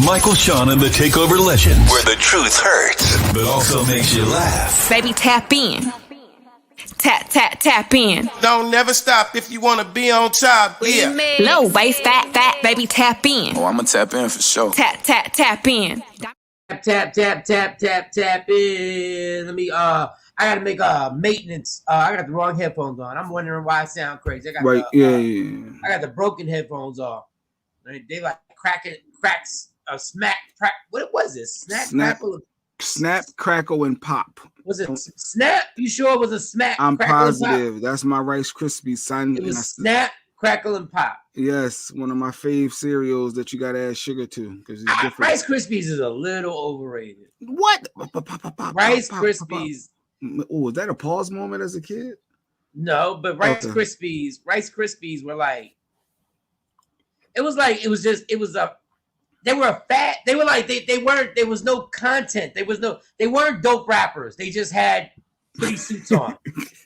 Michael, Shawn, and the Takeover Legends, where the truth hurts, but also makes you laugh. Baby, tap in. Tap in. Don't never stop if you want to be on top. Yeah. Low waist, fat, baby, tap in. Oh, I'm gonna tap in for sure. Tap in. Tap in. Let me I gotta make maintenance. I got the wrong headphones on. I'm wondering why I sound crazy. I got I got the broken headphones off. They like cracks, smack, crack. What was this? Snap, crackle, and pop. Was it snap? You sure it was a smack? I'm positive. Pop? That's my Rice Krispies, son. It was snap, crackle, and pop. Yes, one of my fave cereals that you gotta add sugar to because it's different. Rice Krispies is a little overrated. What? Rice Krispies. Oh, was that a pause moment as a kid? No, but Rice Krispies were like. They were fat. They were like they weren't. There was no content. They weren't dope rappers. They just had pretty suits on.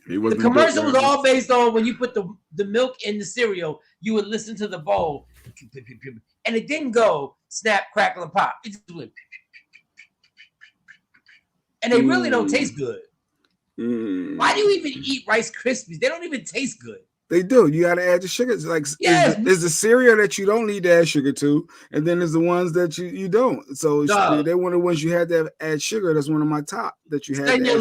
The commercial was all based on when you put the milk in the cereal, you would listen to the bowl, and it didn't go snap, crackle, and pop. It just went, and they really don't taste good. Why do you even eat Rice Krispies? They don't even taste good. They do. You got to add the sugar. It's like there's the cereal that you don't need to add sugar to, and then there's the ones that you don't. So they're one of the ones you had to add sugar. That's one of my top that you had. Send your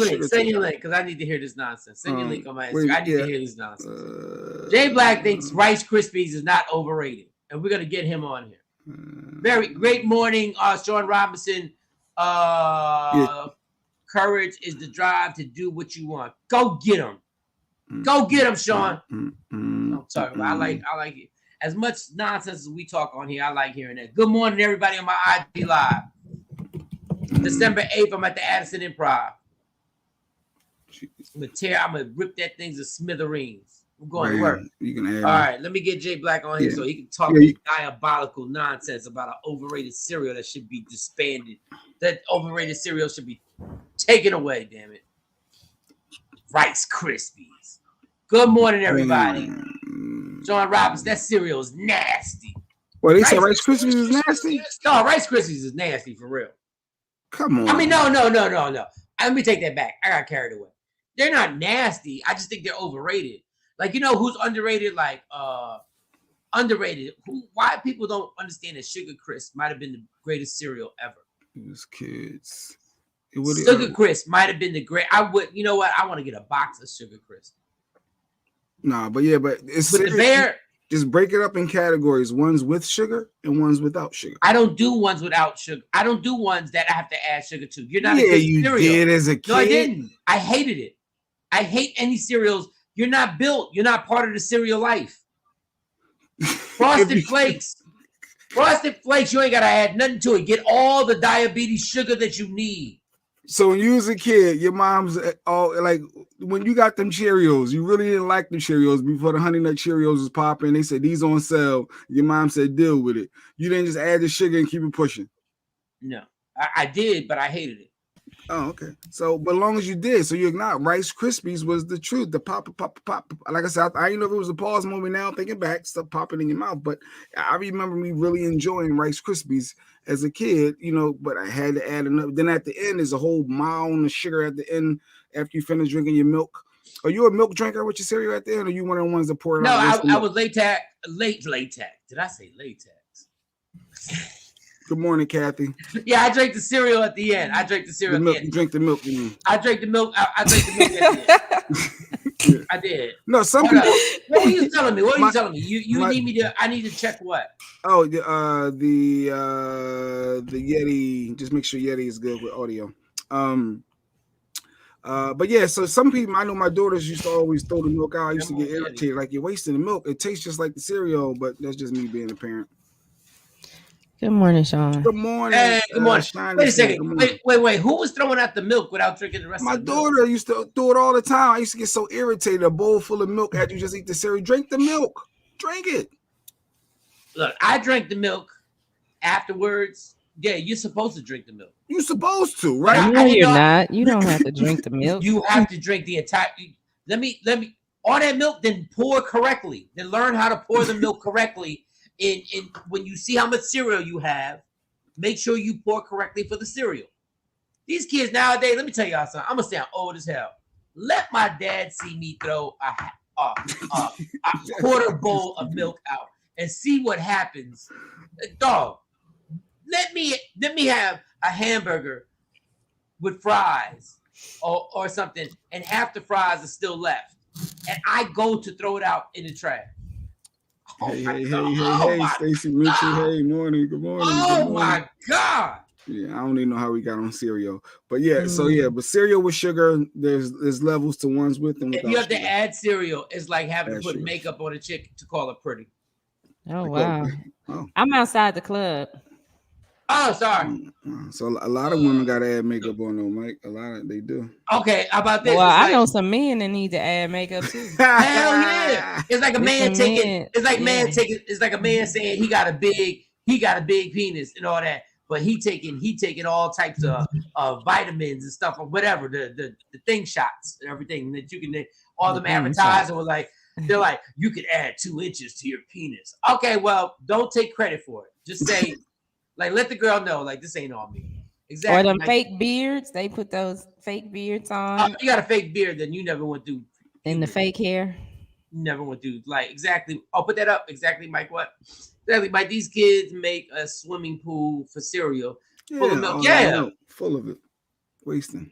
link, because I need to hear this nonsense. Send your link on my Instagram. I need to hear this nonsense. Jay Black thinks Rice Krispies is not overrated, and we're gonna get him on here. Very great morning, Shawn Robinson. Courage is the drive to do what you want. Go get him. Go get him, Shawn. I'm talking about. I like it. As much nonsense as we talk on here, I like hearing that. Good morning, everybody on my IG Live. December 8th, I'm at the Addison Improv. I'm gonna rip that thing to smithereens. I'm going to work. You can add all right, let me get Jay Black on here so he can talk diabolical nonsense about an overrated cereal that should be disbanded. That overrated cereal should be taken away, damn it. Rice Krispies. Good morning, everybody. Shawn Robbins, that cereal is nasty. Well, they say Rice Krispies is nasty? No, Rice Krispies is nasty for real. Come on. I mean, no. Let me take that back. I got carried away. They're not nasty. I just think they're overrated. Like, you know who's underrated? Like, underrated. Why people don't understand that Sugar Crisp might have been the greatest cereal ever. These kids. Sugar Crisp might have been the great. You know what? I want to get a box of Sugar Crisp. Nah, but it's with the bear. Just break it up in categories. Ones with sugar and ones without sugar. I don't do ones without sugar. I don't do ones that I have to add sugar to. You're not a good you cereal. Did as a kid. No, I didn't. I hated it. I hate any cereals. You're not built. You're not part of the cereal life. Frosted Flakes. Frosted Flakes, you ain't got to add nothing to it. Get all the diabetes sugar that you need. So when you was a kid, your mom's all like when you got them Cheerios, you really didn't like the Cheerios before the Honey Nut Cheerios was popping. They said these on sale. Your mom said deal with it. You didn't just add the sugar and keep it pushing. No, I did, but I hated it. Oh, okay. So, but as long as you did, so you acknowledge Rice Krispies was the truth. The pop. Like I said, I didn't know if it was a pause moment now, thinking back, stuff popping in your mouth. But I remember me really enjoying Rice Krispies as a kid, you know, but I had to add another. Then at the end, there's a whole mound of sugar at the end after you finish drinking your milk. Are you a milk drinker with your cereal at the end, or are you one of the ones that pour it out? No, I was latex. Did I say latex? Good morning, Kathy. Yeah, I drank the cereal at the end. You drink the milk. I drank the milk. I drank the milk at the end. I did. No, some people. What were you telling me? You need me to? I need to check what? Oh, the Yeti. Just make sure Yeti is good with audio. But yeah, so some people, I know my daughters used to always throw the milk out. I used to get irritated, like you're wasting the milk. It tastes just like the cereal, but that's just me being a parent. Good morning, Shawn. Good morning. Hey, good morning. Wait a second. Wait. Who was throwing out the milk without drinking the rest of the milk? My daughter used to do it all the time. I used to get so irritated. A bowl full of milk after you just eat the cereal. Drink the milk. Drink it. Look, I drank the milk afterwards. Yeah, you're supposed to drink the milk. You're supposed to, right? No, you're not. You don't have to drink the milk. You have to drink the entire. Let me all that milk. Then pour correctly. Then learn how to pour the milk correctly. in when you see how much cereal you have, make sure you pour correctly for the cereal. These kids nowadays, let me tell y'all something. I'm gonna sound old as hell. Let my dad see me throw a quarter bowl of milk out and see what happens. Dog, let me have a hamburger with fries or something, and half the fries are still left, and I go to throw it out in the trash. Hey, Stacy Mitchell. Hey, morning. Good morning. Oh my God. Yeah, I don't even know how we got on cereal, but yeah. So yeah, but cereal with sugar, there's levels to ones with and without. If you have sugar. to add cereal, it's like having to put makeup on a chick to call her pretty. Oh wow. I'm outside the club. Oh, sorry. So a lot of women got to add makeup on them, Mike. A lot of they do. Okay, how about this? Well, I know some men that need to add makeup too. Hell yeah! It's like a man taking. It's like man taking. It's like a man saying he got a big penis and all that, but he taking all types of vitamins and stuff or whatever the thing shots and everything that you can. All them advertisers were like, they're like, you can add 2 inches to your penis. Okay, well, don't take credit for it. Just say. Like, let the girl know, like, this ain't on me. Exactly. Or them fake beards. They put those fake beards on. You got a fake beard, then you never went through. And the fake hair. You never went through, like, exactly. I'll put that up. Exactly, Mike, what? Exactly, Mike, these kids make a swimming pool for cereal. Full of milk. Full of it. Wasting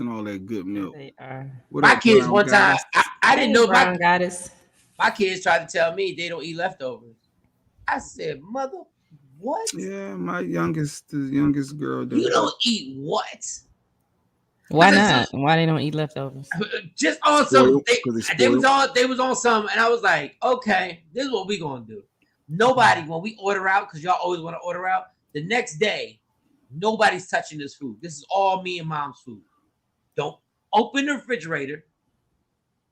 all that good milk. They are. My kids, one time, I didn't know my kids tried to tell me they don't eat leftovers. I said, mother, what? Yeah, the youngest girl does. You don't eat what? Why not? Why they don't eat leftovers? Just on some. They was on some, and I was like, okay, this is what we gonna do. Nobody, when we order out, because y'all always want to order out, the next day, nobody's touching this food. This is all me and mom's food. Don't open the refrigerator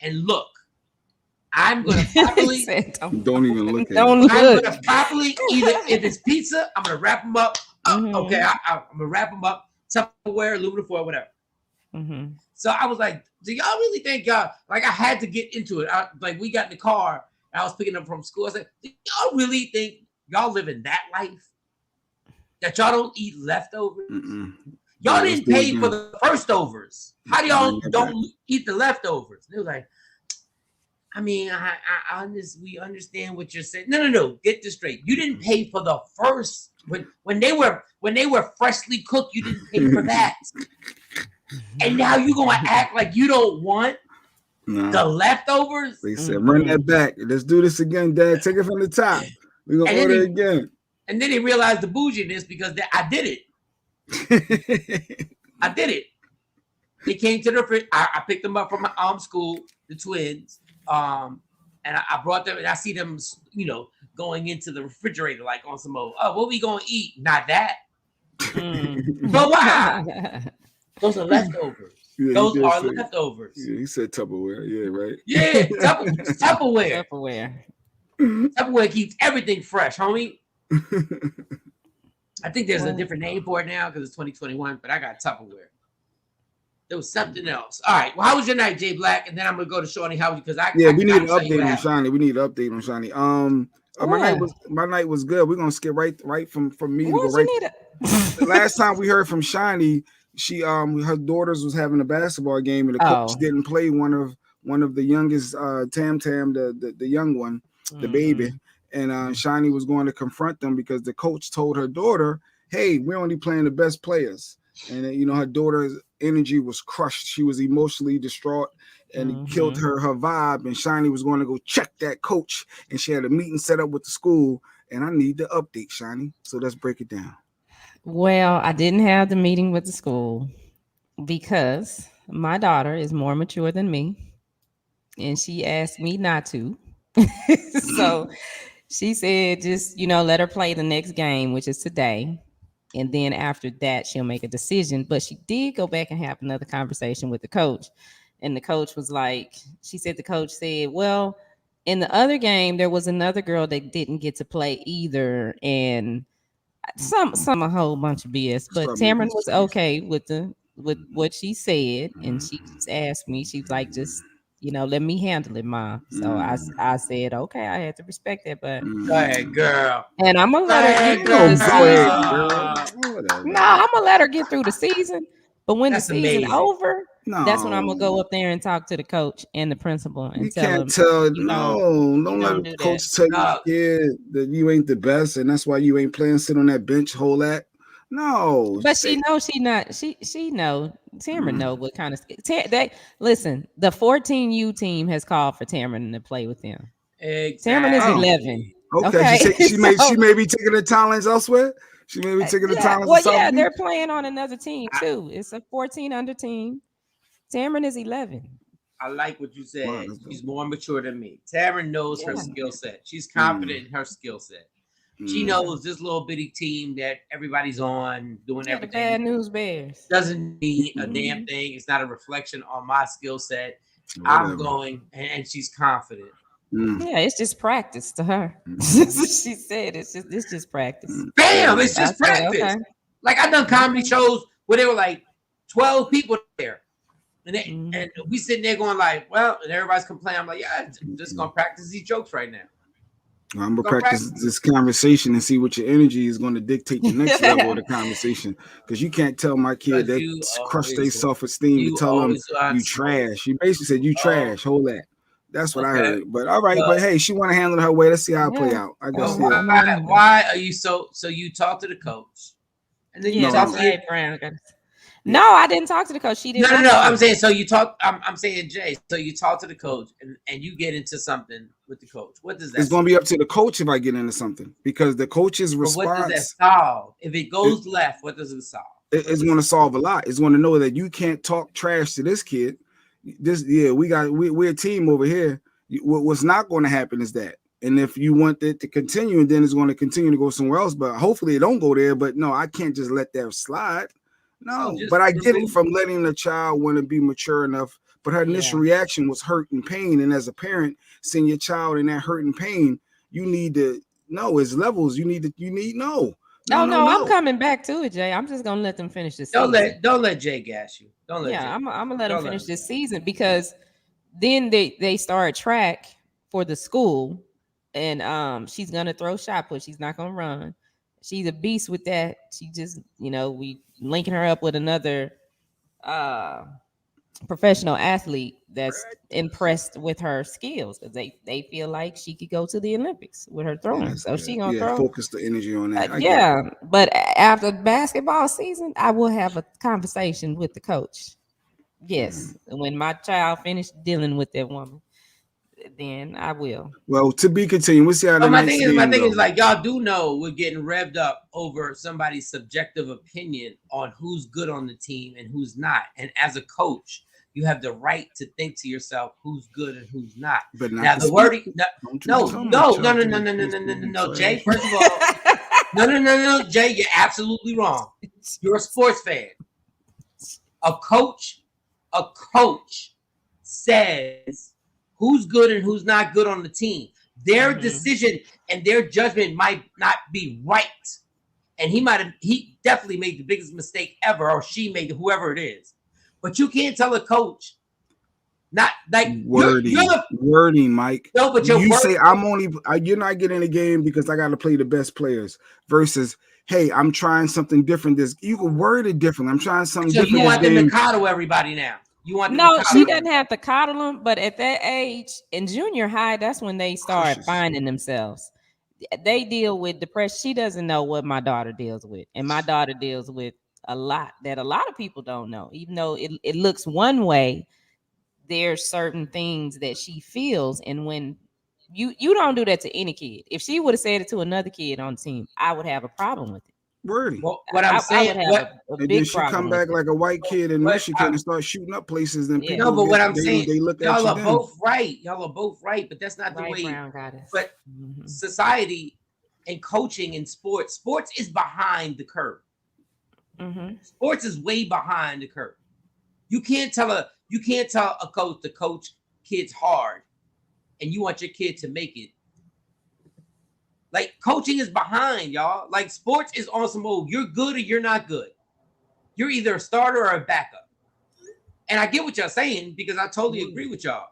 and look. I'm gonna properly don't even look at it. I'm gonna properly either if it's pizza, I'm gonna wrap them up. Okay, I'm gonna wrap them up, Tupperware, aluminum foil, whatever. So I was like, do y'all really think y'all like I had to get into it? Like we got in the car and I was picking up from school. I was like, do y'all really think y'all living that life? That y'all don't eat leftovers? Y'all didn't pay for the first overs. How do y'all don't eat the leftovers? And they was like, I mean, we understand what you're saying. No. Get this straight. You didn't pay for the first when they were freshly cooked. You didn't pay for that, and now you gonna act like you don't want the leftovers. They said, "Run that back. Let's do this again, Dad. Take it from the top. We're gonna order it again." And then they realized the bouginess because I did it. I did it. They came to the fridge. I picked them up from my school, the twins. And I brought them, and I see them, going into the refrigerator like on some old. Oh, what we gonna eat? Not that. But why? Those are leftovers. Yeah, those are leftovers. Yeah, he said Tupperware. Yeah, right. Yeah, Tupperware. Tupperware keeps everything fresh, homie. I think there's a different name for it now because it's 2021, but I got Tupperware. There was something else. All right. Well, how was your night, Jay Black? And then I'm gonna go to Shawnee. How was because we need an update on Shawnee. We need an update on Shawnee. My night was good. We're gonna skip right from me to go right. The last time we heard from Shawnee, she her daughters was having a basketball game and the coach didn't play one of the youngest Tam, the young one, the baby. And Shawnee was going to confront them because the coach told her daughter, "Hey, we're only playing the best players." And her daughter's energy was crushed. She was emotionally distraught, and it killed her vibe. And Shawnee was going to go check that coach, and she had a meeting set up with the school. And I need the update, Shawnee. So let's break it down. Well, I didn't have the meeting with the school because my daughter is more mature than me, and she asked me not to. So she said, just let her play the next game, which is today. And then after that, she'll make a decision. But she did go back and have another conversation with the coach. And the coach was like, the coach said, well, in the other game, there was another girl that didn't get to play either. And a whole bunch of BS. But Tamron was okay with what she said. And she asked me, she was like, just let me handle it, Mom. So I said, okay, I had to respect that, but Go ahead, girl. and I'm gonna let her get through No, the go ahead, season. girl. Whatever. No, I'm gonna let her get through the season. But when That's the season amazing. over, that's when I'm gonna go No, up there and talk to the coach and the principal and you tell can't them, tell. you No, don't let don't the do that. coach tell your kid that you ain't the best, and that's why you ain't playing. Sit on that bench, whole that. No, But she knows she not. She know. Tamara know what kind of they listen. The 14U team has called for Tamara to play with them. Tamara is Exactly. 11. Okay, she may be taking the talents elsewhere. She may be taking the talents. Well, yeah, they're playing on another team too. It's a 14 under team. Tamron is 11. I like what you said. She's more mature than me. Tamron knows her skill set. She's confident in her skill set. She knows this little bitty team that everybody's on doing everything. The Bad News Bears Doesn't mean a damn thing. It's not a reflection on my skill set. I'm going, and she's confident. Yeah, it's just practice to her. She said it's just practice. Bam! It's just practice. Okay. Like I done comedy shows where there were like 12 people there, and and we sitting there going like, well, and everybody's complaining. I'm like, yeah, I'm just gonna practice these jokes right now. I'm gonna practice this conversation and see what your energy is going to dictate the next level of the conversation. Because you can't tell my kid that crush their self-esteem to tell them you trash. She basically said you trash. Hold that. That's what I heard. But all right, but hey, she want to handle it her way. Let's see how it play out. I guess. Why are you so you talk to the coach, and then you talk to Brown. No, I didn't talk to the coach. She didn't. No. I'm saying so you talk. I'm saying Jay. So you talk to the coach, and you get into something with the coach. What does that? It's going to be up to the coach if I get into something because the coach's response. What does that solve? If it goes left, what does it solve? It's going to solve a lot. It's going to know that you can't talk trash to this kid. We're a team over here. What's not going to happen is that. And if you want it to continue, then it's going to continue to go somewhere else. But hopefully it don't go there. But no, I can't just let that slide. No, but I get it from letting the child want to be mature enough. But her initial reaction was hurt and pain. And as a parent, seeing your child in that hurt and pain, you need to know its levels. No, I'm coming back to it, Jay. I'm just gonna let them finish this. Don't let Jay gas you. Don't let. Yeah, I'm gonna let them finish this season because then they start track for the school, and she's gonna throw shot put. She's not gonna run. She's a beast with that. She just, we linking her up with another professional athlete that's impressed with her skills because they feel like she could go to the Olympics with her throwing. So she gonna throw. Focus the energy on that. But after basketball season, I will have a conversation with the coach. Yes, when my child finished dealing with that woman, then I will. Well, to be continued. We'll see how my thing is like y'all do know we're getting revved up over somebody's subjective opinion on who's good on the team and who's not. And as a coach, you have the right to think to yourself who's good and who's not. But now the wording, no, Jay. First of all, no, Jay, you're absolutely wrong. You're a sports fan. A coach says who's good and who's not good on the team. Their decision and their judgment might not be right. And he definitely made the biggest mistake ever, or she made whoever it is. But you can't tell a coach not like wording, Mike. No, but you say you're not getting a game because I got to play the best players versus, hey, I'm trying something different. You can word it differently. I'm trying something different. You want them to coddle everybody now. She doesn't have to coddle them, but at that age in junior high, that's when they start finding themselves. They deal with depression. She doesn't know what my daughter deals with, and my daughter deals with a lot that a lot of people don't know. Even though it looks one way, there's certain things that she feels, and when you don't do that to any kid. If she would have said it to another kid on the team, I would have a problem with it. Wording. Well, what I'm saying, and then she come back like a white kid in Michigan and start shooting up places. Then people. No, but what I'm saying, y'all are both right. Y'all are both right, but that's not the way. But society and coaching in sports is behind the curve. Sports is way behind the curve. You can't tell a coach to coach kids hard, and you want your kid to make it. Like coaching is behind, y'all. Like sports is on some mode. You're good or you're not good. You're either a starter or a backup. And I get what y'all saying because I totally agree with y'all.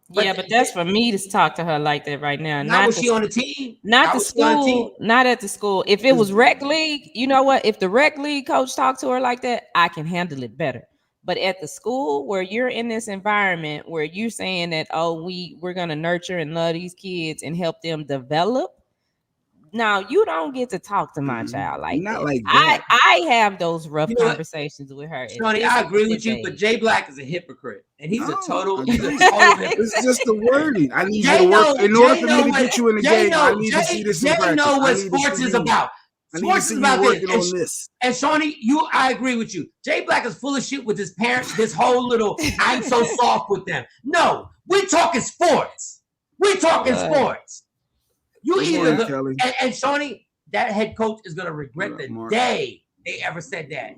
But that's for me to talk to her like that right now. Not was she on the team? Not the school. Not at the school. If it was rec league, you know what? If the rec league coach talked to her like that, I can handle it better. But at the school where you're in this environment where you're saying that, oh, we're gonna nurture and love these kids and help them develop. Now you don't get to talk to my child like Not that. like that. I have those rough conversations with her. Shawnee, I agree with you, but Jay Black is a hypocrite, and he's a total hypocrite. It's just the wording. I need you to work in order for me to get you in the game. I need to see this in practice. Jay know what sports is about. Sports is about this. And Shawnee, I agree with you. Jay Black is full of shit with his parents. This whole little I'm so soft with them. No, we're talking sports. We're talking sports. You either and Shawnee, that head coach is gonna regret the day they ever said that.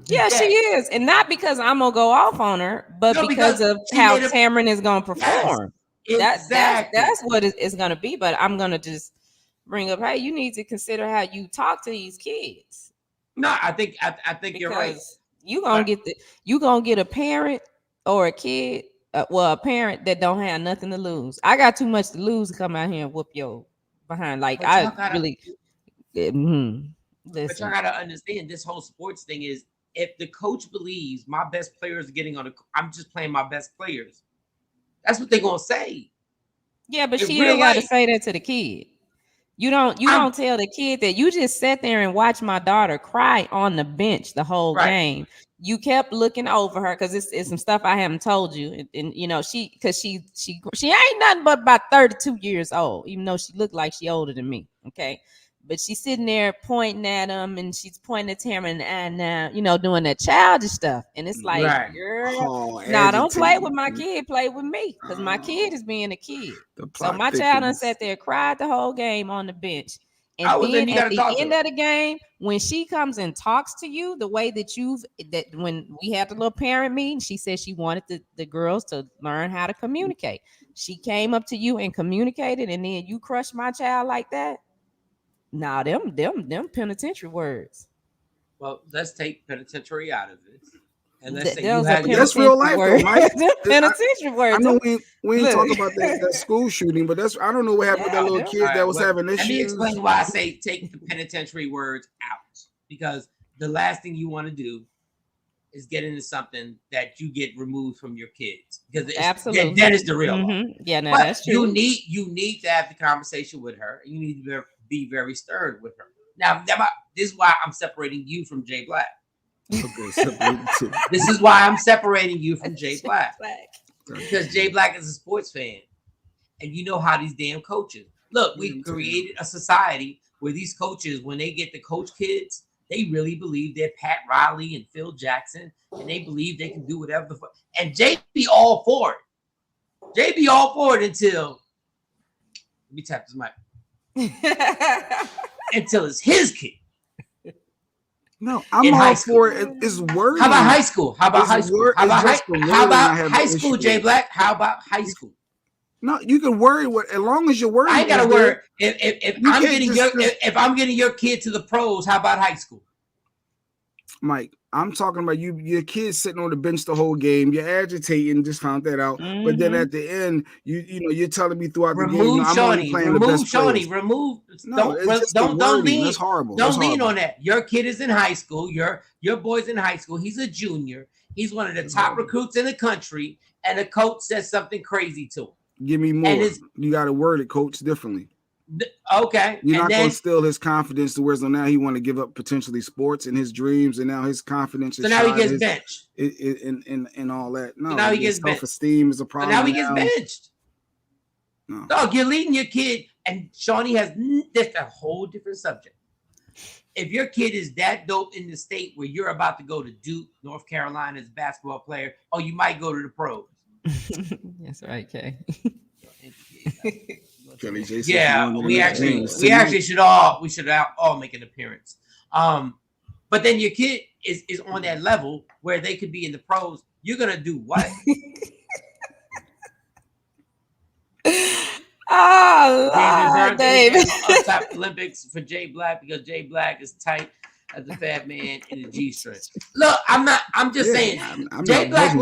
Yeah, she is, and not because I'm gonna go off on her, but because of how Tamron is gonna perform. Yes, that's what it's gonna be. But I'm gonna just bring up, hey, you need to consider how you talk to these kids. No, I think you're right. You gonna get a parent or a kid, a parent that don't have nothing to lose. I got too much to lose to come out here and whoop your behind. Like but y'all gotta understand this whole sports thing is if the coach believes my best players are getting on I'm just playing my best players. That's what they're gonna say. Yeah, but she ain't got to say that to the kid. You don't tell the kid that. You just sat there and watched my daughter cry on the bench the whole game. You kept looking over her because it's some stuff I haven't told you, and you know she ain't nothing but about 32 years old, even though she looked like she older than me. Okay, but she's sitting there pointing at him, and she's pointing at Tamron and doing that childish stuff, and it's like, girl, don't play with my kid, play with me, because my kid is being a kid. So my child done sat there, cried the whole game on the bench. And then at the end of the game, when she comes and talks to you, the way that when we had the little parent meeting, she said she wanted the girls to learn how to communicate. She came up to you and communicated, and then you crushed my child like that. Nah, them penitentiary words. Well, let's take penitentiary out of it. And let's say that's real life, though, Mike. Penitentiary words. I know we ain't talking about that school shooting, but I don't know what happened to that little kid that was having issues. Let me explain why I say take the penitentiary words out. Because the last thing you want to do is get into something that you get removed from your kids. Because absolutely, that is the real life. Yeah, no, that's true. You need to have the conversation with her. You need to be very stern with her. Now, this is why I'm separating you from Jay Black. This is why I'm separating you from Jay Black. Because Jay Black is a sports fan. And you know how these damn coaches. Look, we've created a society where these coaches, when they get to coach kids, they really believe they're Pat Riley and Phil Jackson. And they believe they can do whatever the fuck. And Jay be all for it. Jay be all for it until, let me tap this mic. Until it's his kid. No, I'm all for it. It's wording. How about high school? How about high school? How about high school, Jay Black? How about high school? No, you can worry as long as you're worried. I ain't gotta worry. If I'm getting your kid to the pros, how about high school? Mike, I'm talking about your kid sitting on the bench the whole game. You're agitating, just found that out. Mm-hmm. But then at the end, you're telling me throughout the game, I'm only playing the best players. Don't lean. That's horrible. Don't lean on that. Your kid is in high school. Your boy's in high school. He's a junior. He's one of the top recruits in the country. And the coach says something crazy to him. Give me more. You got to word it, coach, differently. Okay. You're not going to steal his confidence to where now he want to give up potentially sports and his dreams, and now his confidence is so now he gets benched. And all that. No, so now he gets benched. Self-esteem is a problem. So now he gets benched. No. Dog, you're leading your kid, and Shawnee has that's a whole different subject. If your kid is that dope in the state where you're about to go to Duke, North Carolina as a basketball player, or you might go to the pros. That's right, Kay. Yeah, we actually should all make an appearance. But then your kid is on that level where they could be in the pros. You're gonna do what? David. Top Olympics for Jay Black because Jay Black is tight as a fat man in a G-string. Look, I'm just saying. Jay Black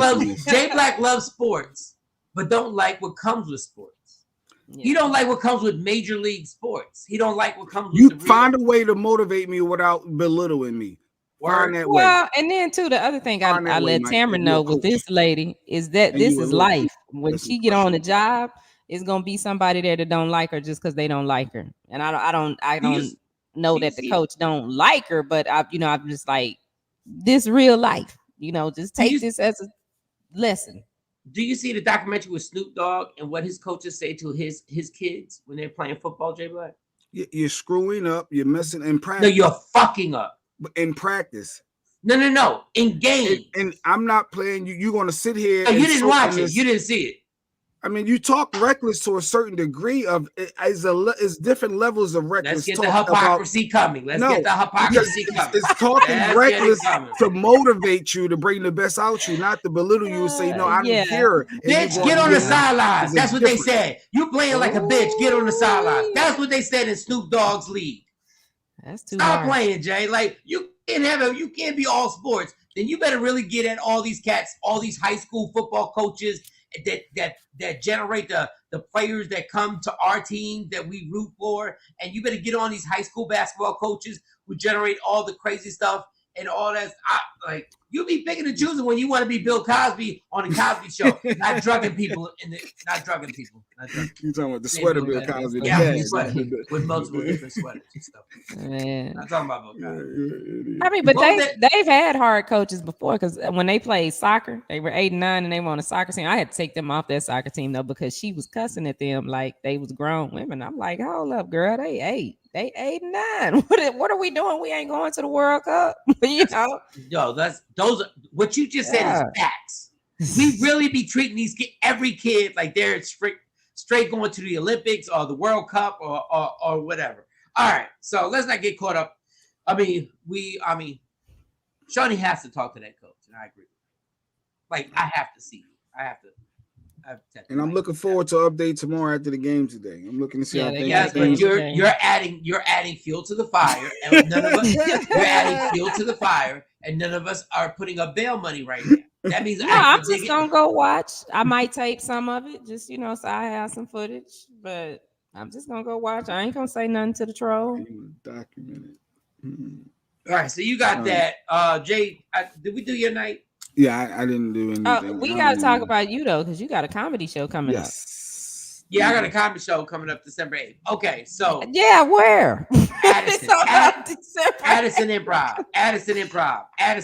loves sports. but don't like what comes with sports. Yeah. He don't like what comes with major league sports. He don't like what comes with You the real. find a way to motivate me without belittling me. Find that way. Well, and then too, the other thing Find I that way, let Mike, Tamara if you're a know with coach. this lady is that And this you a is little life. kid. When That's she get on the job, it's gonna be somebody there that don't like her just because they don't like her. And I don't know that the coach don't like her, but I'm just like, this real life. Just take this as a lesson. Do you see the documentary with Snoop Dogg and what his coaches say to his kids when they're playing football, J Black? You're screwing up. You're messing in practice. No, you're fucking up. In practice. No. In game. And I'm not playing you. You're going to sit here. No, you didn't watch it. You didn't see it. I mean, you talk reckless to a certain degree of it's different levels of reckless. Let's get the hypocrisy coming. Let's get the hypocrisy coming. It's talking reckless to motivate you, to bring the best out you, not to belittle you and say, no, I don't care. Bitch, get on the sidelines. That's what they said. You playing like a bitch. Get on the sidelines. That's what they said in Snoop Dogg's league. That's too Stop hard. playing, Jay. Like you can't be all sports. Then you better really get at all these cats, all these high school football coaches that generate the players that come to our team that we root for, and you better get on these high school basketball coaches who generate all the crazy stuff and all that. Like you be picking and choosing when you want to be Bill Cosby on the Cosby Show, not drugging people not drugging people. You talking about the sweater Bill Cosby? Yeah, with multiple different sweaters and stuff. Man. Not talking about Bill Cosby. I mean, but they've had hard coaches before, because when they played soccer, they were 8 and 9 and they were on a soccer team. I had to take them off that soccer team though, because she was cussing at them like they was grown women. I'm like, hold up, girl, they 8 and 9. What are we doing? We ain't going to the World Cup. Yo, what you just said is facts. We really be treating every kid like they're straight going to the Olympics or the World Cup or whatever. All right, so let's not get caught up. I mean, Shawnee has to talk to that coach, and I agree. Like, I have to see. I have to. And I'm looking forward to update tomorrow after the game today. I'm looking to see how things. Yes, but you're adding fuel to the fire, and none of us. You're adding fuel to the fire, and none of us are putting up bail money right now. That means I'm just gonna go watch. I might tape some of it, just so I have some footage. But I'm just gonna go watch. I ain't gonna say nothing to the troll. Documented. All right, so you got that. Jay, did we do your night? Yeah, I didn't do anything. We gotta talk about you though, because you got a comedy show coming up. Yeah, I got a comedy show coming up December 8th. Okay, so where? Addison Improv.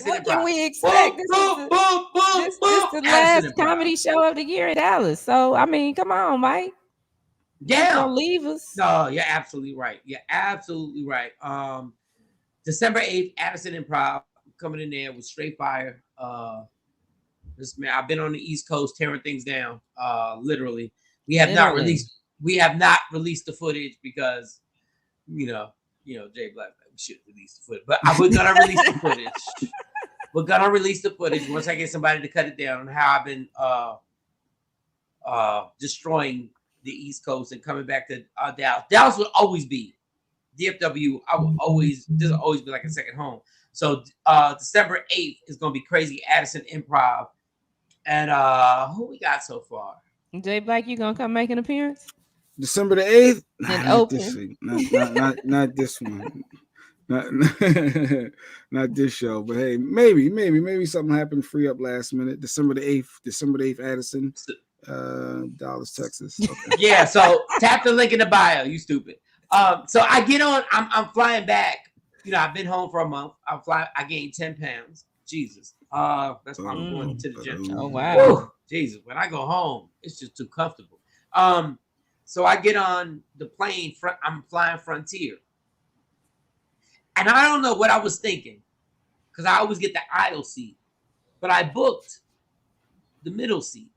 What can we expect? This is the last comedy show of the year in Dallas. So I mean, come on, Mike. Yeah, don't leave us. No, you're absolutely right. December 8th, Addison Improv, coming in there with straight fire. This man, I've been on the East Coast tearing things down. Literally, we have not released the footage because, Jay Black, we should release the footage, but we're gonna release the footage. We're gonna release the footage once I get somebody to cut it down on how I've been destroying the East Coast and coming back to Dallas. Dallas will always be DFW. This will always be like a second home. So December 8th is gonna be crazy. Addison Improv, and who we got so far? Jay Black, you gonna come make an appearance? December the 8th? Not this one. Not this show, but hey, maybe something happened. Free up last minute. December the 8th, Addison, Dallas, Texas. Okay. Yeah, so tap the link in the bio. You stupid. So I get on. I'm flying back. I've been home for a month. I gained 10 pounds. Jesus. That's why I'm going to the gym. Oh wow. Woo, Jesus. When I go home, it's just too comfortable. So I get on the plane. I'm flying Frontier. And I don't know what I was thinking, because I always get the aisle seat, but I booked the middle seat.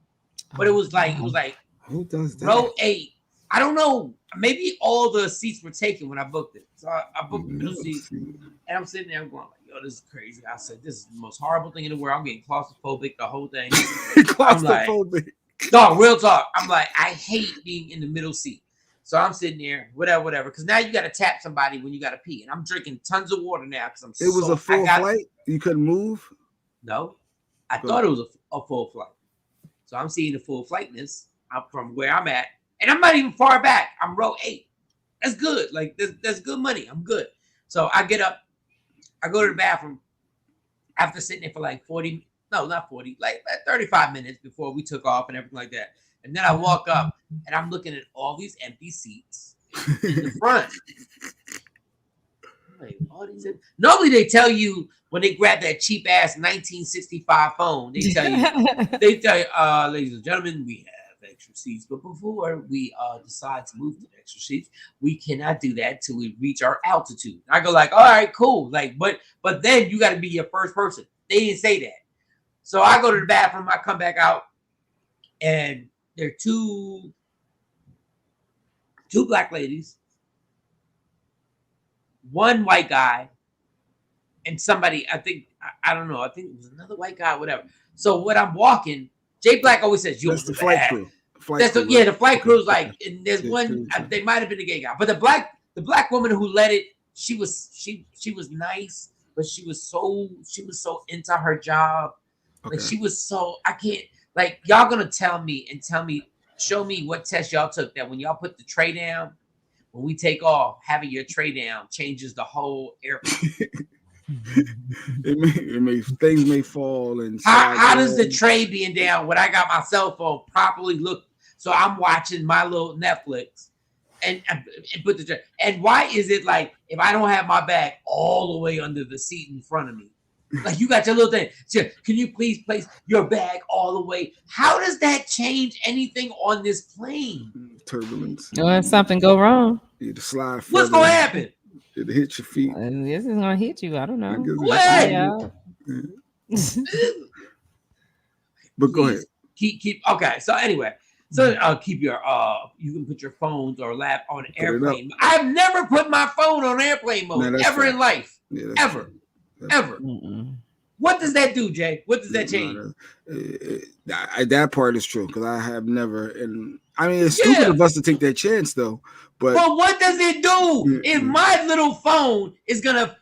But it was like who does that? Row 8. I don't know. Maybe all the seats were taken when I booked it. So I booked the middle seat, and I'm sitting there. I'm going like, "Yo, this is crazy." I said, "This is the most horrible thing in the world." I'm getting claustrophobic. The whole thing. Claustrophobic. Dog, real talk. I'm like, I hate being in the middle seat. So I'm sitting there, whatever. Because now you got to tap somebody when you got to pee, and I'm drinking tons of water now because I'm. It was a full flight. You couldn't move. No, I thought it was a full flight. So I'm seeing the full flightness from where I'm at, and I'm not even far back. I'm row 8. That's good. Like that's good money. I'm good. So I get up, I go to the bathroom after sitting there for like 40, no, not 40, like 35 minutes before we took off and everything like that. And then I walk up and I'm looking at all these empty seats in the front. Like, all these normally they tell you when they grab that cheap ass 1965 phone, they tell you, ladies and gentlemen, we have extra seats, but before we decide to move to the extra seats, we cannot do that till we reach our altitude. I go like, all right, cool. Like, but then you got to be your first person. They didn't say that. So I go to the bathroom, I come back out, and there are two black ladies, one white guy, and somebody, I don't know, I think it was another white guy, whatever. So when I'm walking, Jay Black always says, "You." That's the flight crew. The flight crew's like, and there's one. They might have been a gay guy, but the black woman who led it, she was nice, but she was so into her job. Okay. Like she was so, I can't, like, y'all gonna tell me, show me what test y'all took that when y'all put the tray down, when we take off, having your tray down changes the whole airplane. Things may fall and how does the tray being down when I got my cell phone properly look? So I'm watching my little Netflix and put the tray. And why is it like if I don't have my bag all the way under the seat in front of me? Like you got your little thing. So can you please place your bag all the way? How does that change anything on this plane? Turbulence. If something go wrong, the slide. What's gonna happen? It hit your feet. This is gonna hit you. I don't know. What? But go ahead. Keep. Okay. So anyway, keep your you can put your phones or lap on airplane. I've never put my phone on airplane mode ever in life. Yeah, ever. Mm-mm. What does that do, Jay? What does that change? That part is true because I have never, and I mean it's stupid of us to take that chance though. But what does it do if my little phone is gonna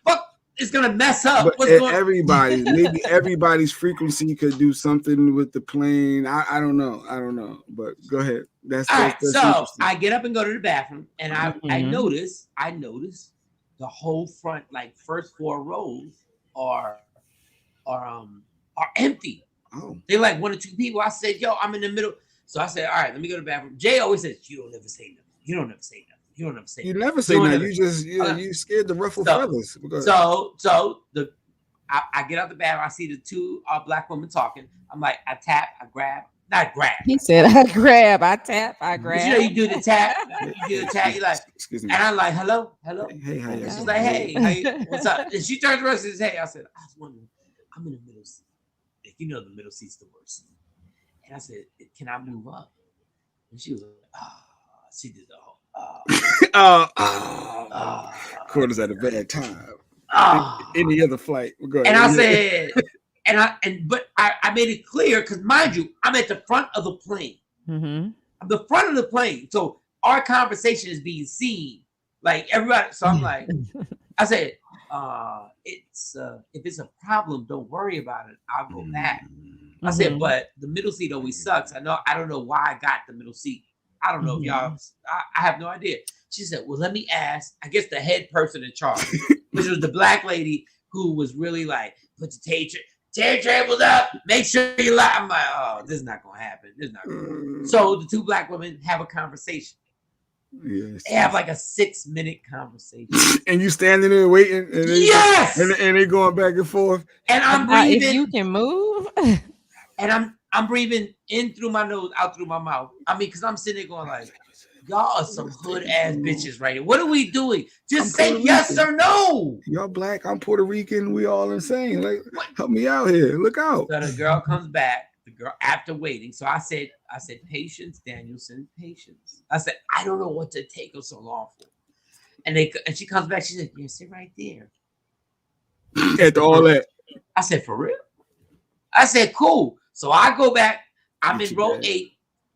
mess up? Maybe everybody's frequency could do something with the plane. I don't know. But go ahead. That's so I get up and go to the bathroom, and I notice the whole front, like first 4 rows are empty. Oh, they like 1 or 2 people. I said, "Yo, I'm in the middle." So I said, "All right, let me go to the bathroom." Jay always says, "You don't ever say nothing. You don't ever say nothing. You don't ever say. You never say nothing. You just you scared the ruffle feathers." I get out the bathroom. I see the 2 black women talking. I'm like, I tap, I grab, not grab. He said, I grab, I tap, I grab. You know, you do the tap. You do the tap. You like, excuse me. And I'm like, hello. Hey, how you? She's like, hey, what's up? And she turns around and says, hey. I said, I was wondering, I'm in the middle seat. Like, you know, the middle seat's the worst. And I said, can I move up? And she was like, she did the whole, Quarters at a bad time. Any other flight. And I said, but I made it clear because mind you, I'm at the front of the plane. Mm-hmm. I'm the front of the plane. So our conversation is being seen. Like everybody. So I'm like, I said, it's if it's a problem, don't worry about it. I'll go back. I said, but the middle seat always sucks. I don't know why I got the middle seat. I don't know if y'all, I have no idea. She said, well, let me ask, I guess the head person in charge, which was the black lady who was really like, put the tables up, make sure you lie. I'm like, oh, this is not going to happen. This is not going to happen. So the 2 black women have a conversation. Yes. They have like a 6-minute conversation. And you standing there waiting. And yes. And they going back and forth. And I'm breathing. If you can move. And I'm breathing in through my nose, out through my mouth. I mean, because I'm sitting there going like, y'all are some hood ass bitches right here. What are we doing? Just say yes or no. Y'all black, I'm Puerto Rican. We all insane. Like, help me out here. Look out. So the girl comes back. The girl after waiting. So I said, patience, Danielson, patience. I said, I don't know what to take her so long for. And she comes back. She said, yeah, sit right there. After all that. I said, for real? I said, cool. So I go back. I'm in row 8.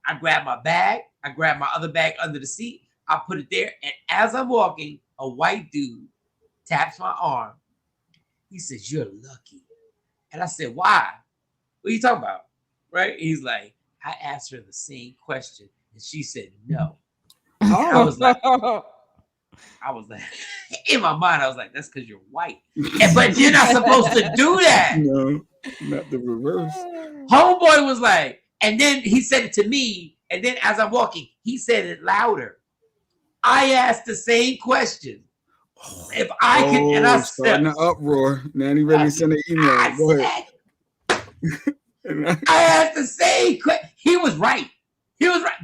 I grab my bag. I grab my other bag under the seat. I put it there. And as I'm walking, a white dude taps my arm. He says, you're lucky. And I said, why? What are you talking about? Right? He's like, I asked her the same question, and she said no. Oh. I was like, in my mind, I was like, that's because you're white. But you're not supposed to do that. No, not the reverse. Homeboy was like, and then he said it to me, and then as I'm walking, he said it louder. I asked the same question. If I could, and I starting an uproar. Now he ready to send an email. Go ahead. I asked the same question. He was right.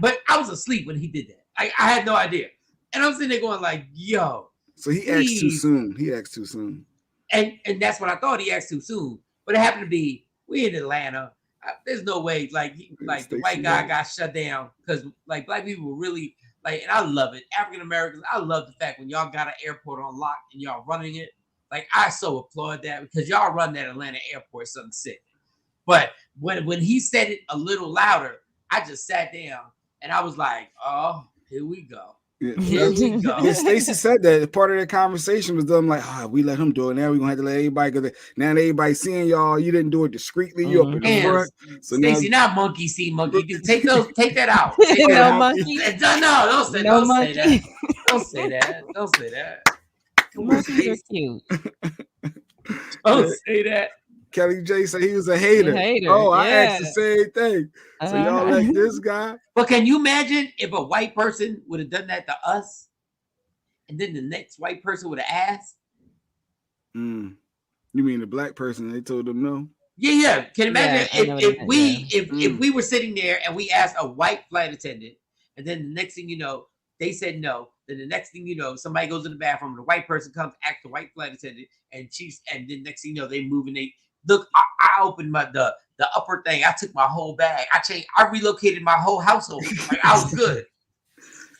But I was asleep when he did that. I had no idea. And I'm sitting there going like, yo. So he asked too soon. And that's what I thought. He asked too soon. But it happened to be, we in Atlanta. There's no way, like the white guy got shut down because like black people were really like, and I love it. African Americans, I love the fact when y'all got an airport on lock and y'all running it. Like I so applaud that because y'all run that Atlanta airport something sick. But when he said it a little louder, I just sat down and I was like, oh, here we go. Here we go. Yeah, Stacey said that part of the conversation was them like, we let him do it. Now we're gonna have to let everybody go. Now everybody seeing y'all, you didn't do it discreetly. You up in the front. So Stacey, not monkey see, monkey do. Take that out. No monkey. No, don't say that. Don't say that. Don't say that. Monkeys are cute. Don't say that. Kelly J said he was a hater. I asked the same thing. So y'all like this guy? But can you imagine if a white person would have done that to us, and then the next white person would have asked? You mean the black person? They told them no. Yeah. Can you imagine if we were sitting there and we asked a white flight attendant, and then the next thing you know, they said no. Then the next thing you know, somebody goes in the bathroom, the white person comes, asks the white flight attendant, and then next thing you know, they move and they look. I opened the upper thing. I took my whole bag. I relocated my whole household. Like I was good.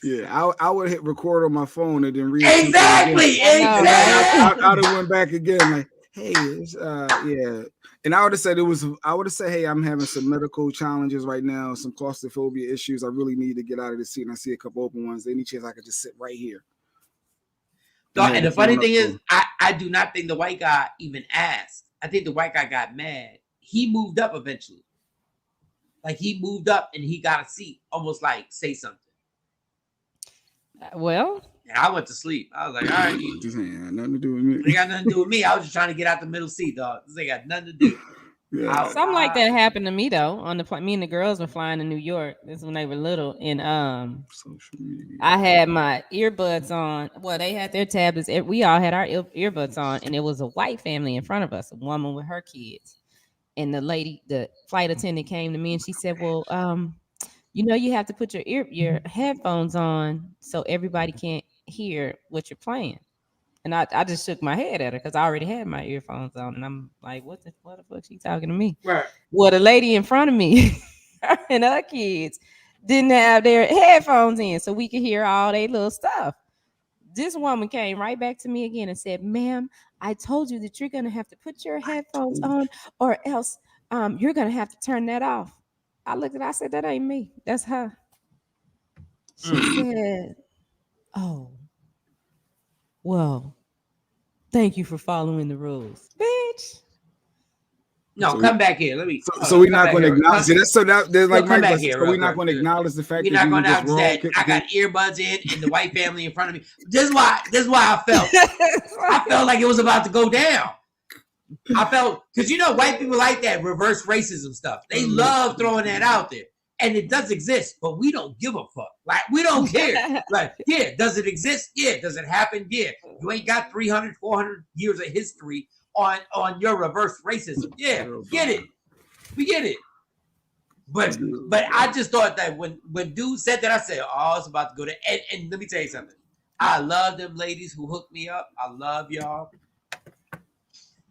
Yeah, I would hit record on my phone and then read. Exactly. I would have went back again like, hey, yeah. And I would have said hey, I'm having some medical challenges right now, some claustrophobia issues. I really need to get out of the seat. And I see a couple open ones. Any chance I could just sit right here? And the funny thing is, I do not think the white guy even asked. I think the white guy got mad. He moved up eventually. Like he moved up and he got a seat, almost like say something. Well, and I went to sleep. I was like, all right. This ain't nothing to do with me. It got nothing to do with me. I was just trying to get out the middle seat, dog. This ain't got nothing to do. Yeah. Something like that happened to me though. On the plane, me and the girls were flying to New York. This is when they were little, and I had my earbuds on. Well, they had their tablets. We all had our earbuds on, and it was a white family in front of us, a woman with her kids. And the flight attendant came to me and she said, "Well, you have to put your headphones on so everybody can't hear what you're playing." And I just shook my head at her because I already had my earphones on, and I'm like, "What the fuck she talking to me?" Right. Well, the lady in front of me and her kids didn't have their headphones in, so we could hear all their little stuff. This woman came right back to me again and said, "Ma'am, I told you that you're gonna have to put your headphones on, or else you're gonna have to turn that off." I looked at her, I said, "That ain't me. That's her." She said, "Oh, well, thank you for following the rules, bitch." No, come back here. Let me. So we're not going to acknowledge it. So there's like come back here. So we're not going to acknowledge the fact that you're not going to acknowledge that I got earbuds in and the white family in front of me. This is why I felt. I felt like it was about to go down. I felt because white people like that reverse racism stuff. They love throwing that out there, and it does exist, but we don't give a fuck. Like we don't care. Like yeah, does it exist? Yeah, does it happen? Yeah, you ain't got 300, 400 years of history on your reverse racism. Yeah, get it. We get it. But I just thought that when dude said that, I said, oh, it's about to go there. And let me tell you something. I love them ladies who hooked me up. I love y'all.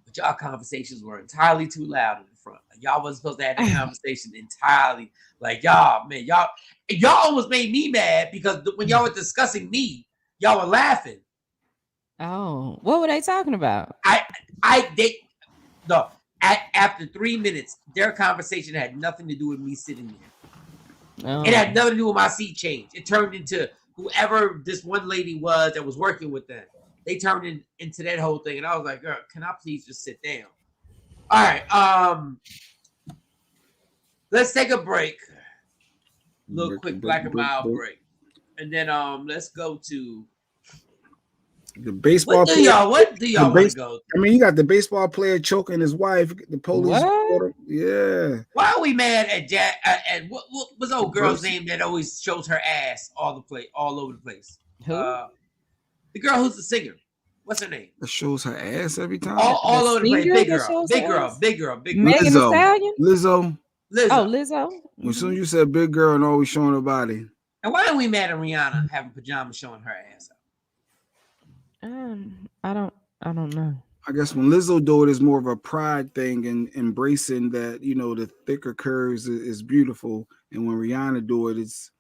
But y'all conversations were entirely too loud in the front. Like, y'all wasn't supposed to have that conversation entirely. Like, y'all almost made me mad because when y'all were discussing me, y'all were laughing. Oh, what were they talking about? After 3 minutes, their conversation had nothing to do with me sitting there. Oh. It had nothing to do with my seat change. It turned into whoever this one lady was that was working with them. They turned into that whole thing, and I was like, "Girl, can I please just sit down?" All right, let's take a break. Little quick Black and Mild break. And then let's go to the baseball. What do y'all want to go to? I mean, you got the baseball player choking his wife, the police. Yeah. Why are we mad at Jack? At what was the old girl's name that always shows her ass all over the place? Who? The girl who's the singer. What's her name? That shows her ass every time. All over the place. Big girl. Megan Thee Stallion? Lizzo. Oh, Lizzo. As soon as you said big girl and always showing her body. And why are we mad at Rihanna having pajamas showing her ass out? I don't know. I guess when Lizzo do it, it's more of a pride thing and embracing that, you know, the thicker curves is beautiful. And when Rihanna do it, it's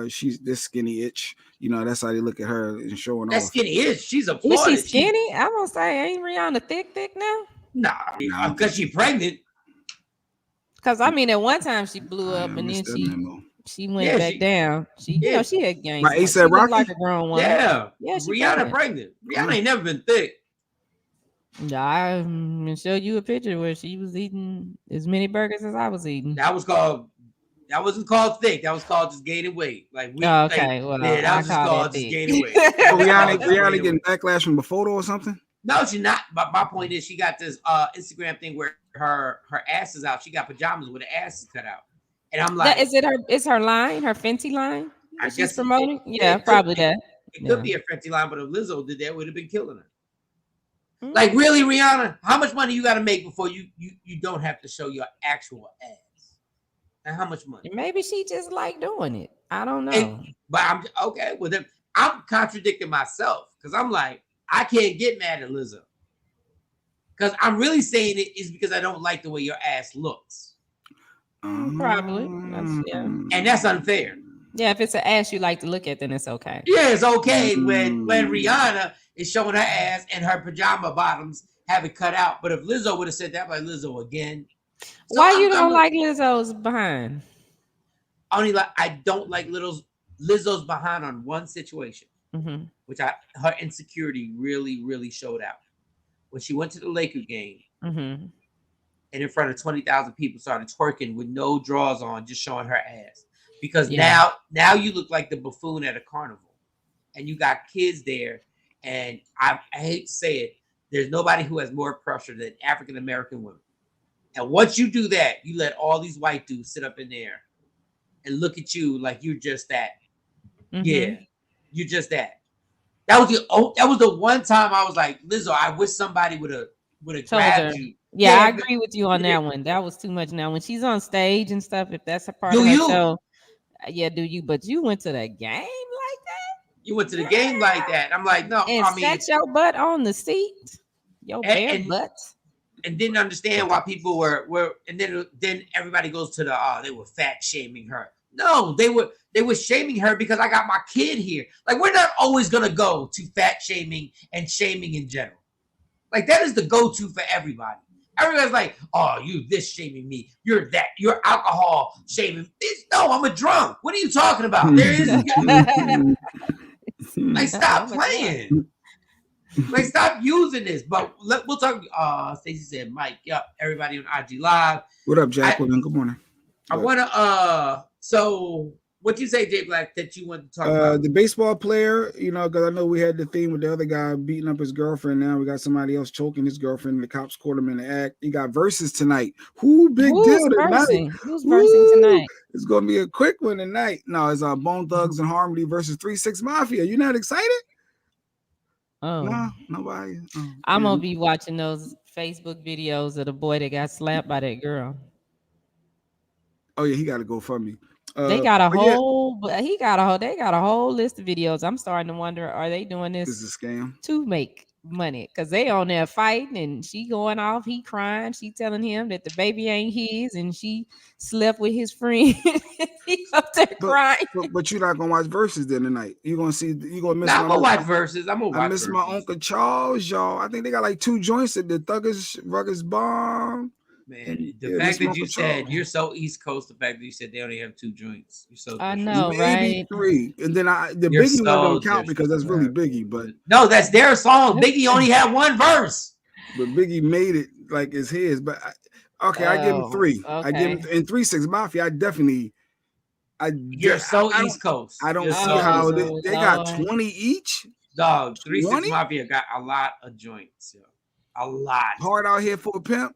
she's this skinny itch. You know, that's how they look at her and showing off. That skinny itch. She's applauded. Is she skinny? I'm gonna say, ain't Rihanna thick now? Nah, because she's pregnant. Because I mean, at one time she blew up and then she went back down. She had gained. My A$AP Rocky, like a grown woman. Yeah. Rihanna pregnant. Rihanna ain't never been thick. I can show you a picture where she was eating as many burgers as I was eating. That wasn't called thick. That was called just gaining weight. That was just called just gaining weight. So Rihanna getting backlash from the photo or something? No, she's not. But my point is, she got this Instagram thing where her ass is out. She got pajamas with the ass is cut out, and I'm like, is her line, her Fenty line? I guess promoting. Probably that. It could be a Fenty line, but if Lizzo did that, would have been killing her. Like, really, Rihanna, how much money you got to make before you don't have to show your actual ass? And how much money? Maybe she just like doing it. I don't know. But I'm okay with it. I'm contradicting myself because I'm like, I can't get mad at Lizzo because I'm really saying it is because I don't like the way your ass looks. Probably. And that's unfair. Yeah, if it's an ass you like to look at, then it's okay. Yeah, it's okay when Rihanna is showing her ass and her pajama bottoms have it cut out. But if Lizzo would have said that, like Lizzo again. So why you don't like Lizzo's behind? I don't like Lizzo's behind on one situation, which her insecurity really, really showed out. When she went to the Laker game and in front of 20,000 people started twerking with no drawers on, just showing her ass. Because now you look like the buffoon at a carnival, and you got kids there. And I hate to say it, there's nobody who has more pressure than African American women. And once you do that, you let all these white dudes sit up in there and look at you like you're just that. Yeah, you're just that. That was the one time I was like, Lizzo, I wish somebody would have grabbed you. Yeah, I agree with you on that one. That was too much. Now, when she's on stage and stuff, if that's a part of her show. Yeah, do you? But you went to the game like that? You went to the game like that. I'm like, no. And sat your butt on the seat? Your bare butt? And didn't understand why people were and then everybody goes to they were fat shaming her. No, they were shaming her because I got my kid here. Like, we're not always gonna go to fat shaming and shaming in general. Like, that is the go-to for everybody. Everybody's like, oh, you this shaming me. You're that. You're alcohol shaming. No, I'm a drunk. What are you talking about? There is. Like, stop playing. Like, stop using this. But we'll talk. Stacey said, Mike, yep, everybody on IG Live. What up, Jacqueline? Good morning. I want to, so what you say, Jay Black, that you want to talk about? The baseball player, you know, because I know we had the theme with the other guy beating up his girlfriend. Now we got somebody else choking his girlfriend. The cops caught him in the act. He got verses tonight. Who's deal tonight? Who's versing tonight? It's going to be a quick one tonight. No, it's Bone Thugs and Harmony versus 3-6 Mafia. You not excited? Oh, no, nobody. I'm going to be watching those Facebook videos of the boy that got slapped by that girl. Oh, yeah, he got to go for me. They got a whole. They got a whole list of videos. I'm starting to wonder: are they doing this? This is a scam to make money? Because they on there fighting, and she going off. He crying. She telling him that the baby ain't his, and she slept with his friend. He up there crying. But you're not gonna watch Versus then tonight. You're gonna see. You're gonna miss. I'm gonna watch Versus. I miss my Uncle Charles, y'all. I think they got like 2 joints at the Ruggers Bomb. Man, the fact that you said you're so East Coast, the fact that you said they only have 2 joints, you're so. I know, maybe right? 3, and then the Biggie one don't count because that's really Biggie. But no, that's their song. Biggie only had 1 verse. But Biggie made it like it's his. But I give him 3. Okay. I give him in 3-6 Mafia. I definitely You're so East Coast. I don't You're see so how East Coast. they got 20 each. Dog, 3 6 20? Mafia got a lot of joints. Yo. A lot. Hard Out Here for a Pimp.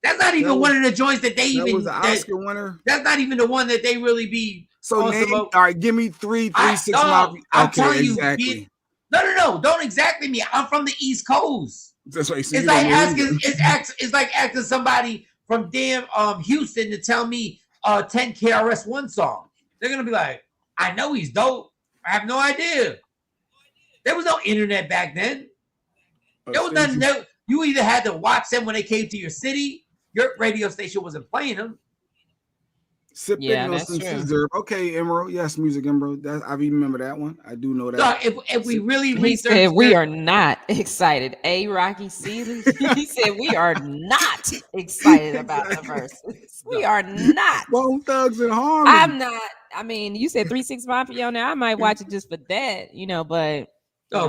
That's not even one of the joints that they even was an Oscar winner. That's not even the one that they really be. So name, all right, give me 3 6 Mafia. I'm Okay, telling exactly. you. No, don't exactly me. I'm from the East Coast. That's right. So it's like asking. It's like asking somebody from damn Houston to tell me 10 KRS-One song. They're gonna be like, I know he's dope. I have no idea. There was no internet back then. There was nothing. You either had to watch them when they came to your city. Your radio station wasn't playing them. That's true. Okay, Emerald. Yes, Music Emerald. I remember that one. I do know that. So if we really research, said we are not excited. Rocky Seeley. He said we are not excited about the verses. We are not. Bone Thugs and Harmony. I'm not. I mean, you said 3 6 Mafia on there. I might watch it just for that, but.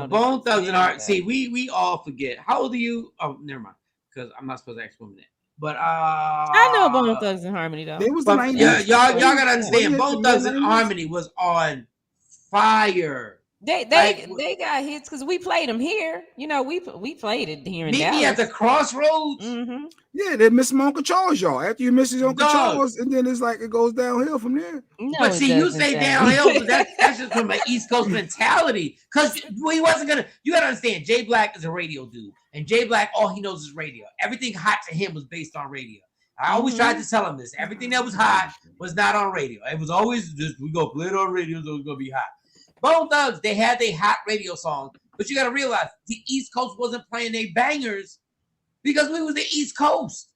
Bone Thugs and Harmony. See, we all forget. How old are you? Oh, never mind. Because I'm not supposed to ask women that. But I know Bone Thugs and Harmony though. It was y'all gotta understand. Bone Thugs and Harmony was on fire. They got hits because we played them here. We played it here in Dallas. Meet me at the Crossroads. Mm-hmm. Yeah, they miss my Uncle Charles, y'all. After you miss his Uncle Charles, and then it's like it goes downhill from there. No, but see, you say downhill, but that's just from an East Coast mentality. Because he wasn't gonna. You gotta understand, Jay Black is a radio dude, and Jay Black, all he knows is radio. Everything hot to him was based on radio. I always tried to tell him this. Everything that was hot was not on radio. It was always just we go play it on radio, so it's gonna be hot. Bone Thugs, they had their hot radio songs, but you got to realize the East Coast wasn't playing their bangers because we was the East Coast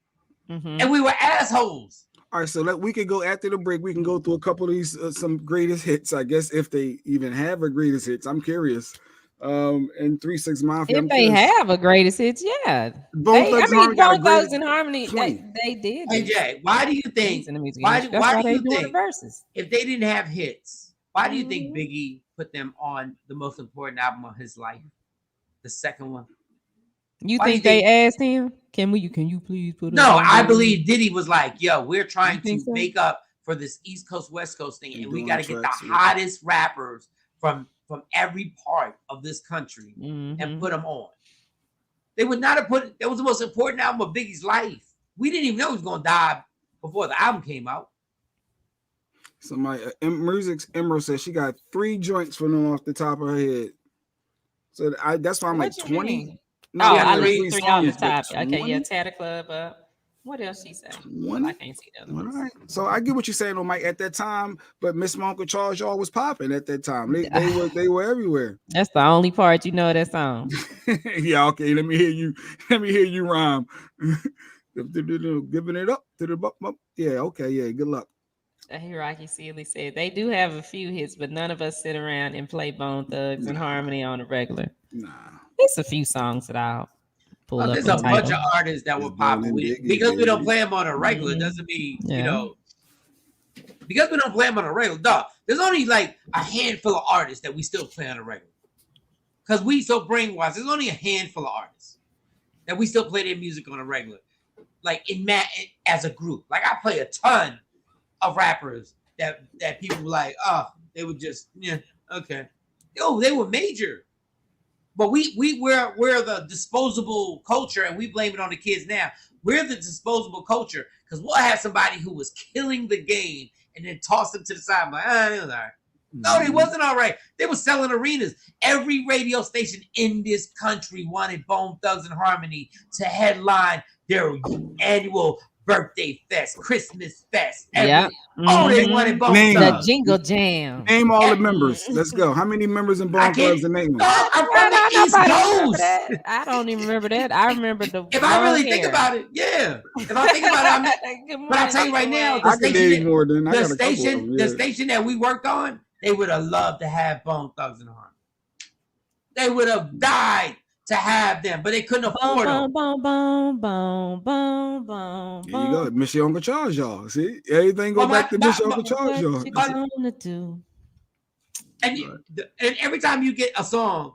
and we were assholes. All right, so we could go after the break. We can go through a couple of these some greatest hits, I guess, if they even have a greatest hits. I'm curious. And 3 6 Mafia. If they have a greatest hits, yeah. Bone Thugs and Harmony, they did. Hey Jay, why do you think? Why do you think if they didn't have hits? Why do you think Biggie put them on the most important album of his life, the second one? You think they asked him? Can you please put? No, I believe Diddy was like, "Yo, we're trying to make up for this East Coast West Coast thing, and we got to get the hottest rappers from every part of this country and put them on." They would not have put. That was the most important album of Biggie's life. We didn't even know he was going to die before the album came out. Somebody, Music's Emerald says she got 3 joints from them off the top of her head. So that's why I'm like 20. No, I leave 3 off the top. Okay, yeah, Tatter Club up. What else she said? I can't see the other ones. Right. So I get what you're saying, Mike. At that time, but Miss My Uncle Charles, y'all was popping at that time. They were everywhere. That's the only part you know of that song. Yeah. Okay. Let me hear you rhyme. Giving it up to the bump. Yeah. Okay. Yeah. Good luck. Rocky Seeley said they do have a few hits, but none of us sit around and play Bone Thugs and Harmony on a regular. Nah, it's a few songs that I'll pull up. There's a bunch of artists that were popping because we don't play them on a regular. Doesn't mean because we don't play them on a regular. Dog, there's only like a handful of artists that we still play on a regular because we so brainwashed. There's only a handful of artists that we still play their music on a regular, like as a group. Like I play a ton of rappers that people were like, oh, they were just okay. Yo, they were major. But we're the disposable culture and we blame it on the kids now. We're the disposable culture because we'll have somebody who was killing the game and then toss them to the side. I'm like, they was all right. No, they wasn't all right. They were selling arenas. Every radio station in this country wanted Bone Thugs and Harmony to headline their annual birthday fest, Christmas fest. Yeah. Oh, they wanted Bone Thugs. The Jingle Jam. Name all the members. Let's go. How many members in Bone Thugs and name them? No, I'm from the East Coast. I don't even remember that. I remember the. If I really think about it, yeah. If I think about it, but I tell you right now, the station that we worked on, they would have loved to have Bone Thugs and Harmony. They would have died to have them, but they couldn't afford them. There you go. Miss your Uncle Charles, y'all. See? Everything go back to Miss your Uncle Charles, y'all. And every time you get a song,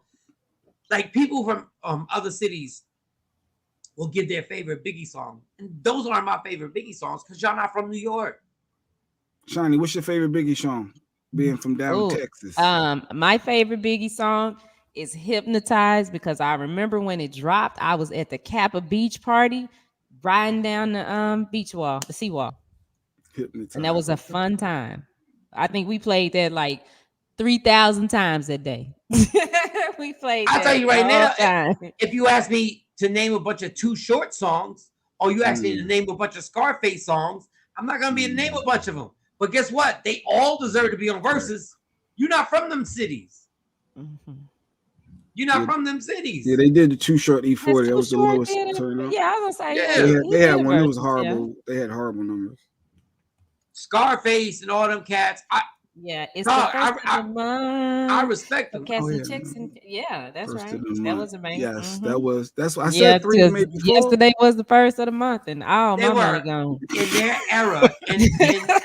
like people from other cities will give their favorite Biggie song. And those aren't my favorite Biggie songs because y'all not from New York. Shawnee, what's your favorite Biggie song? Being from down Texas. My favorite Biggie song is Hypnotized, because I remember when it dropped, I was at the Kappa Beach party riding down the beach wall, the seawall. Hypnotized. And that was a fun time. I think we played that like 3,000 times that day. We played I'll that tell you right now, time. if you ask me to name a bunch of Too Short songs, or you ask me to name a bunch of Scarface songs, I'm not going to be able to name a bunch of them. But guess what? They all deserve to be on Versus. You're not from them cities. You're not from them cities. Yeah, they did the Too Short E40. That was the lowest. Yeah, I was gonna say. Yeah. They had one. It was horrible. Yeah. They had horrible numbers. Scarface and all them cats. It's the first of the month. I respect them. Chicks and, that's first right. That was amazing. Yes, that's what I said. 3 maybe 4. Yesterday was the first of the month, and all they my were money gone in their era.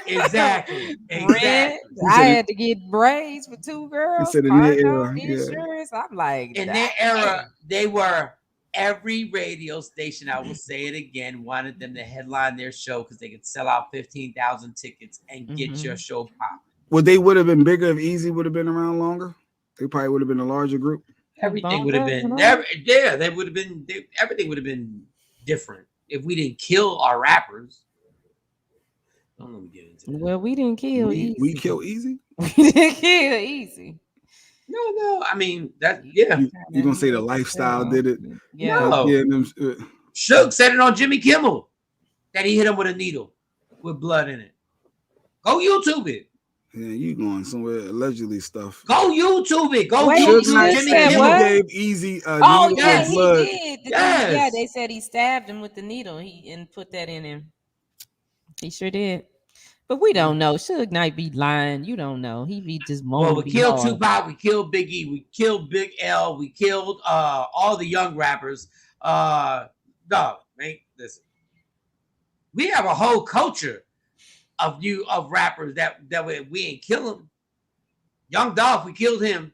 Exactly. I had to get braids for 2 girls. In their era, insurance. I'm like, in their era, they were. Every radio station, I will say it again, wanted them to headline their show because they could sell out 15,000 tickets and get your show popping. Well, they would have been bigger if Easy would have been around longer. They probably would have been a larger group. Everything would have been, they would have been, everything would have been different if we didn't kill our rappers. Don't let me get into that. Well, we didn't kill Easy. We killed Easy? We didn't kill Easy. No. I mean, that, yeah. You're going to say the lifestyle did it? Yeah. No. Suge said it on Jimmy Kimmel that he hit him with a needle with blood in it. Go YouTube it. Yeah, you going somewhere allegedly stuff. Go YouTube it. Go YouTube Jimmy Kimmel. Gave Easy a needle of blood. He did. Yes. Yeah, they said he stabbed him with the needle and put that in him. He sure did. But we don't know. Suge Knight be lying. You don't know. He be just moaning. Well, we killed Tupac. We killed Biggie. We killed Big L. We killed all the young rappers. No, man, listen. We have a whole culture of rappers that we ain't kill them. Young Dolph, we killed him.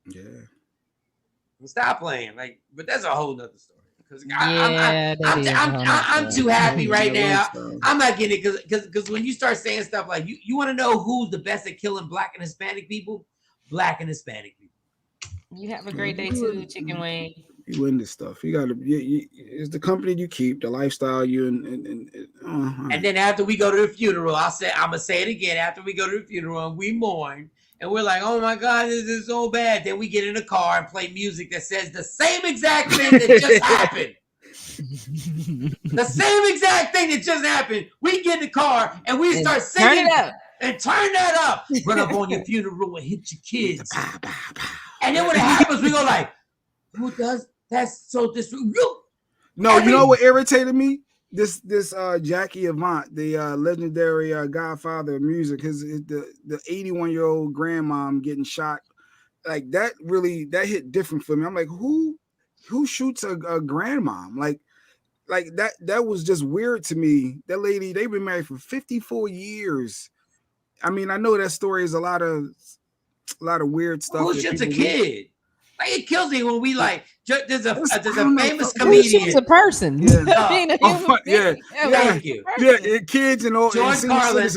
Yeah. Stop playing. But that's a whole nother story. Because I'm too happy right now. I'm not getting it because when you start saying stuff like you want to know who's the best at killing Black and Hispanic people? Black and Hispanic people. You have a great day too, Chicken Wing. You win this stuff. You gotta. It's the company you keep, the lifestyle you and then after we go to the funeral, I'm gonna say it again. After we go to the funeral and we mourn. And we're like, oh my God, this is so bad. Then we get in the car and play music that says the same exact thing that just happened. The same exact thing that just happened. We get in the car and we start singing and turn that up. Run up on your funeral and hit your kids. And then when it happens, we go like, who does? That's so disrespectful. No, you know what irritated me? This Jackie Avant, the legendary godfather of music, the 81-year-old grandmom getting shot, like that hit different for me. I'm like, who shoots a grandmom? Like that was just weird to me. That lady, they've been married for 54 years. I mean, I know that story is a lot of weird stuff. Who shoots a kid? Like it kills me when we like. There's a famous comedian. Who's a person? Yeah. Thank you. Yeah, kids and all. George Carlin.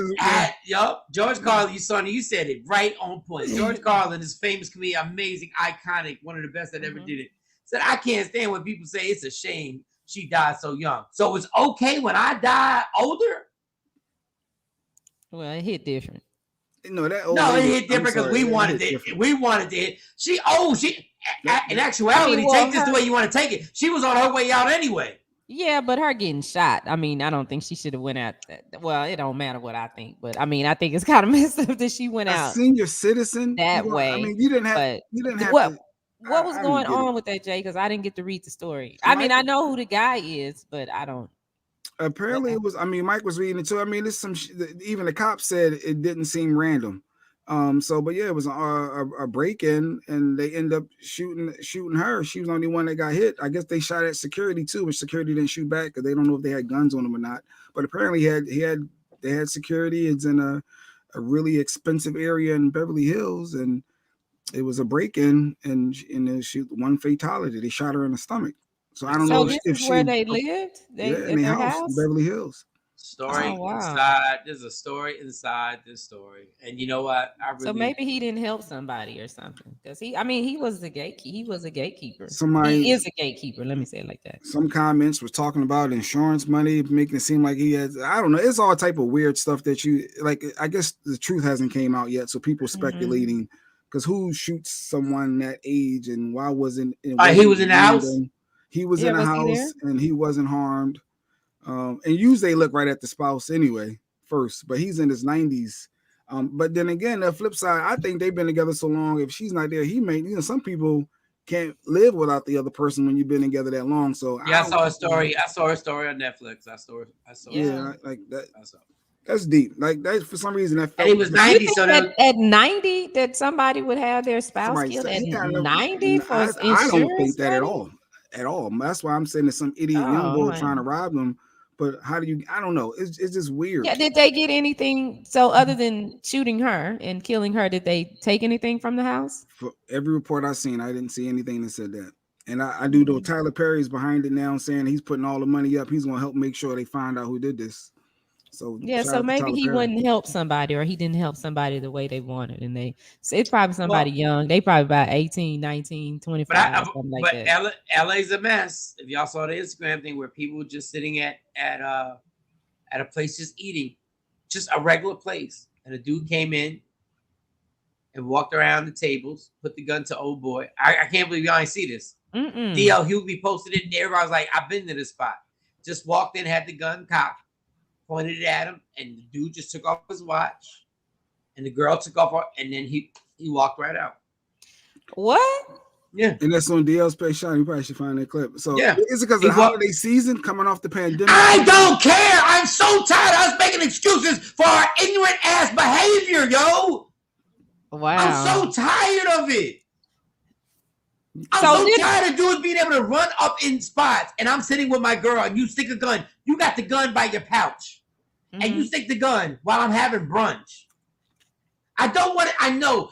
George Carlin. You said it right on point. George Carlin is famous comedian, amazing, iconic, one of the best that ever did it. Said I can't stand when people say it's a shame she died so young. So it's okay when I die older. Well, it hit different. No, it hit different because we wanted it. We wanted it. In actuality, take this the way you want to take it. She was on her way out anyway. Yeah, but her getting shot. I mean, I don't think she should have went out. Well, it don't matter what I think, but I mean, I think it's kind of messed up that she went out. Senior citizen that way. I mean, you didn't have. What was going on with that, Jay? Because I didn't get to read the story. I mean, I know who the guy is, but I don't. Apparently, it was. I mean, Mike was reading it too. I mean, this even the cops said it didn't seem random. But yeah, it was a break-in, and they end up shooting her. She was the only one that got hit. I guess they shot at security too, but security didn't shoot back because they don't know if they had guns on them or not. But apparently, they had security. It's in a really expensive area in Beverly Hills, and it was a break-in, and they shoot one fatality. They shot her in the stomach. So I don't know if she, where they lived. In their house in Beverly Hills. Story inside. There's a story inside this story, and you know what? So maybe he didn't help somebody or something, because he was the gatekeeper. He was a gatekeeper. He is a gatekeeper. Let me say it like that. Some comments was talking about insurance money, making it seem like he has. I don't know. It's all type of weird stuff that you like. I guess the truth hasn't came out yet, so people speculating. Because who shoots someone that age, and why wasn't? He was in the house. He was in the house, and he wasn't harmed. And usually they look right at the spouse anyway first, but he's in his 90s. But then again, the flip side, I think they've been together so long. If she's not there, he may. Some people can't live without the other person when you've been together that long. So I saw a story. I saw a story on Netflix. I saw. Yeah, like that. That's deep. Like that for some reason. That and he was 90. So at 90, that somebody would have their spouse killed at 90 for insurance? I don't think that at all. At all. That's why I'm saying there's some idiot young boy trying to rob them. But how do you? I don't know. It's just weird. Yeah. Did they get anything? So other than shooting her and killing her, did they take anything from the house? For every report I've seen, I didn't see anything that said that. And I do know Tyler Perry's behind it now, saying he's putting all the money up. He's going to help make sure they find out who did this. So yeah, so maybe he wouldn't help somebody, or he didn't help somebody the way they wanted, and it's probably somebody young. They probably about 18, 19, 25, something like that. LA's a mess. If y'all saw the Instagram thing where people were just sitting at a place just eating, just a regular place, and a dude came in and walked around the tables, put the gun to old boy. I can't believe y'all ain't see this. DL Hughley posted it, and everybody was like, "I've been to this spot." Just walked in, had the gun cocked, pointed it at him, and the dude just took off his watch, and the girl took off, and then he walked right out. What? Yeah, and that's on DL's page. Shawn, you probably should find that clip. So yeah, is it because of the holiday season coming off the pandemic? I don't care. I'm so tired of us making excuses for our ignorant ass behavior, yo. Wow, I'm so tired of it. I'm so tired of dudes being able to run up in spots, and I'm sitting with my girl, and you stick a gun. You got the gun by your pouch, and you stick the gun while I'm having brunch. I don't want it. I know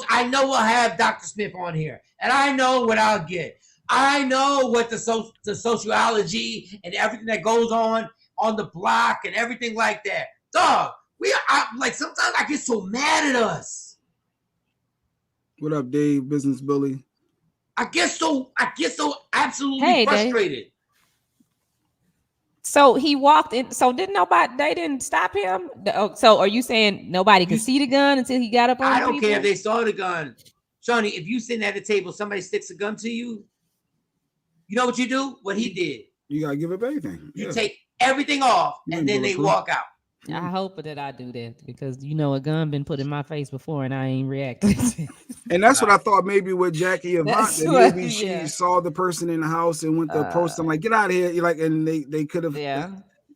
I know we'll have Dr. Smith on here, and I know what I'll get. I know what the sociology and everything that goes on the block and everything like that. Dog, sometimes I get so mad at us. What up, Dave? Business Bully. I get so absolutely frustrated. Dave. So he walked in. So they didn't stop him. So are you saying nobody could see the gun until he got up on? I don't care if they saw the gun. Shawnee, if you sitting at the table, somebody sticks a gun to you, you know what you do? What he did. You gotta give up everything. You take everything off, and then they walk out. I hope that I do that, because a gun been put in my face before and I ain't reacted. And that's what I thought maybe with Jackie Avant, that maybe she saw the person in the house and went to approach them like, get out of here. And they could have,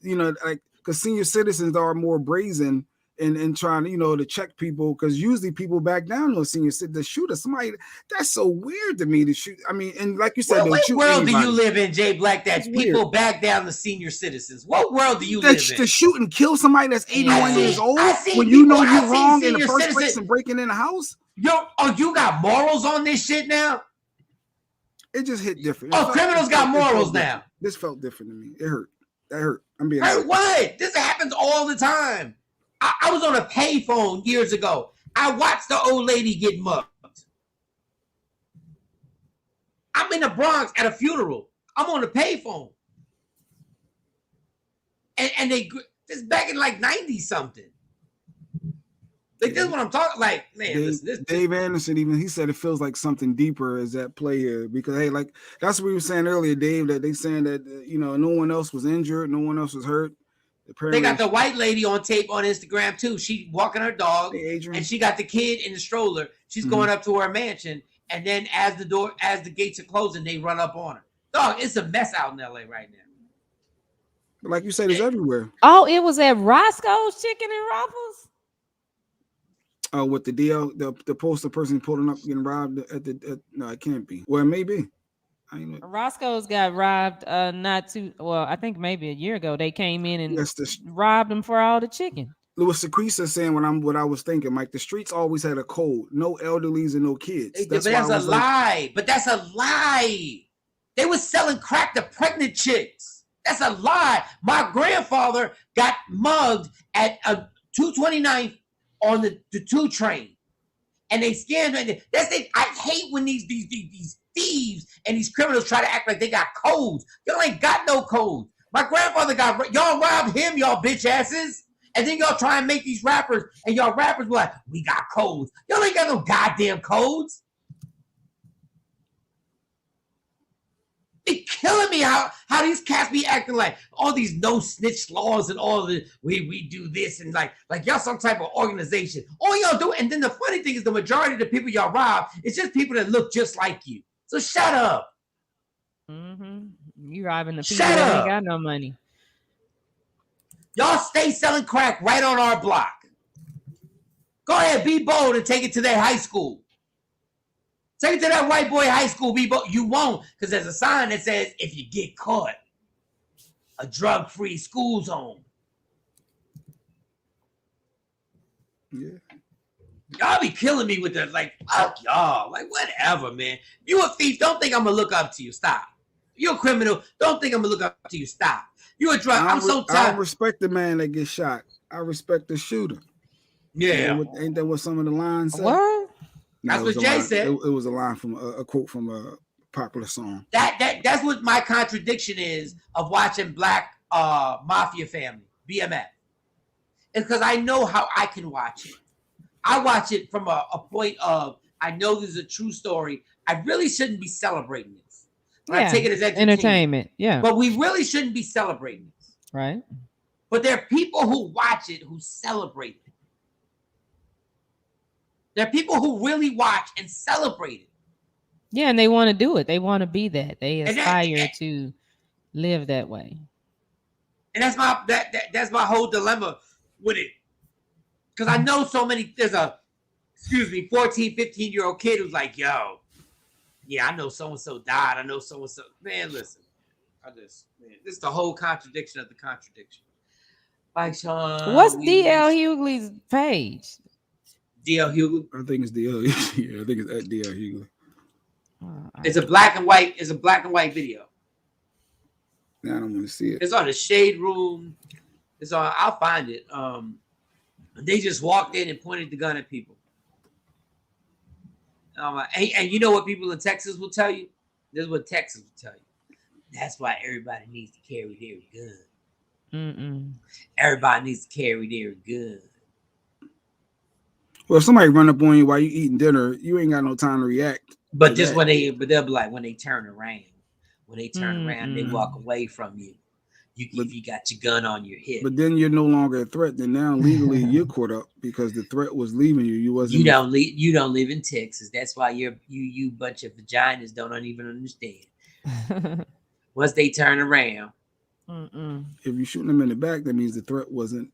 because senior citizens are more brazen and trying to check people, because usually people back down on senior citizens to shoot us. Somebody, that's so weird to me to shoot. I mean, and like you said, what world do you live in, Jay Black, that people back down to senior citizens? What world do you live in? To shoot and kill somebody that's 81 years old when you know you're wrong in the first place and breaking in a house? You got morals on this shit now? It just hit different. Criminals got morals now. This felt different to me. It hurt. That hurt. I'm being honest. What? This happens all the time. I was on a payphone years ago. I watched the old lady get mugged. I'm in the Bronx at a funeral. I'm on a payphone. And this is back in like 90 something. Like, this is what I'm talking. Like, man, Dave Anderson, even he said it feels like something deeper is at play here, because like that's what we were saying earlier, Dave, that they saying that no one else was injured, no one else was hurt. They got the white lady on tape on Instagram too. She walking her dog, and she got the kid in the stroller. She's going up to her mansion, and then as the gates are closing, they run up on her. Dog, it's a mess out in LA right now. But like you said, it's everywhere. Oh, it was at Roscoe's Chicken and Ruffles. Oh, with the deal, the postal person pulling up getting robbed no, it can't be. Well, maybe. Roscoe's got robbed I think maybe a year ago. They came in and robbed them for all the chicken. Louis Sequisa saying what I was thinking, Mike, the streets always had a code. No elderlies and no kids. That's a lie. But that's a lie. They were selling crack to pregnant chicks. That's a lie. My grandfather got mugged at a 229th on the 2 train. And they scammed. That's it. I hate when these thieves and these criminals try to act like they got codes. Y'all ain't got no codes. My grandfather y'all robbed him, y'all bitch asses. And then y'all try and make these rappers, and y'all rappers be like, we got codes. Y'all ain't got no goddamn codes. It's killing me how these cats be acting like all these no snitch laws and all the we do this and like y'all some type of organization. All y'all do, and then the funny thing is the majority of the people y'all rob is just people that look just like you. So shut up. You robbing the people that ain't got no money. Y'all stay selling crack right on our block. Go ahead, be bold and take it to their high school. Take it to that white boy high school, be bold. You won't, because there's a sign that says, if you get caught, a drug-free school zone. Yeah. Y'all be killing me with that, like, fuck y'all. Like, whatever, man. You a thief, don't think I'm going to look up to you. Stop. You a criminal, don't think I'm going to look up to you. Stop. You a drug, I'm so tired. I don't respect the man that gets shot. I respect the shooter. Yeah. Ain't that what some of the lines say? What? No, that's what Jay said. It was a line from a quote from a popular song. That's what my contradiction is of watching Black Mafia Family, BMF. It's because I know how I can watch it. I watch it from a point of, I know this is a true story. I really shouldn't be celebrating this. I take it as entertainment. Yeah. But we really shouldn't be celebrating this. Right. But there are people who watch it who celebrate it. There are people who really watch and celebrate it. Yeah, and they want to do it. They want to be that. They aspire to live that way. And that's my whole dilemma with it. Because I know so many, there's a, 14, 15-year-old kid who's like, yo, yeah, I know so-and-so died. I know so-and-so. Man, listen. This is the whole contradiction of the contradiction. Like, Shawn. What's D.L. Hughley's page? D.L. Hughley? I think it's D.L. Yeah, I think it's at D.L. Hughley. It's a black and white video. Now I don't want to see it. It's on the Shade Room. It's on, I'll find it. They just walked in and pointed the gun at people. And you know what people in Texas will tell you? This is what Texas will tell you. That's why everybody needs to carry their gun. Everybody needs to carry their gun. Well, if somebody run up on you while you eating dinner, you ain't got no time to react. But just they'll be like, when they turn around, they walk away from you. You got your gun on your hip. But then you're no longer a threat. Then now legally you're caught up because the threat was leaving you. You don't live in Texas. That's why you bunch of vaginas don't even understand. Once they turn around. If you're shooting them in the back, that means the threat wasn't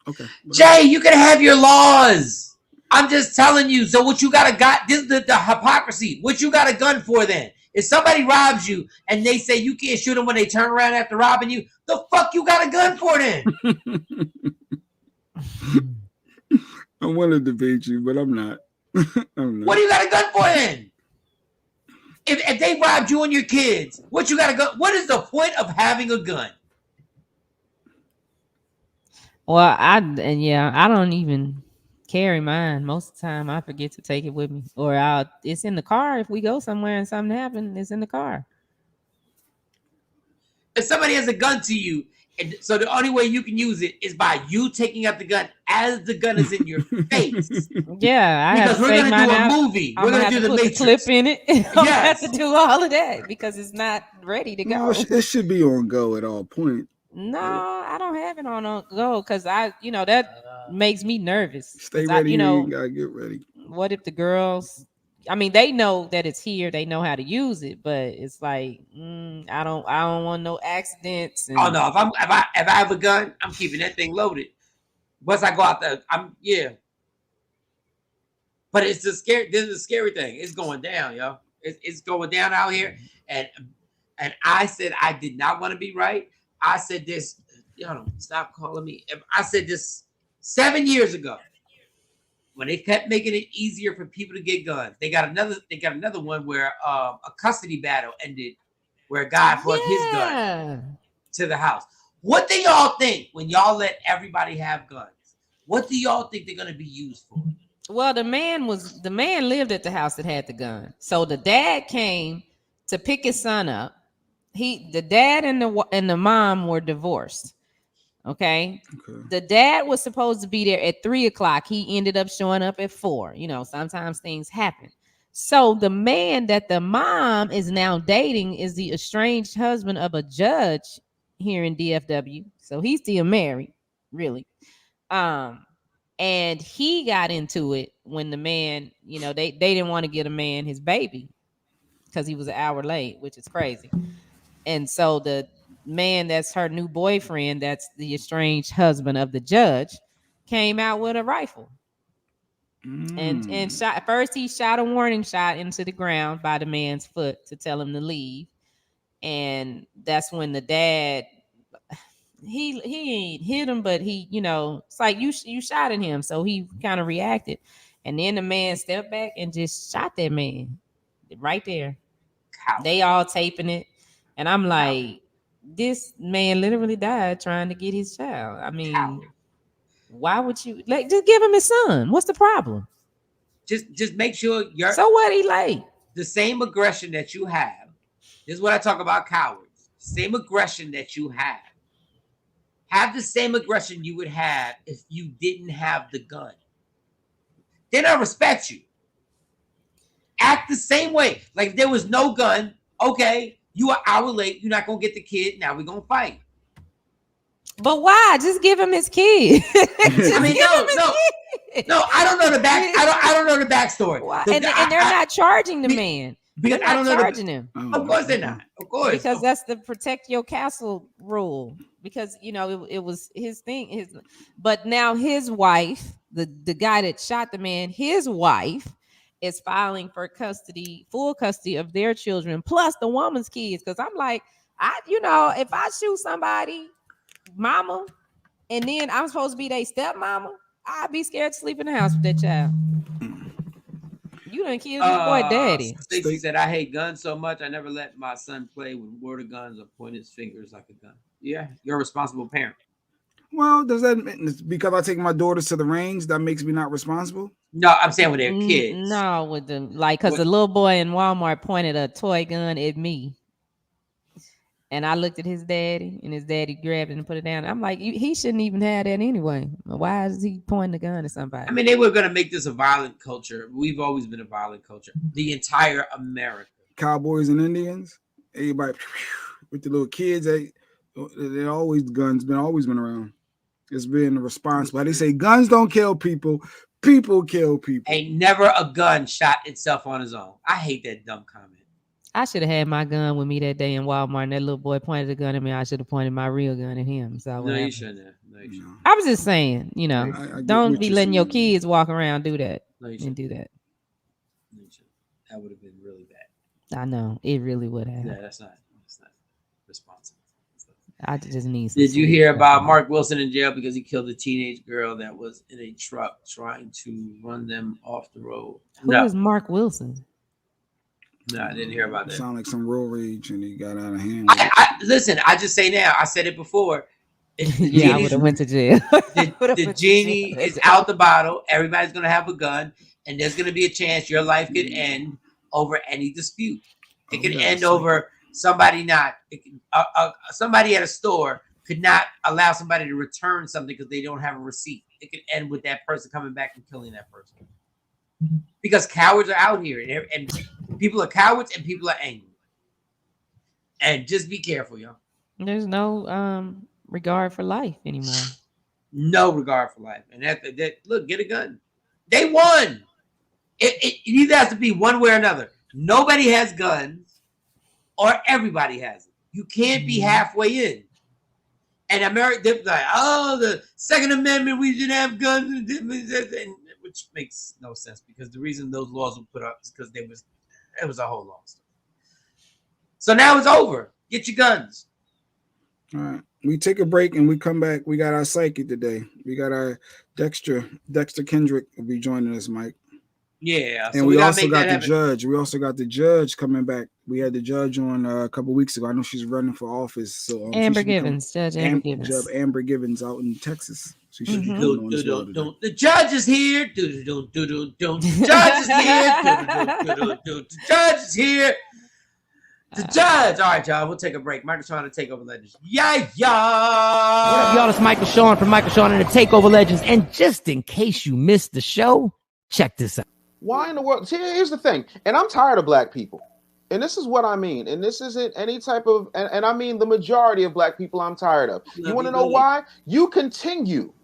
okay. Jay, you can have your laws. I'm just telling you. So what you this is the hypocrisy. What you got a gun for then? If somebody robs you and they say you can't shoot them when they turn around after robbing you, the fuck you got a gun for then? I want to debate you, but I'm not. What do you got a gun for then? If they robbed you and your kids, what you got a gun? What is the point of having a gun? Well, I don't even carry mine. Most of the time I forget to take it with me, or it's in the car. If we go somewhere and something happens, it's in the car. If somebody has a gun to you, and so the only way you can use it is by you taking out the gun as the gun is in your face. Yeah, because we're gonna do a movie. We're gonna do the Matrix. Clip in it. I have to do all of that because it's not ready to go. No, it should be on go at all points. No, I don't have it on go because that makes me nervous. Stay ready. You gotta get ready. What if the girls? I mean, they know that it's here. They know how to use it, but it's like I don't want no accidents. Oh no! If I have a gun, I'm keeping that thing loaded. Once I go out there, But it's the scary. This is a scary thing. It's going down, y'all. It's going down out here, and I said I did not want to be right. I said this. Y'all don't stop calling me. I said this 7 years ago. When they kept making it easier for people to get guns, they got another one where a custody battle ended, where a guy brought his gun. to the house. What do y'all think when y'all let everybody have guns? What do y'all think they're gonna be used for? Well, the man lived at the house that had the gun. So the dad came to pick his son up. The dad and the mom were divorced. Okay. The dad was supposed to be there at 3:00. He ended up showing up at 4. Sometimes things happen. So the man that the mom is now dating is the estranged husband of a judge here in DFW. So he's still married, really. And he got into it when the man, they didn't want to get a man his baby because he was an hour late, which is crazy. And so the man that's her new boyfriend, that's the estranged husband of the judge, came out with a rifle. And shot. First he shot a warning shot into the ground by the man's foot to tell him to leave. And that's when the dad, he ain't hit him, but he, it's like you shot at him, so he kind of reacted. And then the man stepped back and just shot that man right there. Coward. They all taping it. And I'm like, this man literally died trying to get his child. I mean, Coward. Why would you just give him his son? What's the problem? Just make sure you're so what he like the same aggression that you have. This is what I talk about cowards. Same aggression that you have the same aggression you would have if you didn't have the gun. Then I respect you. Act the same way. Like if there was no gun, okay, you are an hour late, you're not gonna get the kid. Now we're gonna fight. But why? Just give him his kid. I mean, no. I don't know the back. I don't know the backstory. And they're not charging the man. Because I don't know charging him. Of course they're not. Of course. Because that's the protect your castle rule. Because it was his thing. But now his wife, the guy that shot the man, his wife is filing for full custody of their children, plus the woman's kids. Because I'm like, if I shoot somebody, mama, and then I'm supposed to be their stepmama, I'd be scared to sleep in the house with that child. You done killed your boy daddy. Stacey said, I hate guns so much, I never let my son play with water guns or point his fingers like a gun. Yeah, you're a responsible parent. Well, does that mean because I take my daughters to the range, that makes me not responsible? No, I'm saying with their kids. No, with them, because the little boy in Walmart pointed a toy gun at me. And I looked at his daddy, and his daddy grabbed it and put it down. I'm like, he shouldn't even have that anyway. Why is he pointing the gun at somebody? I mean, they were going to make this a violent culture. We've always been a violent culture. The entire America. Cowboys and Indians, everybody with the little kids, they're always guns. Always been around. It's been a response. But they say guns don't kill people. People kill people. Ain't never a gun shot itself on its own. I hate that dumb comment. I should have had my gun with me that day in Walmart, and that little boy pointed the gun at me. I should have pointed my real gun at him. So no, you shouldn't have. No, you shouldn't. I was just saying, I don't be letting your kids walk around do that and do that. No, you shouldn't. That would have been really bad. I know it really would have. Yeah, that's not responsible. I just need. Did you hear about Mark Wilson in jail because he killed a teenage girl that was in a truck trying to run them off the road? Who is Mark Wilson? No, I didn't hear about that. Sound like some road rage, and he got out of hand. Listen, I just say now. I said it before. I would have went to jail. The genie is out the bottle. Everybody's gonna have a gun, and there's gonna be a chance your life could end over any dispute. It could end over somebody somebody at a store could not allow somebody to return something because they don't have a receipt. It could end with that person coming back and killing that person. Because cowards are out here, and people are cowards, and people are angry. And just be careful, y'all. There's no regard for life anymore. No regard for life. And that look, get a gun. They won. It either has to be one way or another. Nobody has guns, or everybody has it. You can't be halfway in. And America, they're like, the Second Amendment, we should have guns, which makes no sense because the reason those laws were put up is because it was a whole long story. So now it's over. Get your guns. All right. We take a break and we come back. We got our psychic today. We got our Dexter Kendrick will be joining us, Mike. Yeah, and we also got the judge. We also got the judge coming back. We had the judge on a couple weeks ago. I know she's running for office. So Amber Givens, Judge Amber Givens. Judge Amber Givens out in Texas. She should be coming on as well today. The judge is here. The judge is here. The judge is here. The judge. All right, y'all. We'll take a break. Michael Shawn and the Takeover Legends. Yeah. What up, y'all? It's Michael Shawn from Michael Shawn and the Takeover Legends. And just in case you missed the show, check this out. Why in the world? See, here's the thing. And I'm tired of black people. And this is what I mean. And this isn't any type of, and I mean the majority of black people I'm tired of. You want to know why? You continue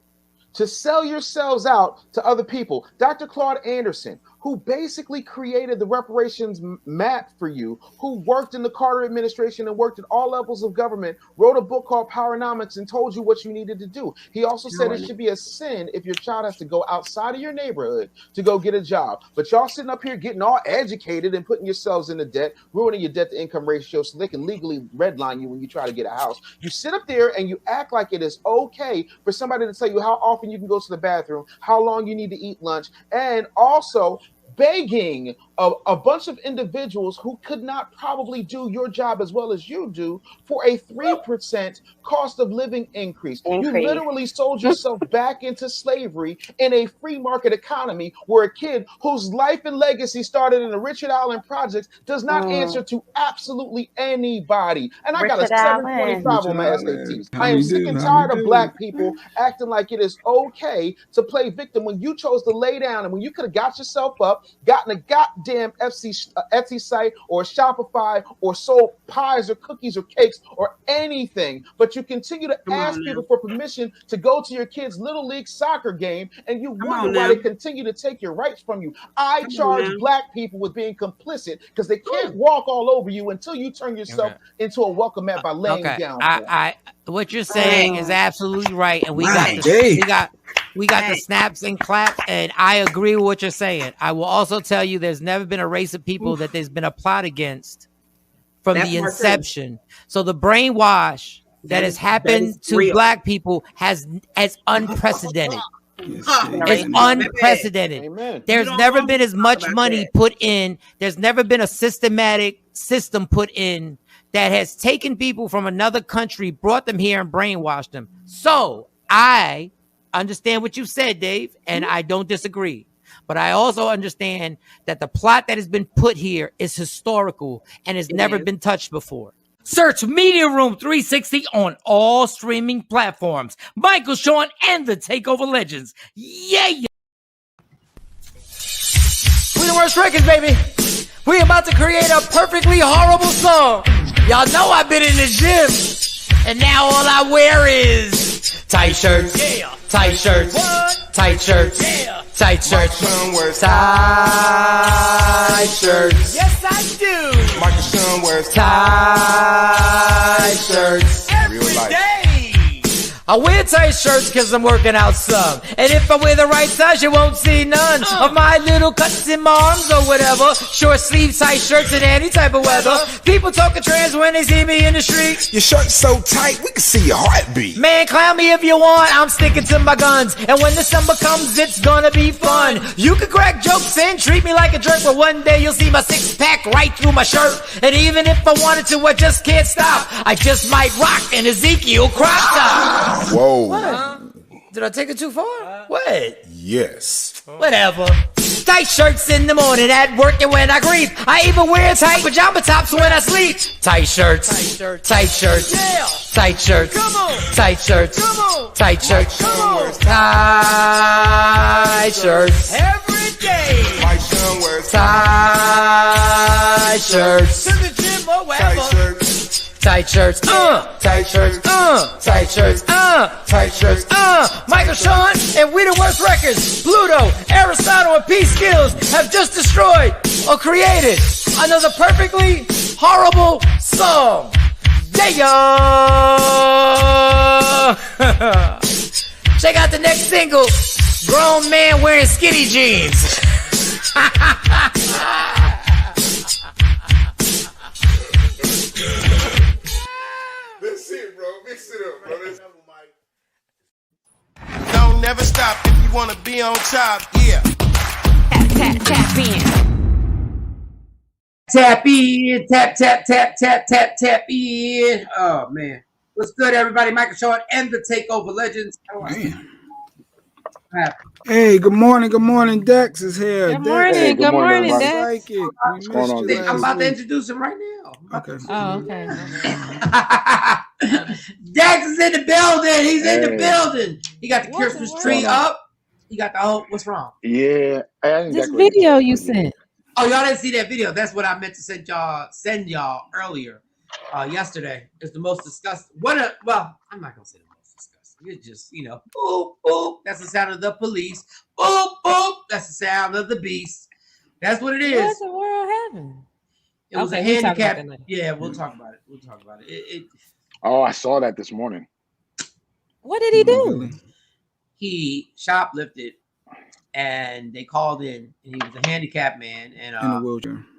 to sell yourselves out to other people. Dr. Claude Anderson, who basically created the reparations map for you, who worked in the Carter administration and worked at all levels of government, wrote a book called Powernomics and told you what you needed to do. He also said it should be a sin if your child has to go outside of your neighborhood to go get a job. But y'all sitting up here getting all educated and putting yourselves into debt, ruining your debt to income ratio so they can legally redline you when you try to get a house. You sit up there and you act like it is okay for somebody to tell you how often you can go to the bathroom, how long you need to eat lunch, and also begging a bunch of individuals who could not probably do your job as well as you do for a 3% cost of living increase. You literally sold yourself back into slavery in a free market economy where a kid whose life and legacy started in the Richard Allen projects does not answer to absolutely anybody. And I got a 725 on my SATs. I am sick and tired of black people acting like it is okay to play victim when you chose to lay down and when you could have got yourself up, gotten a goddamn Etsy site or Shopify or sold pies or cookies or cakes or anything, but you continue to ask people for permission to go to your kid's little league soccer game, and you wonder why they continue to take your rights from you. I charge black people with being complicit because they can't walk all over you until you turn yourself into a welcome mat by laying down. What you're saying is absolutely right, and we got the snaps and claps, and I agree with what you're saying. I will also tell you there's never been a race of people that there's been a plot against from the inception. So the brainwash that has happened to black people has unprecedented. It's unprecedented. Amen. There's never been as much money put in. There's never been a systematic system put in that has taken people from another country, brought them here, and brainwashed them. So I understand what you said, Dave, and I don't disagree. But I also understand that the plot that has been put here is historical and has never been touched before. Search Media Room 360 on all streaming platforms. Michael Shawn and the Takeover Legends. Yeah. We the worst records, baby. We about to create a perfectly horrible song. Y'all know I've been in the gym, and now all I wear is tight shirts, tight shirts, tight shirts, tight shirts, tight shirts. Yes, I do. Michael Shawn wears tight shirts every day. I wear tight shirts because I'm working out some. And if I wear the right size, you won't see none of my little cuts in my arms or whatever. Short sleeve tight shirts in any type of weather. People talking trans when they see me in the street. Your shirt's so tight, we can see your heartbeat. Man, clown me if you want, I'm sticking to my guns. And when December comes, it's gonna be fun. You can crack jokes and treat me like a jerk, but one day you'll see my six-pack right through my shirt. And even if I wanted to, I just can't stop. I just might rock an Ezekiel crop top. Whoa. What? Did I take it too far? What? Yes. Whatever. Tight shirts in the morning at work and when I grieve. I even wear tight pajama tops when I sleep. Tight shirts. Tight shirts. Yeah. Tight shirts. Come on. Tight shirts. Come on. Tight shirts. Come on. Tight shirts. Every day. Mike Shawn wears tight shirts. To the gym or wherever. tight shirts. Tight shirts, tight shirts, tight shirts, tight shirts, Michael Shawn and We the Worst Records, Pluto, Aristotle, and P Skills have just destroyed or created another perfectly horrible song. Yeah. Check out the next single, Grown Man Wearing Skinny Jeans. That's it, bro. Mix it up, bro. Don't never stop if you want to be on top. Yeah. tap in. Tap in, tap in. Oh man, what's good, everybody? Michael Shawn and the Takeover Legends. Hey, good morning. Dex is here. Good Dex. morning. Hey, good morning, everybody. Dex. Psychic. We going missed on, you Dex? I'm last about to week. introduce him right now. Okay. Oh, okay. Dex is in the building. He's in the Hey. building. He got the What the Christmas world? tree up. He got the whole. What's wrong? Yeah, I didn't This decorate it video yet, you but yeah. sent. Oh, y'all didn't see that video. That's what I meant to send y'all earlier, yesterday. It's the most disgusting. Well, I'm not gonna say the most disgusting. It's just, boop, boop. That's the sound of the police. Boop, boop. That's the sound of the beast. That's what it is. What the world happened? It was Okay, a we'll talk about handicap. that later. Yeah, we'll talk about it. Oh, I saw that this morning. What did he do? He shoplifted, and they called in, and he was a handicapped man and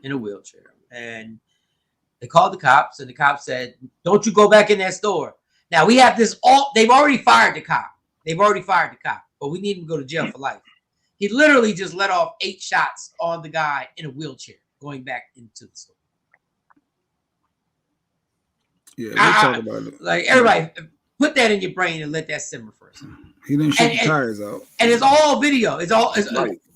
in a wheelchair. And they called the cops, and the cops said, "Don't you go back in that store." Now we have this they've already fired the cop. But we need him to go to jail for life. He literally just let off 8 shots on the guy in a wheelchair going back into the store. Yeah, we'll talk about it. Like, everybody, put that in your brain and let that simmer for a second. He didn't shoot the tires out. And it's all video. It's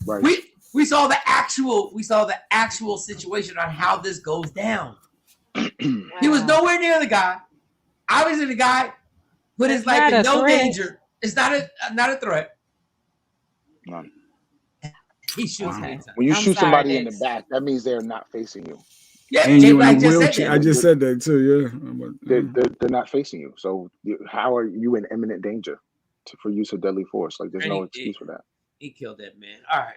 Right. We saw the actual situation on how this goes down. He was nowhere near the guy. Obviously, the guy put his life in no danger. It's not a threat. None. He shoots. Okay. When you shoot somebody in the back, that means they're not facing you. Yeah, And Jay you Black in a just said wheelchair. that. I just said that too. Yeah. They're not facing you. So how are you in imminent danger for use of deadly force? Like, there's no excuse for that. He killed that man. All right.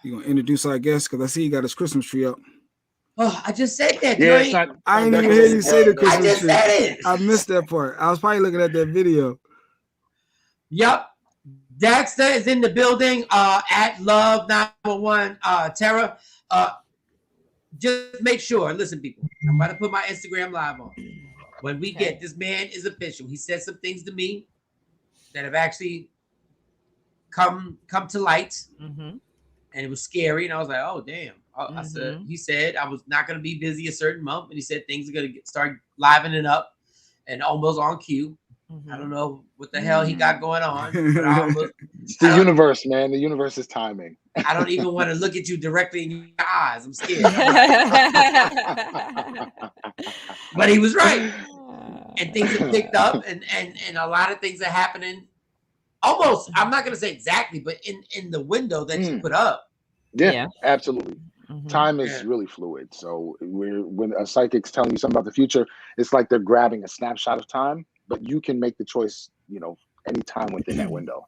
You gonna introduce our guest? Because I see he got his Christmas tree up. Oh, I just said that. Yeah, it's not. I didn't even hear you say the Christmas I just tree. said it. I missed that part. I was probably looking at that video. Yep. Dexter is in the building at Love 911 Terra. Just make sure, listen, people, I'm about to put my Instagram live on. When we get this man is official. He said some things to me that have actually come to light. And it was scary. And I was like, oh, damn. I said, he said I was not going to be busy a certain month. And he said things are going to start livening up and almost on cue. I don't know what the hell he got going on. But it's the universe, man. The universe is timing. I don't even want to look at you directly in your eyes. I'm scared. But he was right. And things have picked up, and a lot of things are happening. Almost, I'm not going to say exactly, but in the window that you put up. Yeah. Absolutely. Time is really fluid. So when a psychic's telling you something about the future, it's like they're grabbing a snapshot of time, but you can make the choice, any time within that window.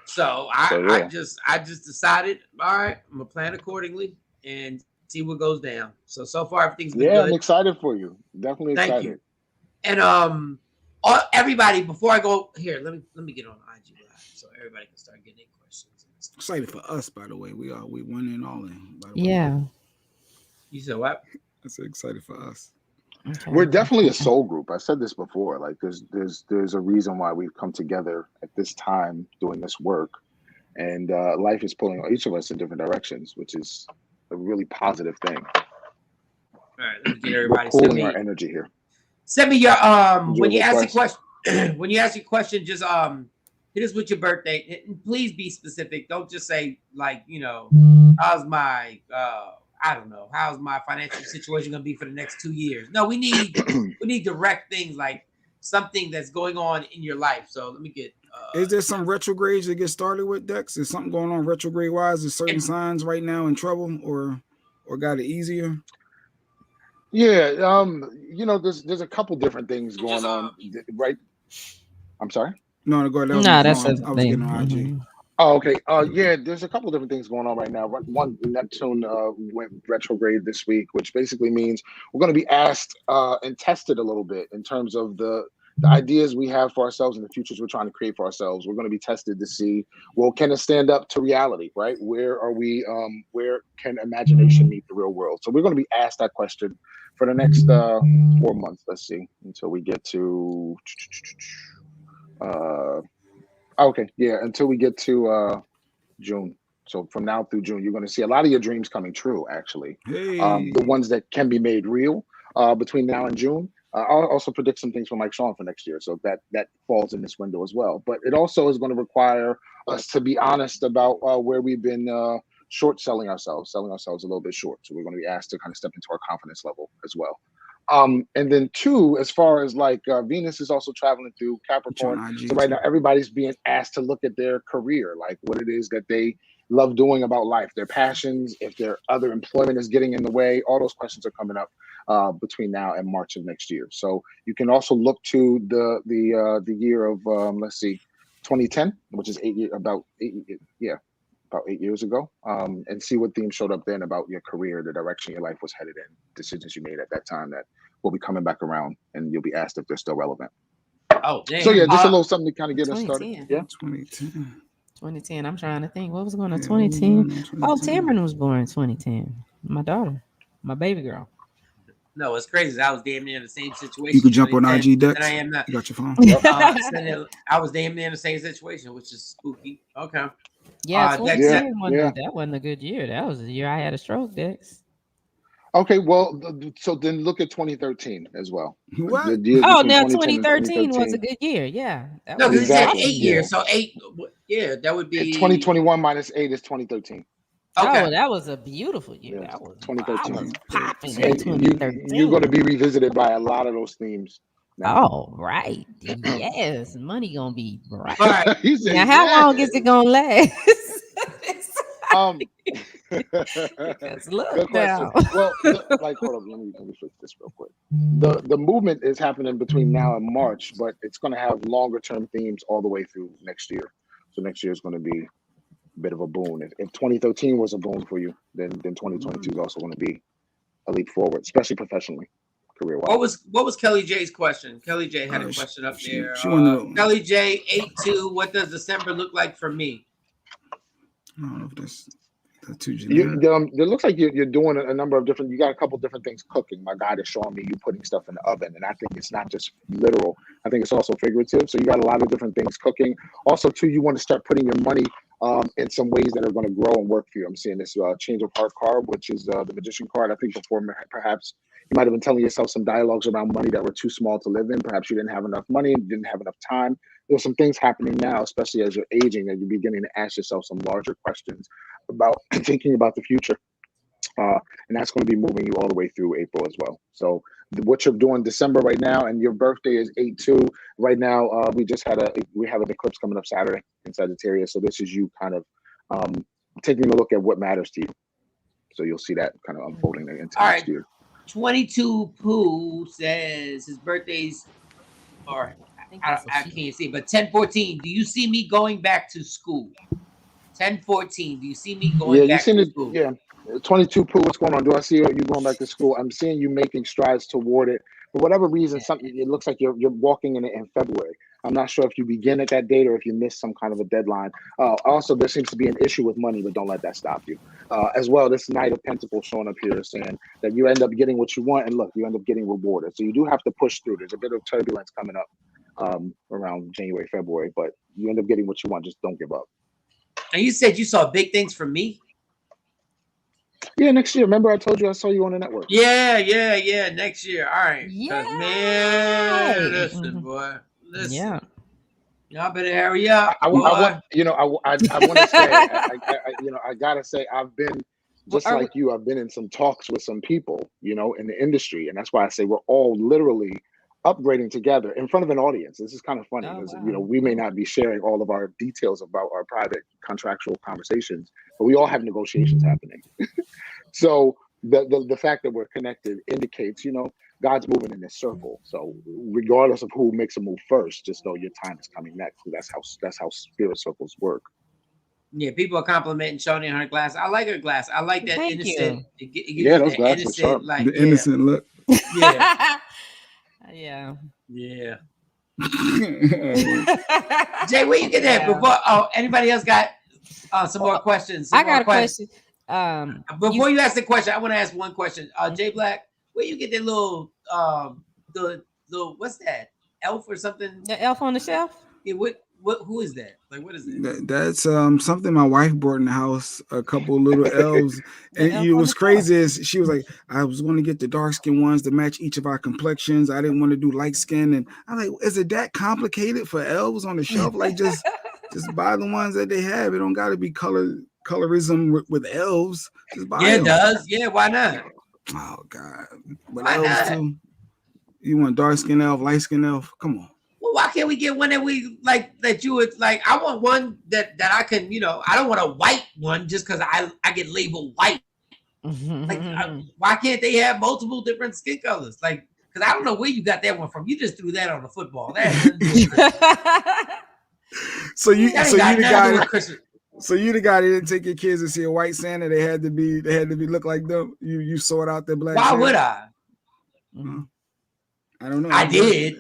So I just decided, all right, I'm gonna plan accordingly and see what goes down. So far everything's been good. I'm excited for you. Definitely excited. Thank you. And everybody, before I go here, let me get on IG Live so everybody can start getting their questions. Excited for us, by the way. We went in all in. By the Yeah. way. You said what? I said excited for us. Okay. We're definitely a soul group. I said this before. Like, there's a reason why we've come together at this time doing this work, and life is pulling each of us in different directions, which is a really positive thing. All right, let me get everybody. We're pulling our energy here. Send me your when you ask your question. When you ask your question, just hit us with your birthday, and please be specific. Don't just say like, how's my I don't know, how's my financial situation gonna be for the next 2 years? No, we need direct things, like something that's going on in your life. So let me get. Is there some retrogrades to get started with, Dex? Is something going on retrograde wise? Is certain signs right now in trouble, or got it easier? Yeah, there's a couple different things going on, right? I'm sorry. No, go ahead. That's I was getting on IG. Oh, okay. Yeah, there's a couple different things going on right now. One, Neptune went retrograde this week, which basically means we're going to be asked and tested a little bit in terms of the ideas we have for ourselves and the futures we're trying to create for ourselves. We're going to be tested to see, well, can it stand up to reality, right? Where are we? Where can imagination meet the real world? So we're going to be asked that question for the next 4 months. Let's see, until we get to. Until we get to June. So from now through June, you're going to see a lot of your dreams coming true, actually. Hey. The ones that can be made real between now and June. I'll also predict some things for Mike Shawn for next year. So that falls in this window as well. But it also is going to require us to be honest about where we've been selling ourselves a little bit short. So we're going to be asked to kind of step into our confidence level as well. And then 2, as far as like Venus is also traveling through Capricorn. So right now everybody's being asked to look at their career, like what it is that they love doing about life, their passions, if their other employment is getting in the way. All those questions are coming up between now and March of next year. So you can also look to the year of 2010, which is about 8 years ago, and see what themes showed up then about your career, the direction your life was headed in, decisions you made at that time that will be coming back around, and you'll be asked if they're still relevant. Oh, damn. So yeah, just a little something to kind of get us started. Yeah, 2010. I'm trying to think what was going on 2010. Oh, Tamron was born in 2010. My daughter, my baby girl. No, it's crazy. I was damn near in the same situation. You could jump on IG Dex. And I am not. You got your phone. I was damn near in the same situation, which is spooky. Okay. Yeah, 2010 that wasn't a good year. That was the year I had a stroke, Dex. Okay, well, so then look at 2013 as well. What? Oh, now 2013 was a good year. Yeah. No, because exactly. 8 years. So 8, yeah, that would be. 2021 minus 8 is 2013. Okay. Oh, that was a beautiful year. Yeah, that was 2013. I was popping in 2013. You're going to be revisited by a lot of those themes. Now. Oh, right. Yes. Money going to be right. Said, now, how long is it going to last? Good question. Well, hold on, let me fix this real quick. The movement is happening between now and March, but it's going to have longer term themes all the way through next year. So next year is going to be a bit of a boon. If 2013 was a boon for you, then 2022 is also going to be a leap forward, especially professionally, career-wise. What was Kelly J's question? Kelly J had a question up there. Kelly J 82. What does December look like for me? I don't know if that's too generic. It looks like you're doing a number of different. You got a couple different things cooking. My God is showing me you putting stuff in the oven, and I think it's not just literal. I think it's also figurative. So you got a lot of different things cooking. Also, too, you want to start putting your money in some ways that are going to grow and work for you. I'm seeing this change of heart card, which is the magician card. I think before perhaps you might have been telling yourself some dialogues around money that were too small to live in. Perhaps you didn't have enough money, didn't have enough time. There's some things happening now, especially as you're aging, that you're beginning to ask yourself some larger questions about thinking about the future. And that's going to be moving you all the way through April as well. So what you're doing December right now, and your birthday is 8/2. Right now, we have an eclipse coming up Saturday in Sagittarius. So this is you kind of taking a look at what matters to you. So you'll see that kind of unfolding into next year. 22 Pooh says his birthday's, or I can't see, but 10/14. Do you see me going back to school? 10/14. Do you see me going back to school? Yeah. 22 Pooh, what's going on? Do I see you going back to school? I'm seeing you making strides toward it. For whatever reason, it looks like you're walking in it in February. I'm not sure if you begin at that date or if you miss some kind of a deadline. Also, there seems to be an issue with money, but don't let that stop you. As well, this Knight of Pentacles showing up here saying that you end up getting what you want, and look, you end up getting rewarded. So you do have to push through. There's a bit of turbulence coming up around January, February, but you end up getting what you want. Just don't give up. And you said you saw big things from me? Yeah, next year. Remember I told you I saw you on the network. Yeah. Next year. All right. Yeah. Man, listen, boy. Listen. Yeah. Y'all better hurry up. I want to say, I gotta say, I've been just like you. I've been in some talks with some people, in the industry, and that's why I say we're all literally upgrading together in front of an audience. This is kind of funny because we may not be sharing all of our details about our private contractual conversations, but we all have negotiations happening. So the fact that we're connected indicates, God's moving in this circle. So regardless of who makes a move first, just know your time is coming next. That's how spirit circles work. Yeah, people are complimenting Shawn on her glass. I like her glass. I like that innocent. Those glasses are sharp. The innocent look. Yeah. Yeah. Jay, where you get that? Before, anybody else got some more questions? I got a question. Before you ask the question, I want to ask one question. Jay Black, where you get that little the what's that? Elf or something? The elf on the shelf? Yeah, what Who is that? Like, what is it? That's something my wife brought in the house. A couple little elves, and elf it on was the crazy. Is she was like, I was going to get the dark skin ones to match each of our complexions. I didn't want to do light skin, and I'm like, is it that complicated for elves on the shelf? Like, just buy the ones that they have. It don't got to be colorism with elves. Just buy Yeah, them. it does. Yeah, why not? Oh God, but Why elves not? too. You want dark skin elf, light skin elf? Come on. Well, why can't we get one that we like that you would like? I want one that I can, I don't want a white one just because I get labeled white. Like, why can't they have multiple different skin colors? Like, because I don't know where you got that one from. You just threw that on the football. That has nothing to do with So you the guy. Christmas. So you the guy that didn't take your kids to see a white Santa. They had to be look like them. You sort out their black. Why Santa? would I? I don't know. I did,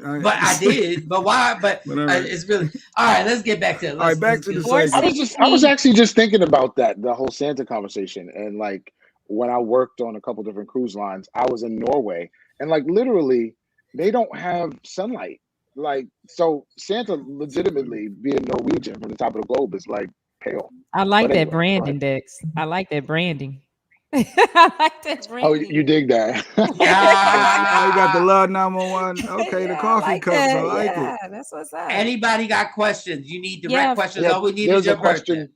but why? But right. It's really all right. Let's get back to it. All right, back to the segment. I was actually just thinking about the whole Santa conversation, and like when I worked on a couple different cruise lines, I was in Norway, and like literally, they don't have sunlight. Like, so Santa legitimately being Norwegian from the top of the globe is like pale. I like that branding, Dex. I like that branding. I like that branding. Oh, you dig that? Yeah. You got the love 911. Okay, the coffee cups. I like it. That's what's up. Anybody got questions? You need direct questions. All we need is your question.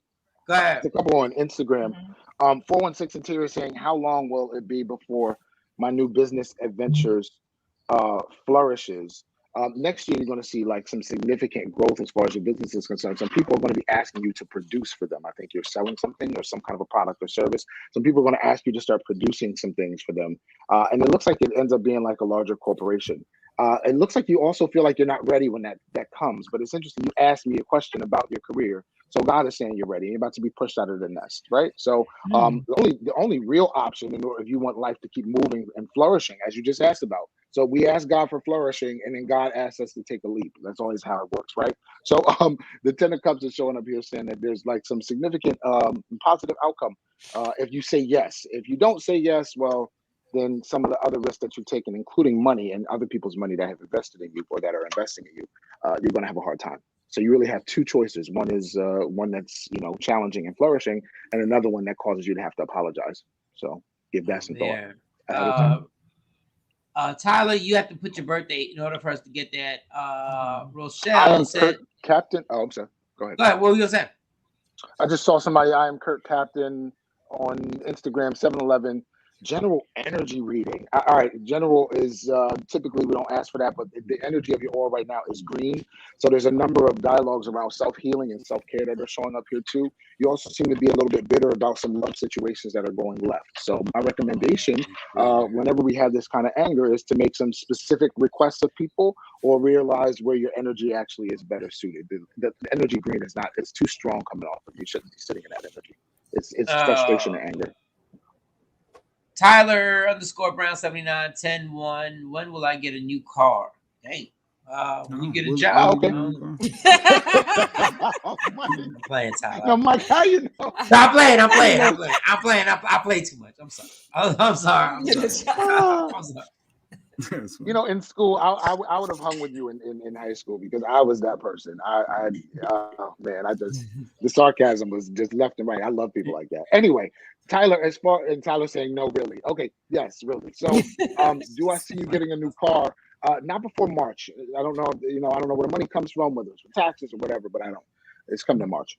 Go ahead. A couple on Instagram. 416 Interior saying, how long will it be before my new business adventures flourishes? Next year, you're going to see like some significant growth as far as your business is concerned. Some people are going to be asking you to produce for them. I think you're selling something or some kind of a product or service. Some people are going to ask you to start producing some things for them. And it looks like it ends up being like a larger corporation. It looks like you also feel like you're not ready when that comes. But it's interesting. You asked me a question about your career. So God is saying you're ready. You're about to be pushed out of the nest, right? So the only real option in order if you want life to keep moving and flourishing, as you just asked about. So we ask God for flourishing, and then God asks us to take a leap. That's always how it works, right? So the Ten of Cups is showing up here saying that there's like some significant positive outcome if you say yes. If you don't say yes, well, then some of the other risks that you've taken, including money and other people's money that have invested in you or that are investing in you, you're going to have a hard time. So you really have two choices. One is one that's challenging and flourishing, and another one that causes you to have to apologize. So give that some thought ahead of time. Tyler, you have to put your birthday in order for us to get that. Rochelle said, Captain. Oh, I'm sorry. Go ahead. Go ahead. What were you saying? I just saw somebody. I am Kurt Captain on Instagram. 7-Eleven. General energy reading. All right, general is typically we don't ask for that, but the energy of your aura right now is green. So there's a number of dialogues around self-healing and self-care that are showing up here too. You also seem to be a little bit bitter about some love situations that are going left. So my recommendation, whenever we have this kind of anger, is to make some specific requests of people or realize where your energy actually is better suited. The energy green is not, it's too strong coming off. You shouldn't be sitting in that energy. It's frustration and anger. Tyler _Brown 79 10-1. When will I get a new car? Dang. When you get a job. Okay. I'm playing, Tyler. No, Mike, how you know? No, I'm playing. I play too much. I'm sorry. I'm sorry. In school, I would have hung with you in high school because I was that person. The sarcasm was just left and right. I love people like that. Anyway, Tyler, and Tyler saying no, really. Okay, yes, really. So, do I see you getting a new car? Not before March. I don't know. I don't know where the money comes from, whether it's for taxes or whatever. But I don't. It's coming to March.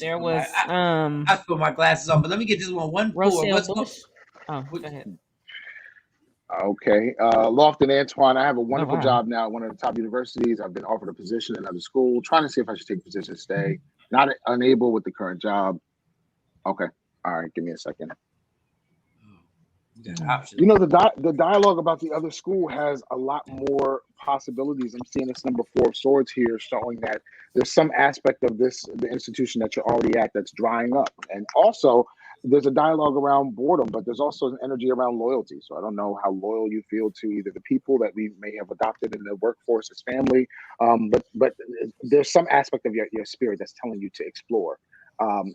There was I put my glasses on, but let me get this one. What's going? Oh, go ahead. Okay. Lofton Antoine, I have a wonderful job now at one of the top universities. I've been offered a position in another school, trying to see if I should take a position to stay. Not unable with the current job. Okay. All right. Give me a second. The dialogue about the other school has a lot more possibilities. I'm seeing this number 4 of swords here showing that there's some aspect of the institution that you're already at that's drying up. And also there's a dialogue around boredom, but there's also an energy around loyalty. So I don't know how loyal you feel to either the people that we may have adopted in the workforce as family, but there's some aspect of your spirit that's telling you to explore.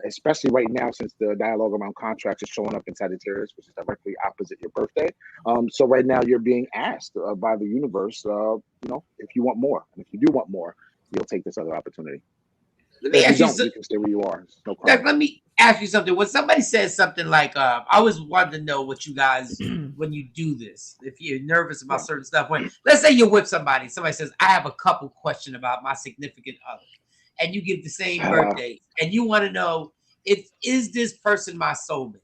especially right now since the dialogue around contracts is showing up in Sagittarius, which is directly opposite your birthday. So right now you're being asked by the universe, if you want more, and if you do want more, you'll take this other opportunity. Let me If you ask don't, you can stay where you are. No problem. Let me ask you something. When somebody says something like, I always wanted to know what you guys, when you do this, if you're nervous about certain stuff, when let's say you're with somebody says, I have a couple questions about my significant other, and you give the same birthday, and you want to know, is this person my soulmate?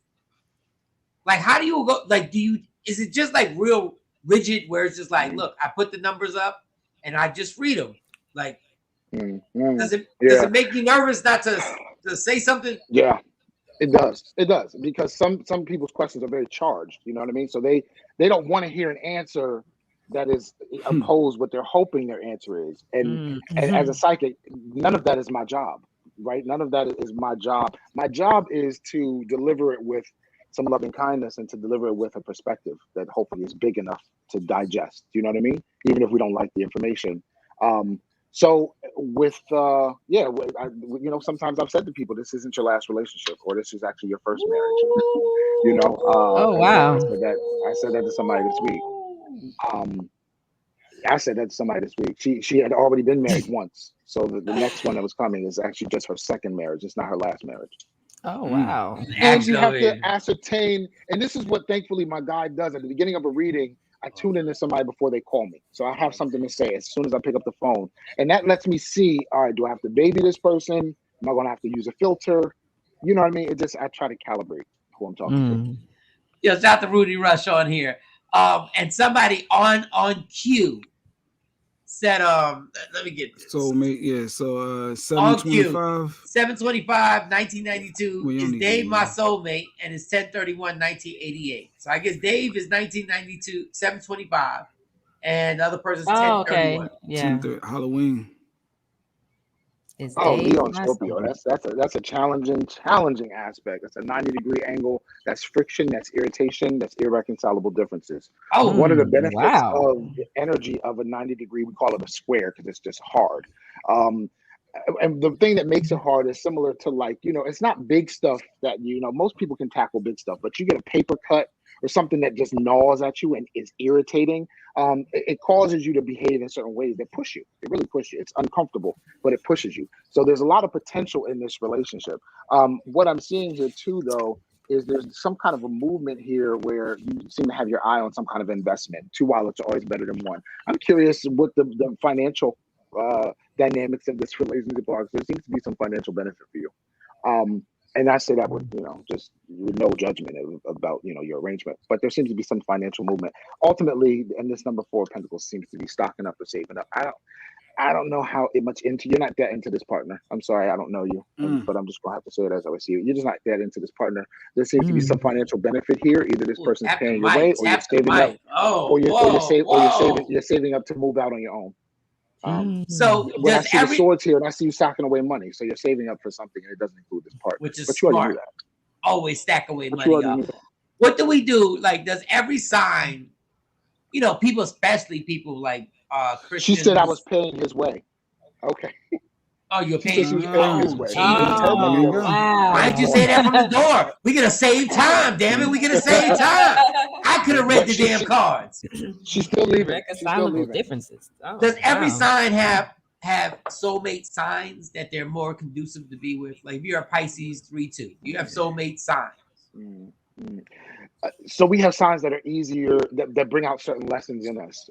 Like, how do you go, like, is it just like real rigid where it's just like, look, I put the numbers up and I just read them? Like, does it make you nervous not to say something? Yeah, it does. It does, because some people's questions are very charged. You know what I mean? So they don't want to hear an answer that is opposed what they're hoping their answer is. And as a psychic, none of that is my job, right? None of that is my job. My job is to deliver it with some loving kindness and to deliver it with a perspective that hopefully is big enough to digest. You know what I mean? Even if we don't like the information. So with sometimes I've said to people, this isn't your last relationship, or this is actually your first marriage. Oh wow! I said that to somebody this week. I said that to somebody this week. She had already been married once, so the next one that was coming is actually just her second marriage. It's not her last marriage. Oh wow! And you have to ascertain, and this is what thankfully my guide does at the beginning of a reading. I tune into somebody before they call me. So I have something to say as soon as I pick up the phone. And that lets me see, all right, do I have to baby this person? Am I going to have to use a filter? You know what I mean? I try to calibrate who I'm talking to. Yeah, it's not the Rudy Rush on here. And somebody on cue said, let me get this. Soulmate, yeah. So 725. 725, 1992 is Dave my soulmate, and it's 10/31, 1988. So I guess Dave is 1992, 725, and the other person's 10/31. Okay. Yeah. Halloween. Leo and Scorpio. That's a challenging aspect. That's a 90-degree angle. That's friction. That's irritation. That's irreconcilable differences. One of the benefits of the energy of a 90-degree, we call it a square because it's just hard. And the thing that makes it hard is similar to, like, it's not big stuff that, most people can tackle big stuff, but you get a paper cut or something that just gnaws at you and is irritating. It causes you to behave in certain ways that push you. It really pushes you. It's uncomfortable, but it pushes you. So there's a lot of potential in this relationship. What I'm seeing here too, though, is there's some kind of a movement here where you seem to have your eye on some kind of investment. 2 wallets are always better than one. I'm curious what the financial dynamics of this relationship are. There seems to be some financial benefit for you. And I say that with, just with no judgment about, your arrangement, but there seems to be some financial movement ultimately. And this number 4 of Pentacles seems to be stocking up or saving up. I don't know how much you're not that into this partner. I'm sorry. I don't know you, but I'm just going to have to say it as I would see you. You're just not that into this partner. There seems to be some financial benefit here. Either this person's paying your way, or you're saving up, or you're saving up to move out on your own. So when I see the swords here and I see you stocking away money, so you're saving up for something, and it doesn't include this part, which is smart. Always stack away money, y'all. What do we do? Like, does every sign, people, especially people like Christians? She said I was paying his way. Okay. Oh, you're paying his way. Wow. Why didn't you say that from the door? We gotta save time, damn it. We gotta save time. I could have read the damn cards. She's still leaving. Reconcilable differences. Does every sign have soulmate signs that they're more conducive to be with? Like, if you're a Pisces 3-2, you have soulmate signs. So we have signs that are easier, that bring out certain lessons in us.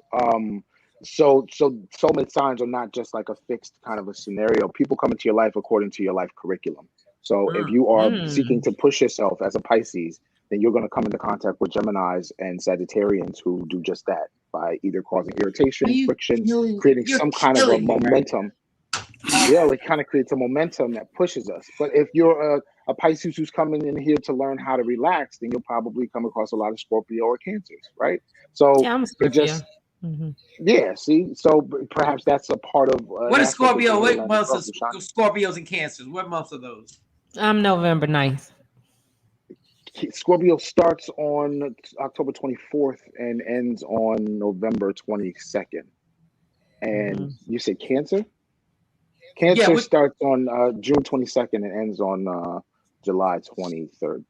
So soulmate signs are not just like a fixed kind of a scenario. People come into your life according to your life curriculum. So if you are seeking to push yourself as a Pisces, then you're going to come into contact with Geminis and Sagittarians who do just that by either causing irritation, friction, creating some kind of a momentum. Yeah, it kind of creates a momentum that pushes us. But if you're a Pisces who's coming in here to learn how to relax, then you'll probably come across a lot of Scorpio or Cancers, right? So I'm a Scorpio. Yeah, see, so perhaps that's a part of what is Scorpio? What months of Scorpios and Cancers? What months are those? I'm November 9th. Scorpio starts on October 24th and ends on November 22nd. And you said Cancer? Cancer starts on June 22nd and ends on July 23rd.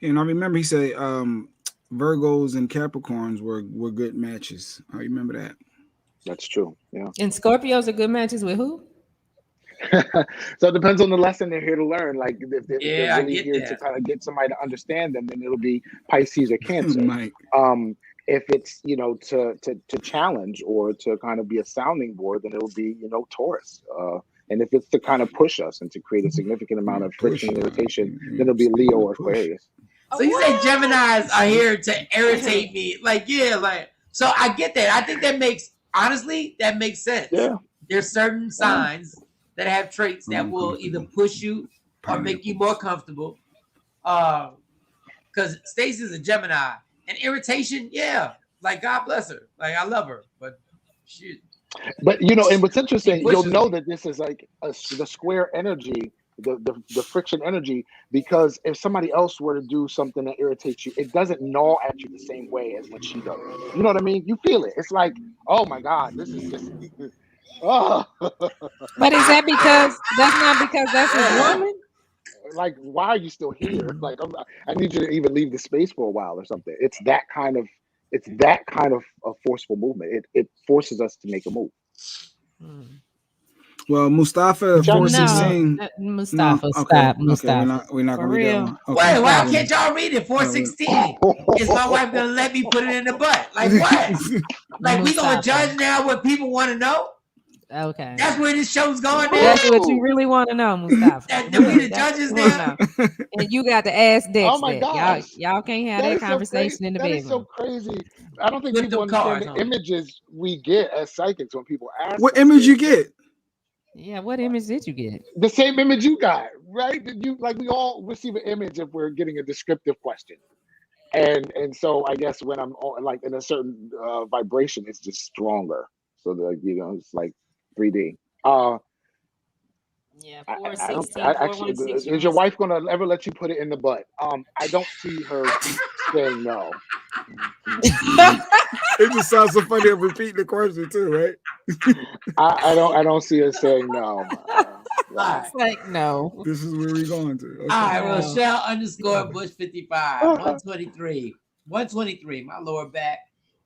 And I remember he said Virgos and Capricorns were good matches. I remember that. That's true. Yeah. And Scorpios are good matches with who? So it depends on the lesson they're here to learn. Like if they're really here that. to kind of get somebody to understand them, then it'll be Pisces or Cancer. Mike. If it's to challenge or to kind of be a sounding board, then it'll be Taurus. And if it's to kind of push us and to create a significant amount of friction and irritation, then it'll be Leo or Aquarius. So you say Geminis are here to irritate me? So I get that. I think that makes sense. Yeah. There's certain signs that have traits that will either push you or make you more comfortable. Because Stacey's a Gemini, and irritation, like God bless her, like I love her, but shit. But and what's interesting, you'll know that this is like the square energy, the friction energy, because if somebody else were to do something that irritates you, it doesn't gnaw at you the same way as when she does. You know what I mean? You feel it. It's like, oh my God, this is just. Oh. But is that because that's his woman? Like, why are you still here? Like, I need you to even leave the space for a while or something. It's that kind of a forceful movement. It forces us to make a move. Well, Mustafa 416. Mustafa, stop. Mustafa. Okay, we're not For gonna get real? one. Okay. Wait, why can't y'all read it? 416. Is my wife gonna let me put it in the butt? Like what? Like we gonna judge now what people want to know? Okay. That's where this show's going now. That's what you really want to know, Mustafa. That we the judges now. And you got to ask Dex. Oh my gosh. Y'all can't have that conversation in the bedroom. That is so crazy. I don't think people understand the images we get as psychics when people ask. What image you get? Yeah, what image did you get? The same image you got, right? We all receive an image if we're getting a descriptive question. And so I guess when I'm like in a certain vibration, it's just stronger. So it's like 3D. Yeah, is your wife gonna ever let you put it in the butt? I don't see her saying no. It just sounds so funny of repeating the question too, right? I don't see her saying no. It's like no. This is where we're going to. Okay. All right, Rochelle _Bush 55 123. My lower back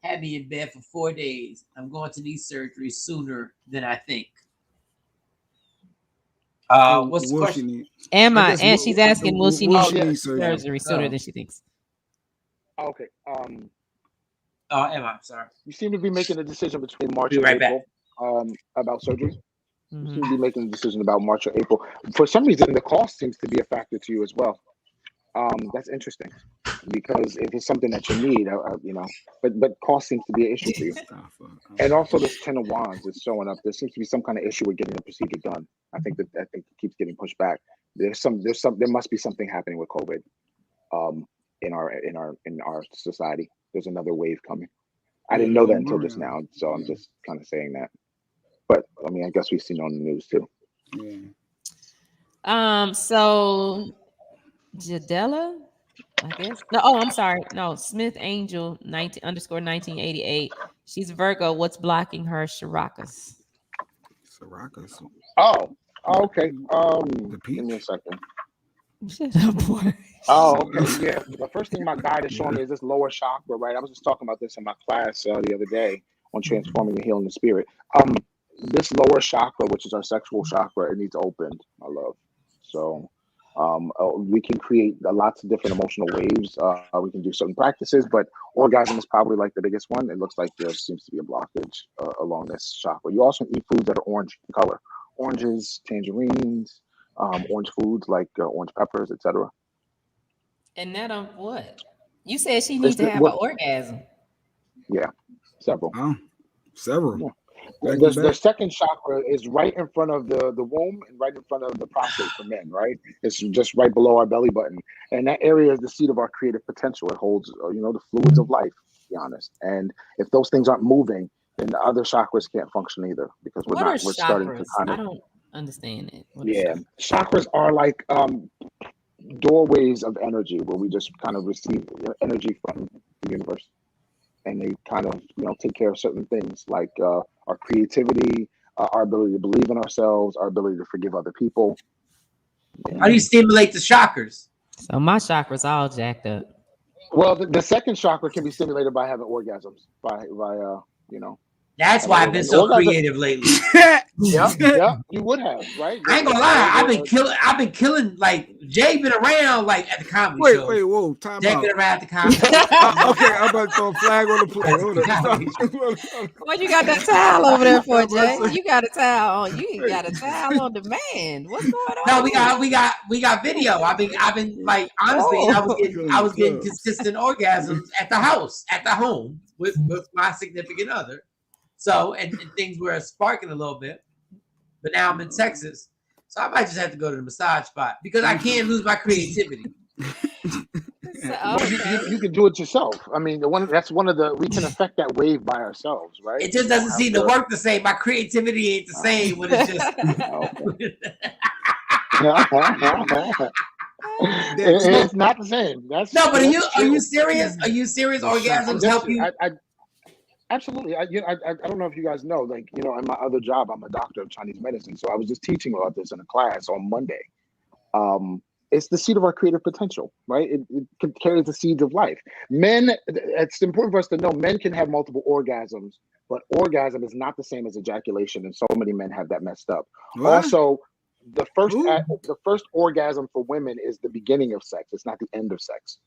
had me in bed for 4 days. I'm going to need surgery sooner than I think. What's the question? And she's asking, will she need surgery sooner than she thinks? Okay. Emma, sorry. You seem to be making a decision between March and April about surgery. Mm-hmm. You seem to be making a decision about March or April. For some reason, the cost seems to be a factor to you as well. That's interesting because if it's something that you need, but cost seems to be an issue for you. And also, this 10 of Wands is showing up. There seems to be some kind of issue with getting the procedure done. I think it keeps getting pushed back. There must be something happening with COVID, in our society. There's another wave coming. I didn't know that until just now, so I'm just kind of saying that. But I mean, I guess we've seen it on the news too. Yeah. So Jadella, I guess. No, I'm sorry. No, Smith Angel 1988. She's Virgo. What's blocking her Shirakas? Oh, okay. Give me a second. Shut up, boy. Oh, okay. Yeah. The first thing my guide is showing me is this lower chakra, right? I was just talking about this in my class the other day on transforming and healing the spirit. This lower chakra, which is our sexual chakra, it needs opened, my love. So we can create lots of different emotional waves. We can do certain practices, but orgasm is probably like the biggest one. It looks like there seems to be a blockage along this chakra. You also eat foods that are orange in color. Oranges, tangerines, orange foods like orange peppers, etc. And that on what? You said she needs to have an orgasm. Yeah, several. Oh, several. Yeah. The second chakra is right in front of the womb and right in front of the prostate for men, right? It's just right below our belly button. And that area is the seat of our creative potential. It holds, the fluids of life, to be honest. And if those things aren't moving, then the other chakras can't function either because we're starting to kind of. I don't understand it. Chakras are like doorways of energy where we just kind of receive energy from the universe. And they kind of, take care of certain things like our creativity, our ability to believe in ourselves, our ability to forgive other people. How do you stimulate the chakras? So my chakras all jacked up. Well, the second chakra can be stimulated by having orgasms, by That's why I've been so creative lately. Yeah, you would have, right? I ain't gonna lie, I've been killing like Jay been around like at the comedy show. Wait, whoa, time Jay out. been around at the comedy show. Okay, I'm about to throw a flag on the play. Hold on. What you got that towel over there for, Jay? You got a towel on. You got a towel on demand. What's going on? No, we got video. I've been like honestly, I was getting consistent orgasms at the home with my significant other. So and things were sparking a little bit. But now I'm in Texas, so I might just have to go to the massage spot because I can't lose my creativity. You can do it yourself. I mean, that's one of the we can affect that wave by ourselves, right? It just doesn't seem to work the same. My creativity ain't the same when it's just. It's not the same. But are you serious? Are you serious? Orgasms help you? Absolutely. I don't know if you guys know, like, in my other job, I'm a doctor of Chinese medicine. So I was just teaching about this in a class on Monday. It's the seed of our creative potential, right? It carries the seeds of life. Men, it's important for us to know men can have multiple orgasms, but orgasm is not the same as ejaculation. And so many men have that messed up. What? Also, the first orgasm for women is the beginning of sex. It's not the end of sex.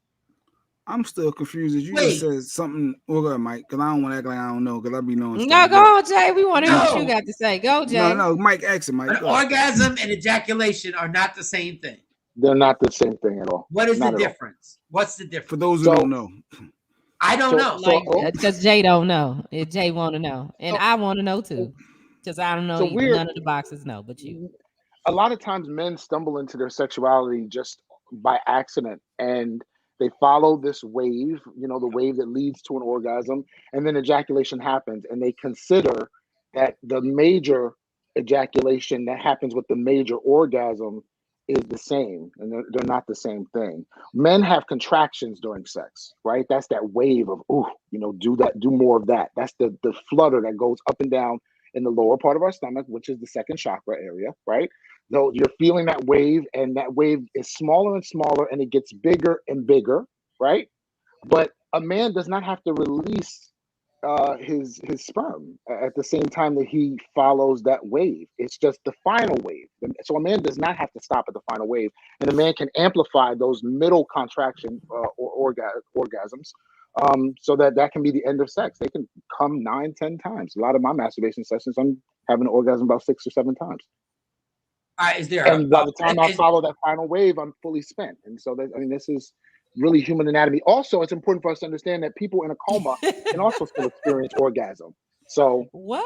I'm still confused. You just said something. Well, go ahead, Mike, because I don't want to act like I don't know, because I be knowing. No, go on, Jay. We want to hear what you got to say. Go, Jay. No, Mike, exit, Mike. Orgasm and ejaculation are not the same thing. They're not the same thing at all. What is the difference? What's the difference? For those who don't know. I don't know. Because Jay don't know. Jay want to know. And I want to know too. Because I don't know. None of the boxes know, but you. A lot of times men stumble into their sexuality just by accident, and they follow this wave, the wave that leads to an orgasm, and then ejaculation happens, and they consider that the major ejaculation that happens with the major orgasm is the same, and they're not the same thing. Men have contractions during sex, right? That's that wave of, do more of that. That's the flutter that goes up and down in the lower part of our stomach, which is the second chakra area, right? So you're feeling that wave, and that wave is smaller and smaller, and it gets bigger and bigger, right? But a man does not have to release his sperm at the same time that he follows that wave. It's just the final wave. So a man does not have to stop at the final wave, and a man can amplify those middle contraction or orgasms, so that can be the end of sex. They can come 9-10 times. A lot of my masturbation sessions, I'm having an orgasm about 6 or 7 times. And by the time I follow that final wave, I'm fully spent. And so this is really human anatomy. Also, it's important for us to understand that people in a coma can also still experience orgasm. So what?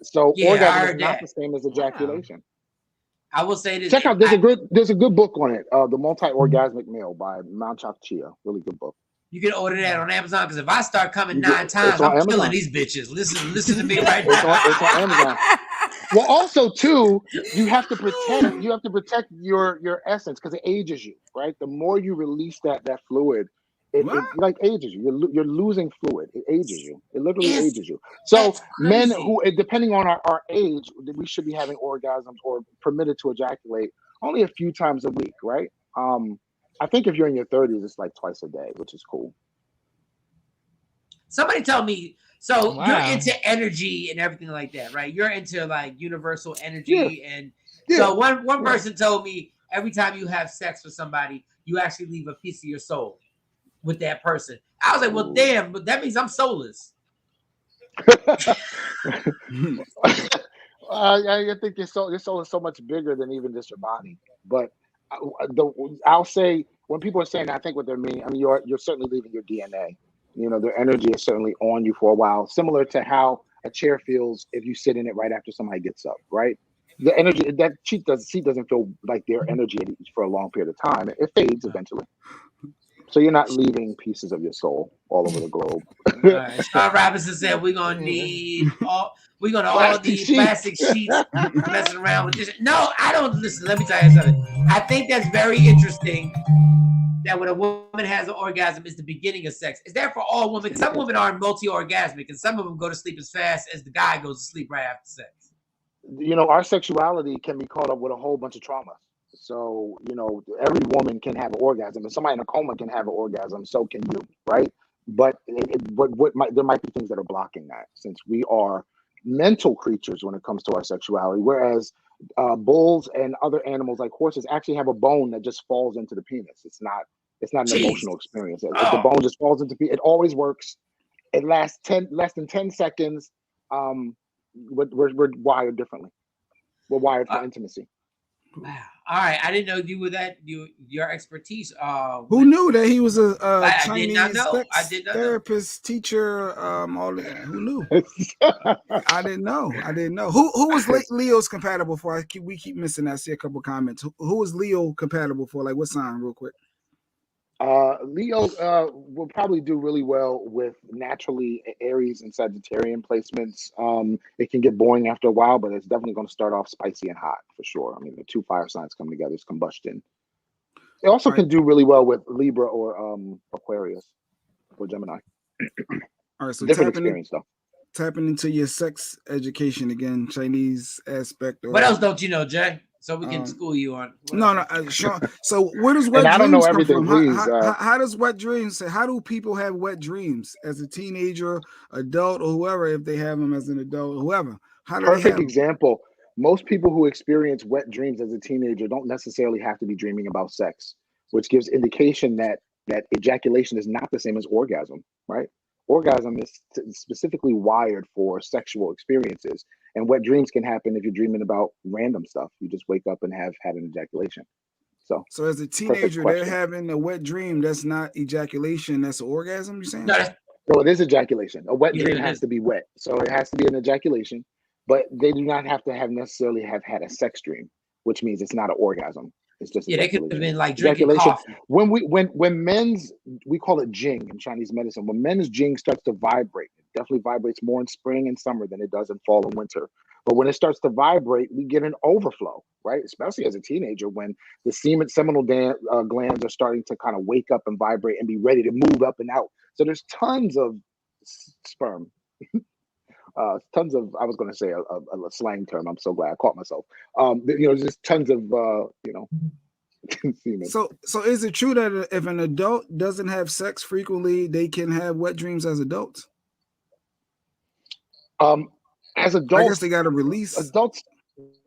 So orgasm is not the same as ejaculation. Wow. I will say this. Check out there's a good book on it. The Multi-Orgasmic Male by Manchak Chia. Really good book. You can order that on Amazon, because if I start coming 9 times, I'm killing these bitches. Listen to me right now. It's on Amazon. Well, also too, you have to protect your essence, because it ages you, right? The more you release that fluid, it like ages you. You're losing fluid. It ages you. It literally ages you. So men who, depending on our age, we should be having orgasms or permitted to ejaculate only a few times a week, right? I think if you're in your 30s, it's like twice a day, which is cool. Somebody tell me, so you're into energy and everything like that, right? You're into like universal energy. And so one person told me every time you have sex with somebody, you actually leave a piece of your soul with that person. I was like, well, damn, but that means I'm soulless. I think your soul is so much bigger than even just your body. But I'll say, when people are saying that, I think what they mean, I mean, you're certainly leaving your DNA. Their energy is certainly on you for a while, similar to how a chair feels if you sit in it right after somebody gets up, right? The energy, that seat doesn't feel like their energy for a long period of time. It fades eventually. So you're not leaving pieces of your soul all over the globe. Right. Shawn Robinson said we're gonna need all these plastic sheets messing around with this. No, I don't. Listen, let me tell you something. I think that's very interesting that when a woman has an orgasm, is the beginning of sex. Is that for all women? Some women are multi-orgasmic, and some of them go to sleep as fast as the guy goes to sleep right after sex. our sexuality can be caught up with a whole bunch of trauma. So, every woman can have an orgasm, and somebody in a coma can have an orgasm. So can you, right? But there might be things that are blocking that, since we are mental creatures when it comes to our sexuality, whereas bulls and other animals like horses actually have a bone that just falls into the penis. It's not an emotional experience. The bone just falls into it always works. It lasts less than 10 seconds. We're wired differently. We're wired for intimacy. Wow. All right, I didn't know you were that your expertise. Who knew that he was a Chinese sex therapist, teacher? Who knew? I didn't know. Who was Leo's compatible for? We keep missing that. I see a couple comments. Who was Leo compatible for? Like what sign, real quick? Leo will probably do really well with naturally Aries and Sagittarian placements. It can get boring after a while, but it's definitely going to start off spicy and hot for sure. I mean, the two fire signs come together, it's combustion. It also can do really well with Libra or Aquarius or Gemini. All right, so different experience though. Tapping into your sex education again, Chinese aspect. What else don't you know, Jay? So we can school you on. Shawn. So where does wet dreams I don't know come everything, from? please. How does wet dreams? How do people have wet dreams as a teenager, adult, or whoever? If they have them as an adult, whoever. How do Perfect example. Most people who experience wet dreams as a teenager don't necessarily have to be dreaming about sex, which gives indication that ejaculation is not the same as orgasm, right? Orgasm is specifically wired for sexual experiences, and wet dreams can happen if you're dreaming about random stuff. You just wake up and have had an ejaculation. So as a teenager, they're having a wet dream. That's not ejaculation. That's an orgasm. You're saying? No, it is ejaculation. A wet dream has to be wet, so it has to be an ejaculation. But they do not have to necessarily have had a sex dream, which means it's not an orgasm. It's just they could have been like drinking coffee. When men's, we call it jing in Chinese medicine. When men's jing starts to vibrate, it definitely vibrates more in spring and summer than it does in fall and winter. But when it starts to vibrate, we get an overflow, right? Especially as a teenager, when the seminal glands are starting to kind of wake up and vibrate and be ready to move up and out. So there's tons of sperm. Tons of, I was going to say a slang term. I'm so glad I caught myself. Just tons of, semen. So is it true that if an adult doesn't have sex frequently, they can have wet dreams as adults? As adults, I guess they got to release. Adults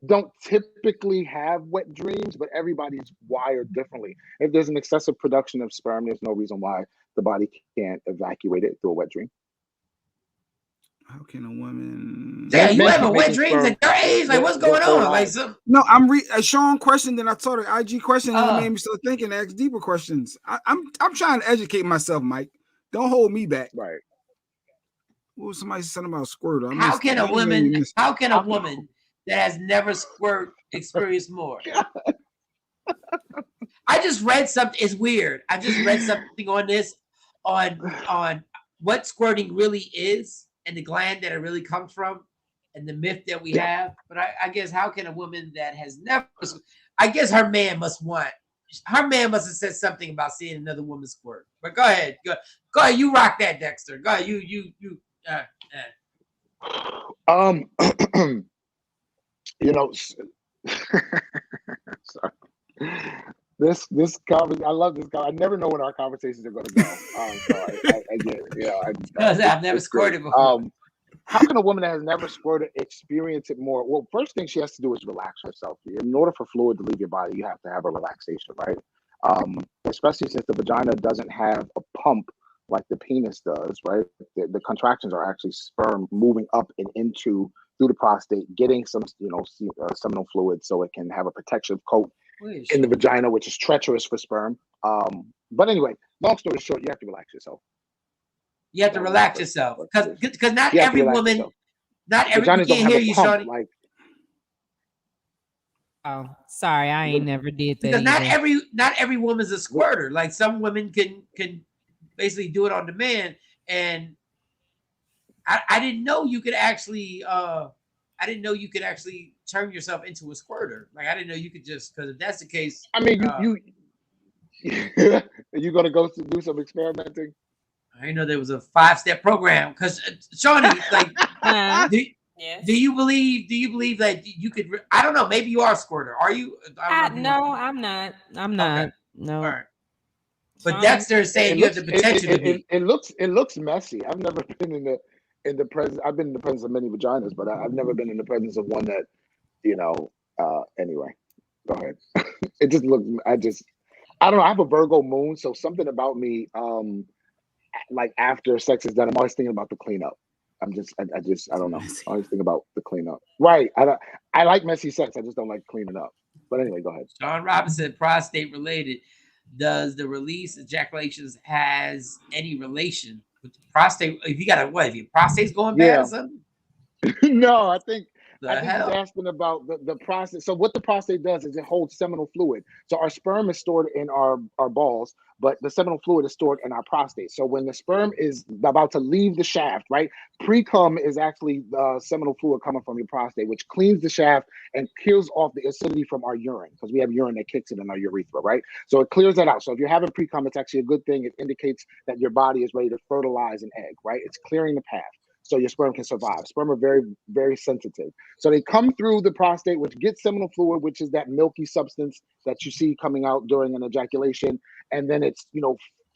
don't typically have wet dreams, but everybody's wired differently. If there's an excessive production of sperm, there's no reason why the body can't evacuate it through a wet dream. How can a woman? Yeah, you have a wet dreams at your age? Like, what's going on? Like, no, I'm Shawn question. Then I saw the IG question, and it made me start thinking. Ask deeper questions. I'm trying to educate myself, Mike. Don't hold me back. Right. What was somebody saying about squirt? How can a woman that has never squirt experience more? I just read something. It's weird. I just read something on this on what squirting really is, and the gland that it really comes from, and the myth that we have. But I guess, how can a woman that has never, I guess her man must have said something about seeing another woman squirt. But go ahead. Go ahead. You rock that, Dexter. Go ahead. Sorry. This conversation, I love this guy. I never know when our conversations are going to go. So I get it. I've never squirted before. How can a woman that has never squirted experience it more? Well, first thing she has to do is relax herself. In order for fluid to leave your body, you have to have a relaxation, right? Especially since the vagina doesn't have a pump like the penis does, right? The contractions are actually sperm moving up and into through the prostate, getting some, seminal fluid so it can have a protective coat in the vagina, which is treacherous for sperm. But anyway, long story short, you have to relax yourself. You have to relax yourself, because not every woman, can't hear you, Shawn. Oh, sorry, I ain't never did that. Because not every woman's a squirter. Like, some women can basically do it on demand, and I didn't know you could actually. I didn't know you could actually turn yourself into a squirter. Like, I didn't know you could just, because if that's the case, I mean, you're gonna go to do some experimenting. I didn't know there was a 5-step program, because Shawnee, like, Yes. Do you believe that you could? I don't know. Maybe you are a squirter. Are you? No, I'm not. I'm not. Okay. No. All right. But Shawn, Dexter is saying you have the potential to be. It looks messy. I've never been in the presence. I've been in the presence of many vaginas, but I've never been in the presence of one that, you know. Anyway, go ahead. It just looks. I don't know. I have a Virgo moon, so something about me, like after sex is done, I'm always thinking about the cleanup. I don't know. I always think about the cleanup. Right. I like messy sex. I just don't like cleaning up. But anyway, go ahead. Shawn Robinson, prostate related. Does the release ejaculations has any relation with the prostate? If you got if your prostate's going bad or something? No, I think The he's hell? asking about the prostate. So what the prostate does is it holds seminal fluid. So our sperm is stored in our balls, but the seminal fluid is stored in our prostate. So when the sperm is about to leave the shaft, right? Pre-cum is actually seminal fluid coming from your prostate, which cleans the shaft and kills off the acidity from our urine, because we have urine that kicks it in our urethra, right? So it clears that out. So if you're having pre-cum, it's actually a good thing. It indicates that your body is ready to fertilize an egg, right? It's clearing the path, so your sperm can survive. Sperm are very, very sensitive. So they come through the prostate, which gets seminal fluid, which is that milky substance that you see coming out during an ejaculation. And then it's,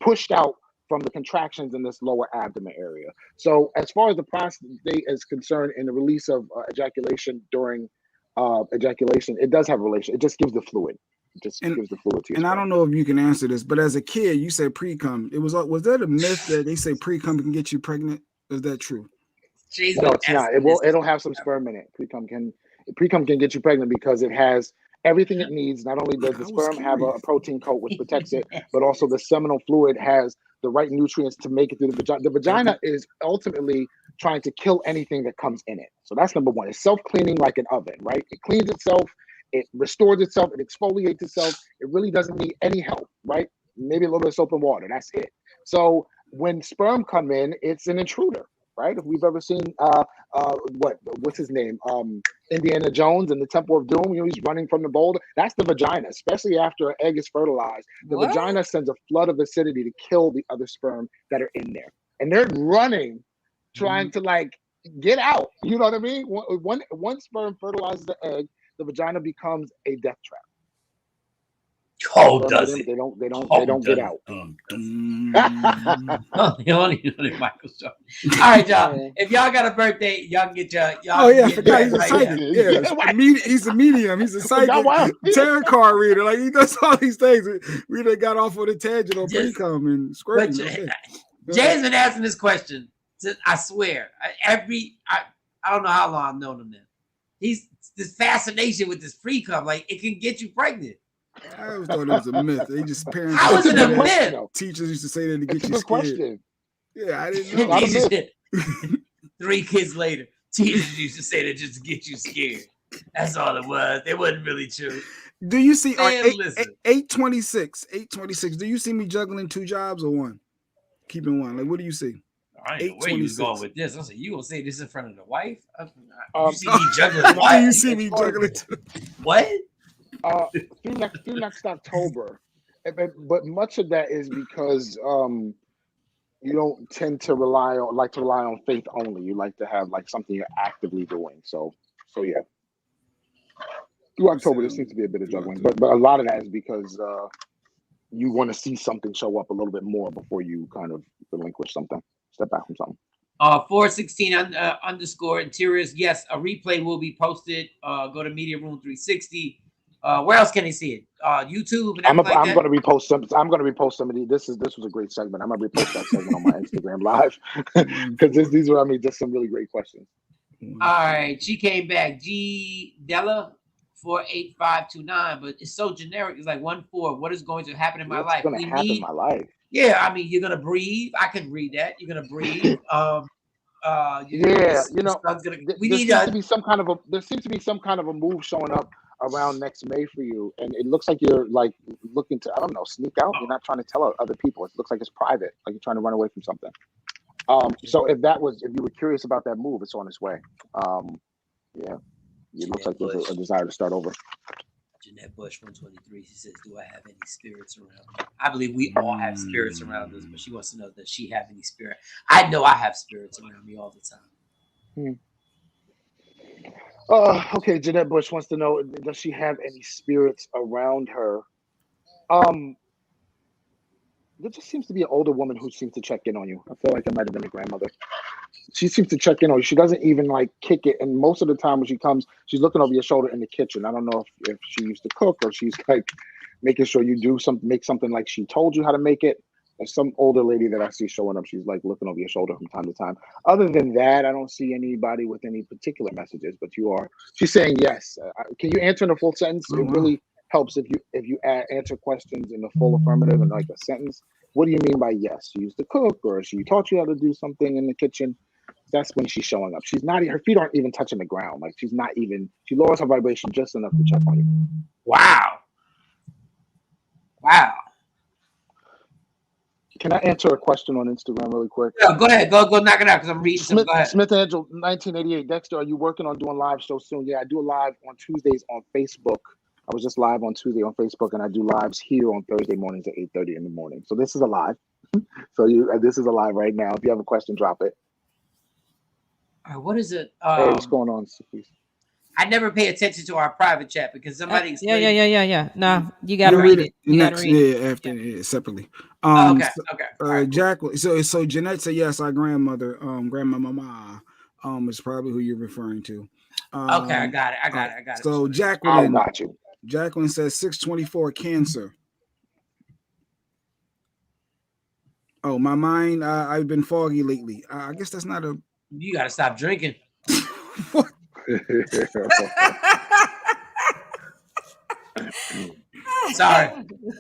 pushed out from the contractions in this lower abdomen area. So as far as the prostate is concerned in the release of ejaculation during ejaculation, it does have a relation. It just gives the fluid. It just gives the fluid to you. And I don't know if you can answer this, but as a kid, you said pre-cum. Was that a myth that they say pre-cum can get you pregnant? Is that true? No, it's not. It'll have some sperm in it. Pre-cum can get you pregnant because it has everything it needs. Not only does the sperm have a protein coat which protects it, but also the seminal fluid has the right nutrients to make it through the vagina. The vagina is ultimately trying to kill anything that comes in it. So that's number one. It's self-cleaning like an oven, right? It cleans itself, it restores itself, it exfoliates itself. It really doesn't need any help, right? Maybe a little bit of soap and water. That's it. So when sperm come in, it's an intruder. Right? If we've ever seen what's his name? Indiana Jones and the Temple of Doom, he's running from the boulder. That's the vagina, especially after an egg is fertilized. The vagina sends a flood of acidity to kill the other sperm that are in there. And they're running, trying to get out. You know what I mean? One sperm fertilizes the egg, the vagina becomes a death trap. Oh, does it? They don't get out. Michael Shawn. All right, y'all. If y'all got a birthday, y'all can get y'all. Oh yeah, I forgot he's a psychic. He's a medium. He's a psychic tarot card reader. Like he does all these things. We done got off on a tangent on pre-cum and squirting. Jay's been asking this question. I swear, I don't know how long I've known him now. He's this fascination with this pre-cum, like it can get you pregnant. I always thought it was a myth. They just parents. How is it a myth? Teachers used to say that to get you scared. Question. Yeah, I didn't know. 3 kids later, teachers used to say that just to get you scared. That's all it was. It wasn't really true. Do you see 826? 826. Do you see me juggling 2 jobs or 1? Keeping 1. Like, what do you see? I ain't know where you was going with this. I said, you gonna say this in front of the wife? You see me juggling? Why you see me juggling? What? Through next October, but much of that is because you don't tend to rely on faith only. You like to have something you're actively doing. So yeah. Through October, there seems to be a bit of juggling, but a lot of that is because you want to see something show up a little bit more before you kind of relinquish something, step back from something. 416 underscore interiors. Yes, a replay will be posted. Go to Media Room 360. Where else can they see it? YouTube. And I'm going to repost some. I'm going to repost some of these. This was a great segment. I'm going to repost that segment on my Instagram live because these were just some really great questions. All right, she came back. G Della 48529, but it's so generic. It's like 14. What is going to happen in my life? What's going to happen in my life? Yeah, I mean, you're gonna breathe. I can read that. You're gonna breathe. There seems to be some kind of a move showing up around next May for you, and it looks like you're looking to, I don't know, sneak out. You're not trying to tell other people. It looks like it's private, like you're trying to run away from something. So if you were curious about that move, it's on its way. Yeah, it looks like there's a desire to start over. Jeanette Bush 123. She says, "Do I have any spirits around me?" I believe we all have spirits around us, but she wants to know, does she have any spirit? I know I have spirits around me all the time. Okay, Jeanette Bush wants to know, does she have any spirits around her? There just seems to be an older woman who seems to check in on you. I feel like it might have been a grandmother. She seems to check in on you. She doesn't even like kick it. And most of the time when she comes, she's looking over your shoulder in the kitchen. I don't know if she used to cook or she's like making sure you do something, make something like she told you how to make it. There's some older lady that I see showing up. She's like looking over your shoulder from time to time. Other than that, I don't see anybody with any particular messages. But she's saying yes. Can you answer in a full sentence? Oh, it really helps if you answer questions in the full affirmative in like a sentence. What do you mean by yes? She used to cook, or she taught you how to do something in the kitchen. That's when she's showing up. She's not. Her feet aren't even touching the ground. Like she's not even. She lowers her vibration just enough to check on you. Wow. Can I answer a question on Instagram really quick? Yeah, go ahead. Go knock it out because I'm reading some. Go ahead. Smith Angel 1988. Dexter, are you working on doing live shows soon? Yeah, I do a live on Tuesdays on Facebook. I was just live on Tuesday on Facebook, and I do lives here on Thursday mornings at 8:30 in the morning. So this is a live. So this is a live right now. If you have a question, drop it. All right, what is it? Hey, what's going on, Sophie? I never pay attention to our private chat because somebody explained. Yeah. No, you got to read it. You got to read it. After separately. Okay. Jacqueline. So Jeanette said yes. Our grandmother, grandmama, is probably who you're referring to. Okay, I got it. So Jacqueline, got you. Jacqueline says 624 Cancer. Oh, my mind. I've been foggy lately. I guess that's not a. You got to stop drinking. What? Sorry.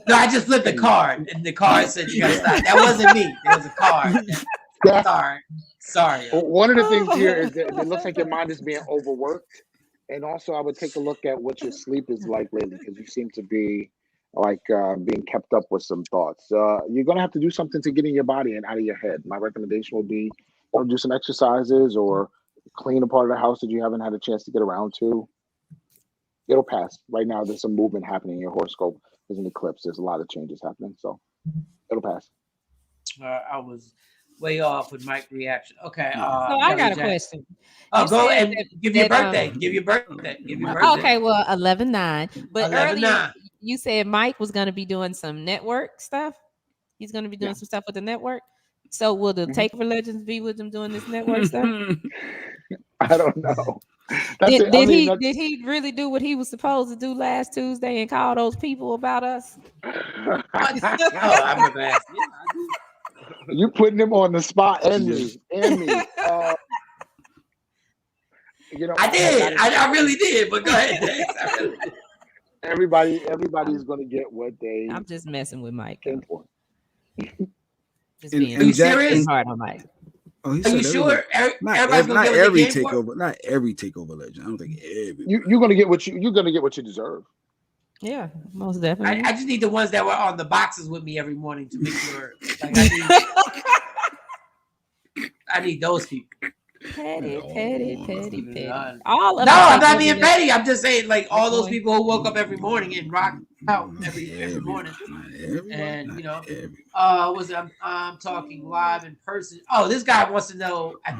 No, I just flipped the card, and the card said you got to stop. That wasn't me. It was a card. Sorry. One of the things here is that it looks like your mind is being overworked. And also, I would take a look at what your sleep is like lately, because you seem to be like being kept up with some thoughts. You're going to have to do something to get in your body and out of your head. My recommendation would be do some exercises or clean a part of the house that you haven't had a chance to get around to. It'll pass. Right now, there's some movement happening in your horoscope. There's an eclipse. There's a lot of changes happening. So it'll pass. I was way off with Mike's reaction. Okay. So I got a question. Oh, go and give your birthday. Give your birthday. Okay, well, 11/9. But 11/9. Earlier you said Mike was going to be doing some network stuff. He's going to be doing some stuff with the network. So will the Takeover Legends be with them doing this network stuff? I don't know. Did he really do what he was supposed to do last Tuesday and call those people about us? I'm gonna ask you. You putting him on the spot and me. I did. I really did. But go ahead. Everybody's going to get what they. I'm just messing with Mike. Are you serious? Hard on Mike. Oh, are you sure? Not every takeover legend. I don't think every. You're gonna get what you deserve. Yeah, most definitely. I just need the ones that were on the boxes with me every morning to make sure. Like, I need those people. Petty. All of I'm not being petty. I'm just saying, like all those people who woke up every morning and rocked out every morning. And I'm talking live in person. Oh, this guy wants to know. I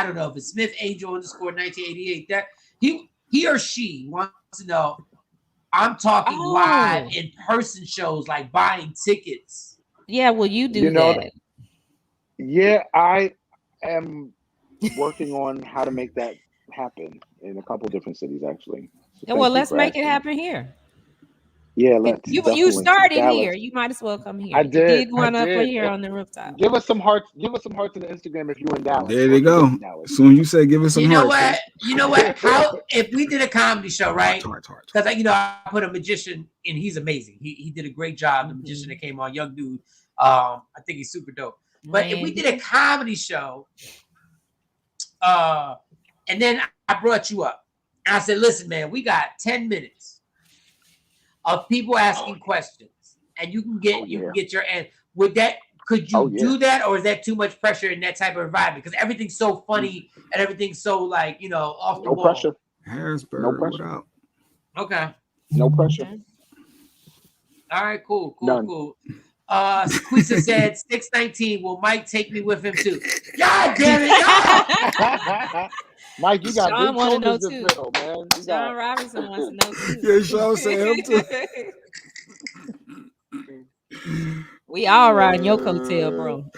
don't know if it's Smith Angel _1988. That he or she wants to know. I'm talking live in person shows, like buying tickets. Yeah, will you do that? Yeah, I am working on how to make that happen in a couple different cities, actually. So let's make it happen here. Yeah, let's. You started here. You might as well come here. I did. You did one up here on the rooftop. Give us some hearts. Give us some hearts on the Instagram if you're in Dallas. There they go. As soon as you say, give us some hearts. You know what? How if we did a comedy show, right? Because I put a magician, and he's amazing. He did a great job. The magician that came on, young dude. I think he's super dope. But if we did a comedy show, and then I brought you up, and I said, "Listen, man, we got 10 minutes of people asking questions, and you can get your answer. Could you do that, or is that too much pressure in that type of environment? Because everything's so funny and everything's so off the wall. Pressure. Harrisburg, no pressure. What up? Okay. No pressure. All right, cool. Squeeza said 619. Will Mike take me with him too? God damn it! Mike, you got Shawn big want to know shoulders to too. fill, man. You got Shawn Robinson wants to know too. Yeah, Shawn said him too. We all riding your coattail, bro.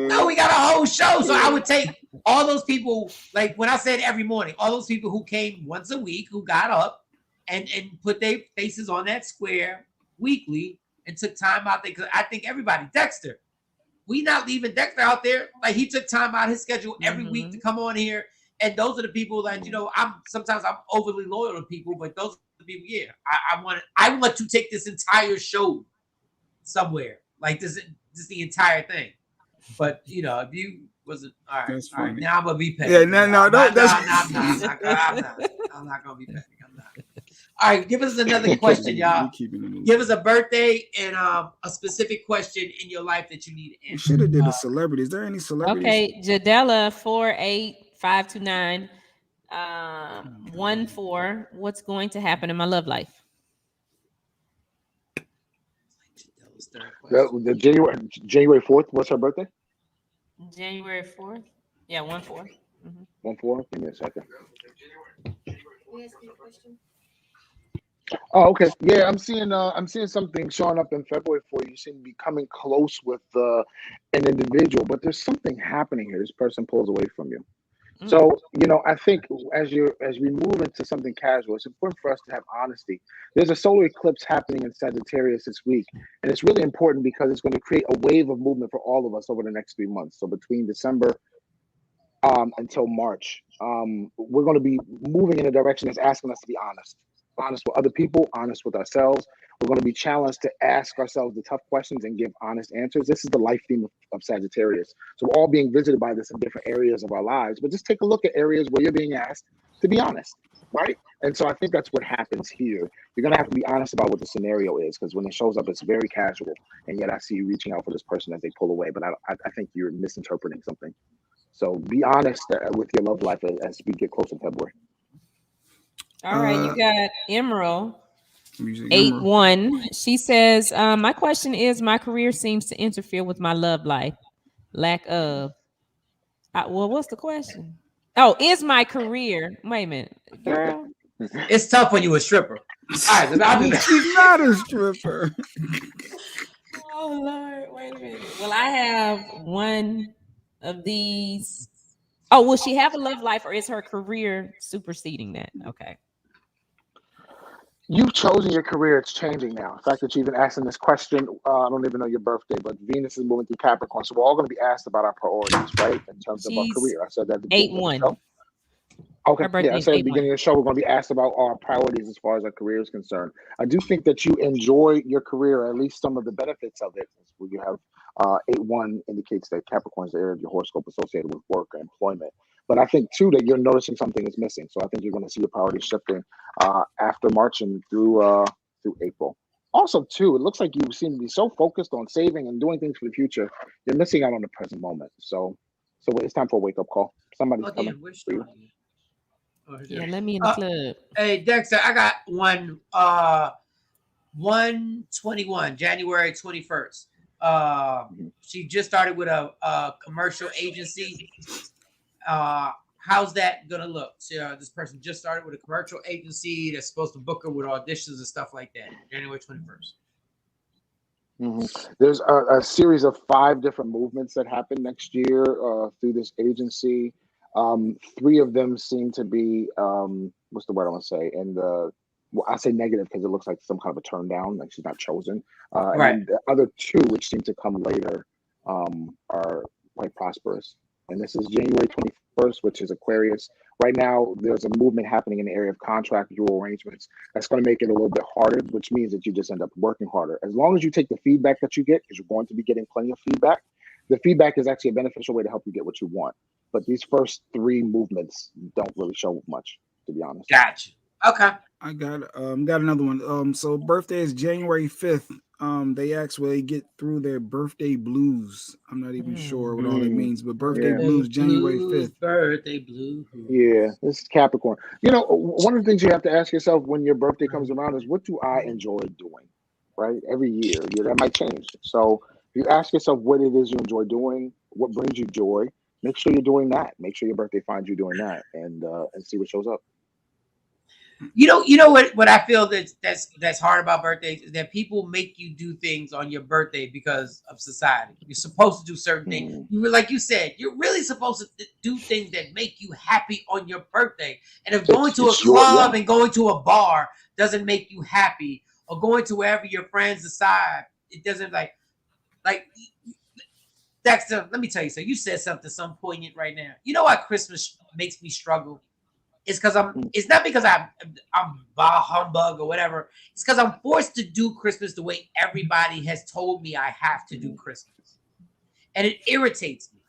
No, we got a whole show. So I would take all those people, like when I said every morning, all those people who came once a week, who got up and put their faces on that square weekly and took time out there. Because I think everybody, Dexter, we not leaving Dexter out there. Like he took time out his schedule every week to come on here. And those are the people that, you know, I'm overly loyal to people, but those are the people, yeah. I want to take this entire show somewhere. Like this the entire thing. But you know, if you wasn't all right, That's all right. funny. Now I'm gonna be petty. Yeah, no, I'm not gonna be petty. I'm not. All right, give us another question, y'all. Give us a birthday and a specific question in your life that you need to We answer. should have did a celebrity. Is there any celebrities? Okay, Jadella 48529 14. What's going to happen in my love life? the January 4th. What's her birthday? January 4th. Yeah, 14. 14. Give me a second. Oh, okay. Yeah, I'm seeing something showing up in February for you. You seem to be coming close with an individual, but there's something happening here. This person pulls away from you. So, you know, I think as we move into something casual, it's important for us to have honesty. There's a solar eclipse happening in Sagittarius this week, and it's really important because it's going to create a wave of movement for all of us over the next 3 months. So between December until March, we're going to be moving in a direction that's asking us to be honest with other people, honest with ourselves. We're going to be challenged to ask ourselves the tough questions and give honest answers. This is the life theme of Sagittarius. So we're all being visited by this in different areas of our lives, but just take a look at areas where you're being asked to be honest, right? And so I think that's what happens here. You're going to have to be honest about what the scenario is, because when it shows up, it's very casual. And yet I see you reaching out for this person as they pull away, but I think you're misinterpreting something. So be honest with your love life as we get closer to February. All right, you got Emerald 81. She says, my question is, my career seems to interfere with my love life. Lack of. Well, what's the question? Oh, is my career? Wait a minute, girl. It's tough when you a stripper. All right, she's not a stripper. Oh Lord, wait a minute. Will I have one of these? Oh, will she have a love life, or is her career superseding that? Okay. You've chosen your career. It's changing now. The fact that you've been asking this question, I don't even know your birthday, but Venus is moving through Capricorn. So we're all going to be asked about our priorities, right? In terms of our career. I said that at the beginning of the show. Okay. Yeah, I said at the beginning of the show, we're going to be asked about our priorities as far as our career is concerned. I do think that you enjoy your career, or at least some of the benefits of it. Where you have 8-1 indicates that Capricorn is the area of your horoscope associated with work and employment. But I think too that you're noticing something is missing. So I think you're going to see your priorities shifting after March and through April. Also, too, it looks like you seem to be so focused on saving and doing things for the future, you're missing out on the present moment. So it's time for a wake up call. Somebody's coming for you. Yeah, let me in the club. Hey, Dexter, I got one. 121, January 21st. She just started with a commercial agency. How's that gonna look? So, this person just started with a commercial agency that's supposed to book her with auditions and stuff like that. January 21st. There's a series of 5 different movements that happen next year through this agency. 3 of them seem to be what's the word I want to say? And I say negative because it looks like some kind of a turn down, like she's not chosen. Right. And the other 2, which seem to come later, are quite prosperous. And this is January 21st, which is Aquarius. Right now, there's a movement happening in the area of contractual arrangements that's going to make it a little bit harder, which means that you just end up working harder. As long as you take the feedback that you get, because you're going to be getting plenty of feedback, the feedback is actually a beneficial way to help you get what you want. But these first 3 movements don't really show much, to be honest. Gotcha. Okay. I got another one. So birthday is January 5th. They asked will they get through their birthday blues. I'm not even sure what all that means, but birthday blues, January 5th. Birthday blues. Yeah, this is Capricorn. You know, one of the things you have to ask yourself when your birthday comes around is, what do I enjoy doing? Right? Every year, that might change. So you ask yourself what it is you enjoy doing, what brings you joy. Make sure you're doing that. Make sure your birthday finds you doing that, and see what shows up. You know what I feel that's hard about birthdays is that people make you do things on your birthday because of society. You're supposed to do certain things. Like you said, you're really supposed to do things that make you happy on your birthday. And if going to a club and going to a bar doesn't make you happy, or going to wherever your friends decide, it doesn't like Dexter. Let me tell you something. You said something so poignant right now. You know why Christmas makes me struggle? It's not because I'm bah humbug or whatever. It's because I'm forced to do Christmas the way everybody has told me I have to do Christmas. And it irritates me.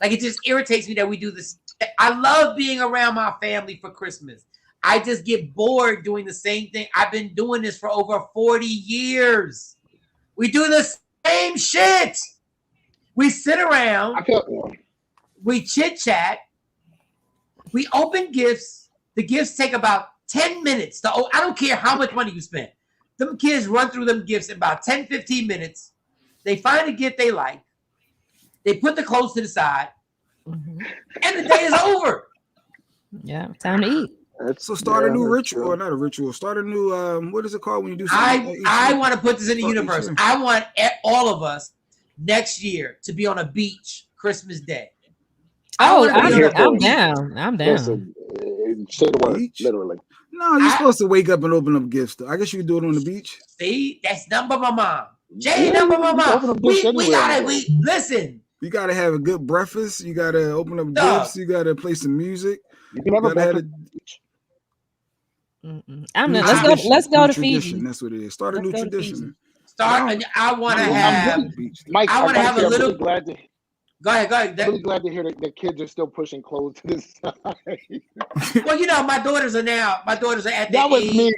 Like, it just irritates me that we do this. I love being around my family for Christmas. I just get bored doing the same thing. I've been doing this for over 40 years. We do the same shit. We sit around. We chit chat. We open gifts. The gifts take about 10 minutes. I don't care how much money you spend. Them kids run through them gifts in about 10, 15 minutes. They find a gift they like. They put the clothes to the side. And the day is over. Yeah, time to eat. So start a new ritual, or not a ritual. Start a new, what is it called when you do something? I want to put this in the universe. I want all of us next year to be on a beach Christmas Day. I'm down. I'm down. Listen, say the word, literally. No, you're supposed to wake up and open up gifts, though. I guess you could do it on the beach. See, that's number my mom. Jay, number my mom. We listen. You gotta have a good breakfast. You gotta open up gifts. You gotta play some music. You can have a Let's go to Fiji. That's what it is. Start a new tradition. I want to have. Mike, I want to have a little. Go ahead. I'm really glad to hear that the kids are still pushing clothes to the side. Well, my daughters are at that was age. Me.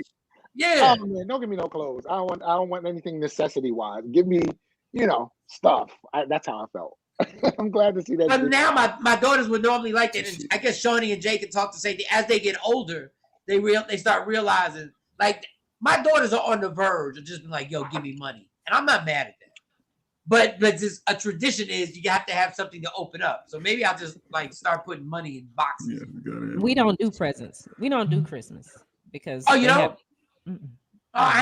Yeah. Oh, man, don't give me no clothes. I don't want anything necessity wise. Give me, stuff. That's how I felt. I'm glad to see that. But now my daughters would normally like it, and I guess Shawnee and Jay can talk to say as they get older, they start realizing, like, my daughters are on the verge of just being like, yo, give me money, and I'm not mad at that. But just a tradition is you have to have something to open up. So maybe I'll just start putting money in boxes. Yeah, we don't do presents. We don't do Christmas because I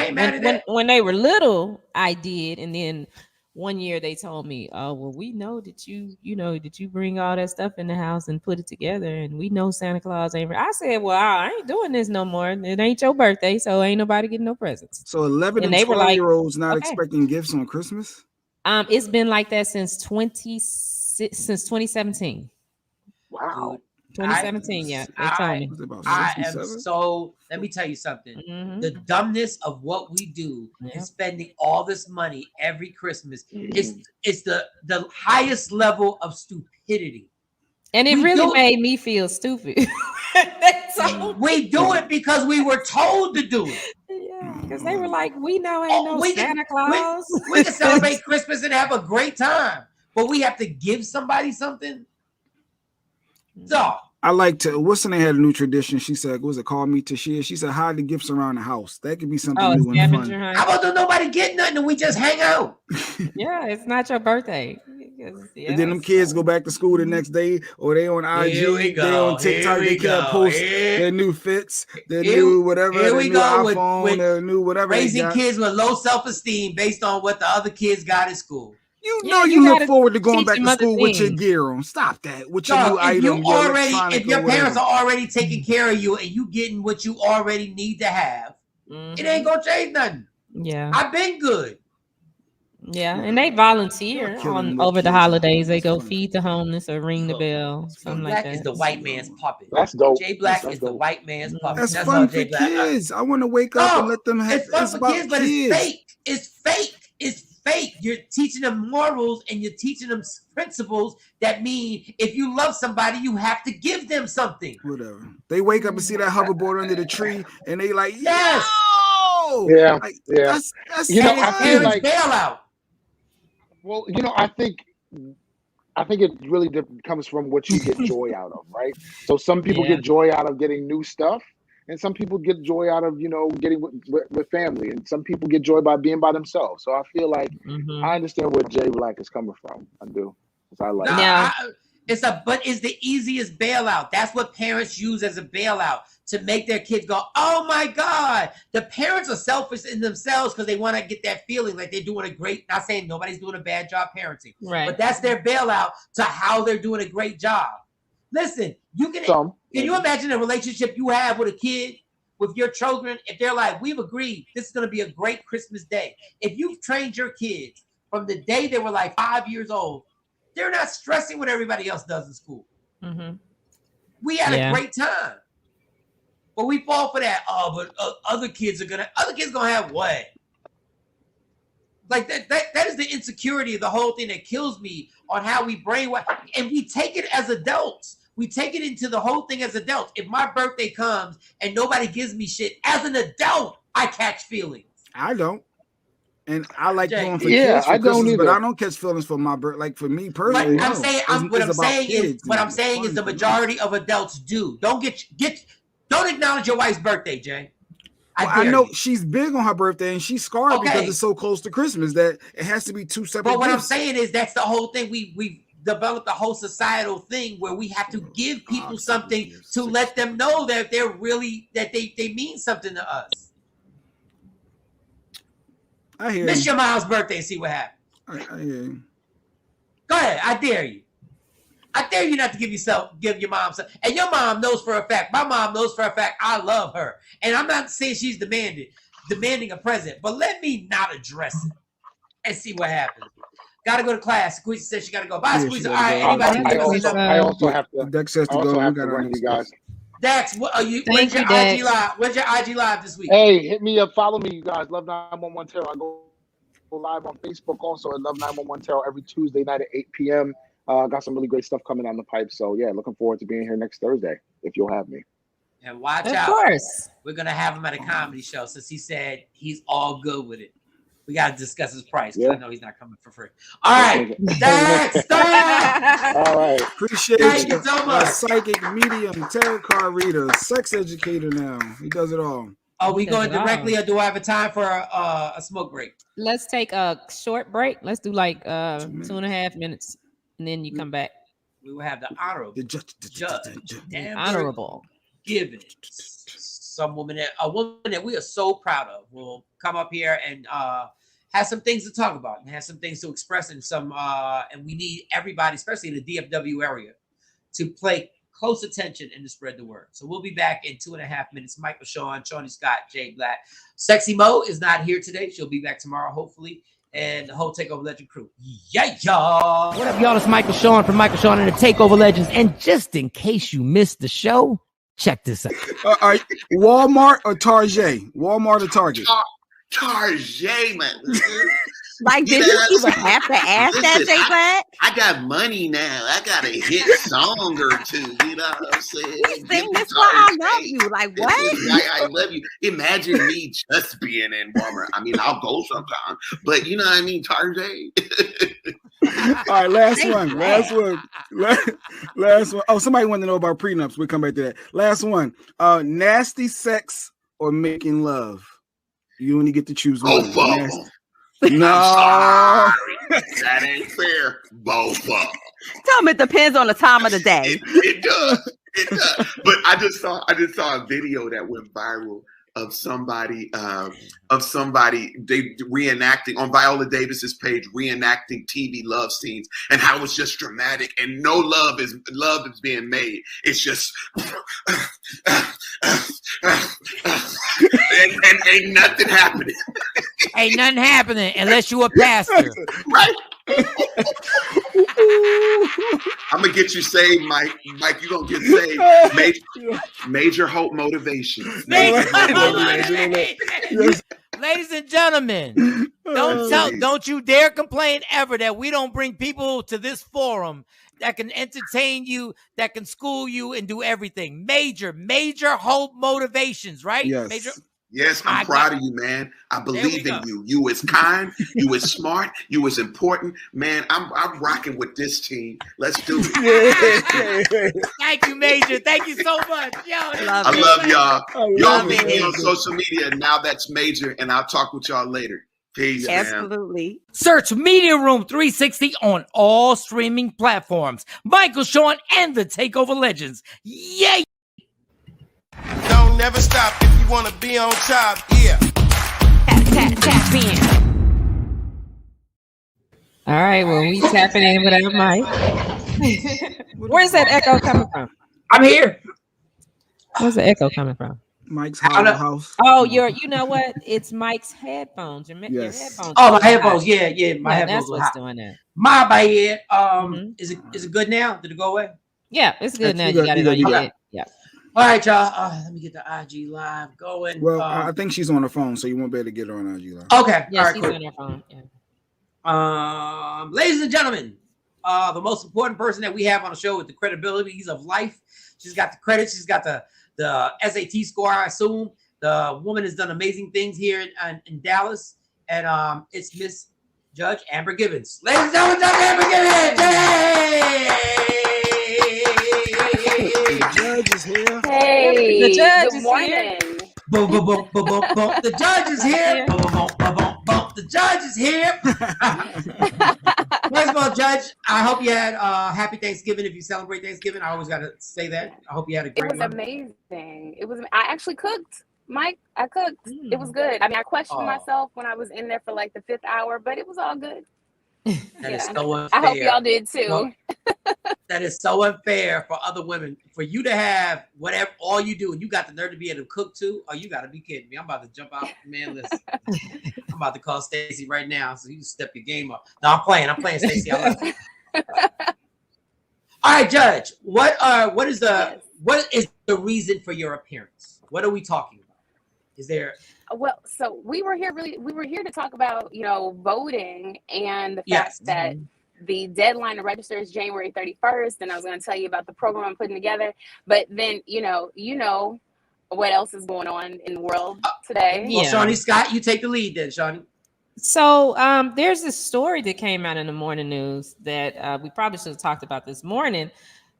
ain't mad at that. When they were little, I did, and then one year they told me, "Oh, well, we know that did you bring all that stuff in the house and put it together, and we know Santa Claus ain't." I said, "Well, I ain't doing this no more. It ain't your birthday, so ain't nobody getting no presents." So 11 and 12-year-olds not expecting gifts on Christmas? It's been like that since 2017. Wow. 2017, yeah. They told me. Let me tell you something. Mm-hmm. The dumbness of what we do and spending all this money every Christmas is the highest level of stupidity. And it really made me feel stupid. We do it because we were told to do it. Because they were like, we know ain't no Santa Claus. We can celebrate Christmas and have a great time, but we have to give somebody something. So I like to. What's the name had a new tradition? She said, "Was it called me Tashia?" She said, "Hide the gifts around the house." That could be something new and fun. How about nobody get nothing and we just hang out? Yeah, it's not your birthday. And then them kids go back to school the next day, or they on IG, they on TikTok, they can't post their new fits, their new whatever, their new iPhone, their new whatever. Raising kids with low self-esteem based on what the other kids got at school. You look forward to going back to school with your gear on. Stop that. With your new item. If your parents are already taking care of you and you getting what you already need to have, it ain't gonna change nothing. Yeah. I've been good. Yeah, and they volunteer over the holidays. They go feed the homeless or ring the bell, something like that. Jay Black is the white man's puppet. That's dope. Jay Black is the white man's puppet. That's fun for kids. I want to wake up and let them have. It's fun for kids, but it's fake. It's fake. It's fake. You're teaching them morals and you're teaching them principles that mean if you love somebody, you have to give them something. Whatever. They wake up and see that hoverboard under the tree, and they like, yes, yeah, like, yeah. That's I feel like bailout. Well, I think it really comes from what you get joy out of, right? So some people get joy out of getting new stuff, and some people get joy out of getting with family, and some people get joy by being by themselves. So I feel like I understand where Jay Black is coming from. I do. I like. But it's the easiest bailout. That's what parents use as a bailout to make their kids go, oh my God. The parents are selfish in themselves because they want to get that feeling like they're doing a great, not saying nobody's doing a bad job parenting, but that's their bailout to how they're doing a great job. Listen, can you imagine a relationship you have with a kid, with your children, if they're like, we've agreed this is going to be a great Christmas day. If you've trained your kids from the day they were like 5 years old, they're not stressing what everybody else does in school. Mm-hmm. We had a great time. But we fall for that. Oh, but other kids gonna have what? Like that is the insecurity of the whole thing that kills me on how we brainwash. And we take it as adults. We take it into the whole thing as adults. If my birthday comes and nobody gives me shit, as an adult, I catch feelings. I don't. And I like going for kids for Christmas, but I don't catch feelings for my birthday. Like for me personally, what I'm saying is the majority of adults do. Don't acknowledge your wife's birthday, Jay. I know she's big on her birthday, and she's scarred because it's so close to Christmas that it has to be two separate. But what I'm saying is that's the whole thing. We've developed a whole societal thing where we have to give people something to let them know that they're really that they mean something to us. I hear Miss your mom's birthday and see what happens. I hear you. Go ahead. I dare you. I dare you not to give your mom something. And your mom knows for a fact. My mom knows for a fact I love her. And I'm not saying she's demanding a present, but let me not address it and see what happens. Gotta go to class. Squeezy says she gotta go. Bye, Squeezy. All right, anybody? I also have to. Dex has to go. Have to run you guys. Dax, when's your IG live? When's your IG live this week? Hey, hit me up. Follow me, you guys. Love 911 Tarot. I go live on Facebook also at Love 911 Tarot every Tuesday night at 8 p.m. Got some really great stuff coming down the pipe. So yeah, looking forward to being here next Thursday if you'll have me. And watch out. Of course. We're gonna have him at a comedy show since he said he's all good with it. We gotta discuss his price because I know he's not coming for free. All right, Dax, stop. All right, appreciate Thank you so much. Psychic, medium, tarot card reader, sex educator. Now he does it all. Are we going directly, or do I have a time for a smoke break? Let's take a short break. Let's do like 2.5 minutes, and then you come back. We will have the honorable judge, honorable given a woman that we are so proud of will come up here and have some things to talk about and have some things to express and and we need everybody, especially in the DFW area, to pay close attention and to spread the word. So we'll be back in 2.5 minutes. Michael Shawn, Shawnee Scott, Jay Black. Sexy Mo is not here today. She'll be back tomorrow, hopefully. And the whole Takeover Legend crew. Yeah, y'all. What up, y'all? It's Michael Shawn from Michael Shawn and the Takeover Legends. And just in case you missed the show, check this out. Walmart or Target? Walmart or Target? Target, man. Like, did you even have to ask that, Jay Black? I got money now. I got a hit song or two. You know what I'm saying? You sing this why I love you. Like, what? I love you. Imagine me just being in Walmart. I mean, I'll go sometime, but you know what I mean? Target. All right, last one. Oh, somebody wanted to know about prenups. We'll come back to that. Last one. Nasty sex or making love? You only get to choose one. Both of them. No. That ain't fair. Both of them. Tell them it depends on the time of the day. It does. It does. But I just saw a video that went viral of somebody they reenacting on Viola Davis's page, reenacting TV love scenes and how it's just dramatic and no love is being made. It's just and ain't nothing happening. Ain't nothing happening unless you a pastor. Right. I'm gonna get you saved, Mike. Mike, you gonna get saved. Major hope motivation. Ladies and gentlemen, don't you dare complain ever that we don't bring people to this forum that can entertain you, that can school you, and do everything. Major hope motivations, right? Yes. Yes, I'm proud of you, man. I believe in you. You is kind, you is smart, you is important. Man, I'm rocking with this team. Let's do it. Thank you, Major. Thank you so much. Yo, I love y'all. Y'all meet me on social media. Now that's Major, and I'll talk with y'all later. Peace, man. Absolutely. Search Media Room 360 on all streaming platforms. Michael, Shawn, and the Takeover Legends. Yay! Don't never stop if you want to be on top. Yeah. Tap in. All right, well, we tapping in with our mic. Where's that echo coming from? I'm here. Where's the echo coming from? Mike's house. Oh, you know what? It's Mike's headphones. Your headphones. Oh, my headphones. Yeah, my headphones. That's what's hot. doing that. My bad. Is it good now? Did it go away? Yeah, it's good now. You got it on your head. Yeah. All right, y'all. Let me get the IG live going. Well, I think she's on her phone, so you won't be able to get her on IG live. Okay. Yeah, she's on her phone. Yeah. Ladies and gentlemen, the most important person that we have on the show with the credibilities of life. She's got the credit. She's got the SAT score, I assume. The woman has done amazing things here in Dallas. And it's Miss Judge Amber Gibbons. Ladies and gentlemen, Judge Amber Gibbons! Yay! The judge is here. Hey, the judge good is morning. here. Boom, boom, boom, boom, boom, boom. The judge is here. Boom, boom, boom, boom, boom, boom. The judge is here. First of all, Judge, I hope you had happy Thanksgiving. If you celebrate Thanksgiving, I always got to say that. I hope you had a great one. It was amazing. I actually cooked, Mike. I cooked. It was good. I mean, I questioned myself when I was in there for like the 5th hour, but it was all good. That is so unfair. I hope y'all did too. Well, that is so unfair for other women. For you to have whatever, all you do, and you got the nerve to be able to cook too. Oh, you got to be kidding me. I'm about to jump out. Man, listen. I'm about to call Stacey right now so you can step your game up. No, I'm playing Stacey. I love you. All right, Judge. What is the reason for your appearance? What are we talking about? Is there... Well, so we were here to talk about, voting and the fact that the deadline to register is January 31st. And I was going to tell you about the program I'm putting together. But then, you know what else is going on in the world today. Well, Shawnee Scott, you take the lead then, Shawnee. So there's this story that came out in the morning news that we probably should have talked about this morning.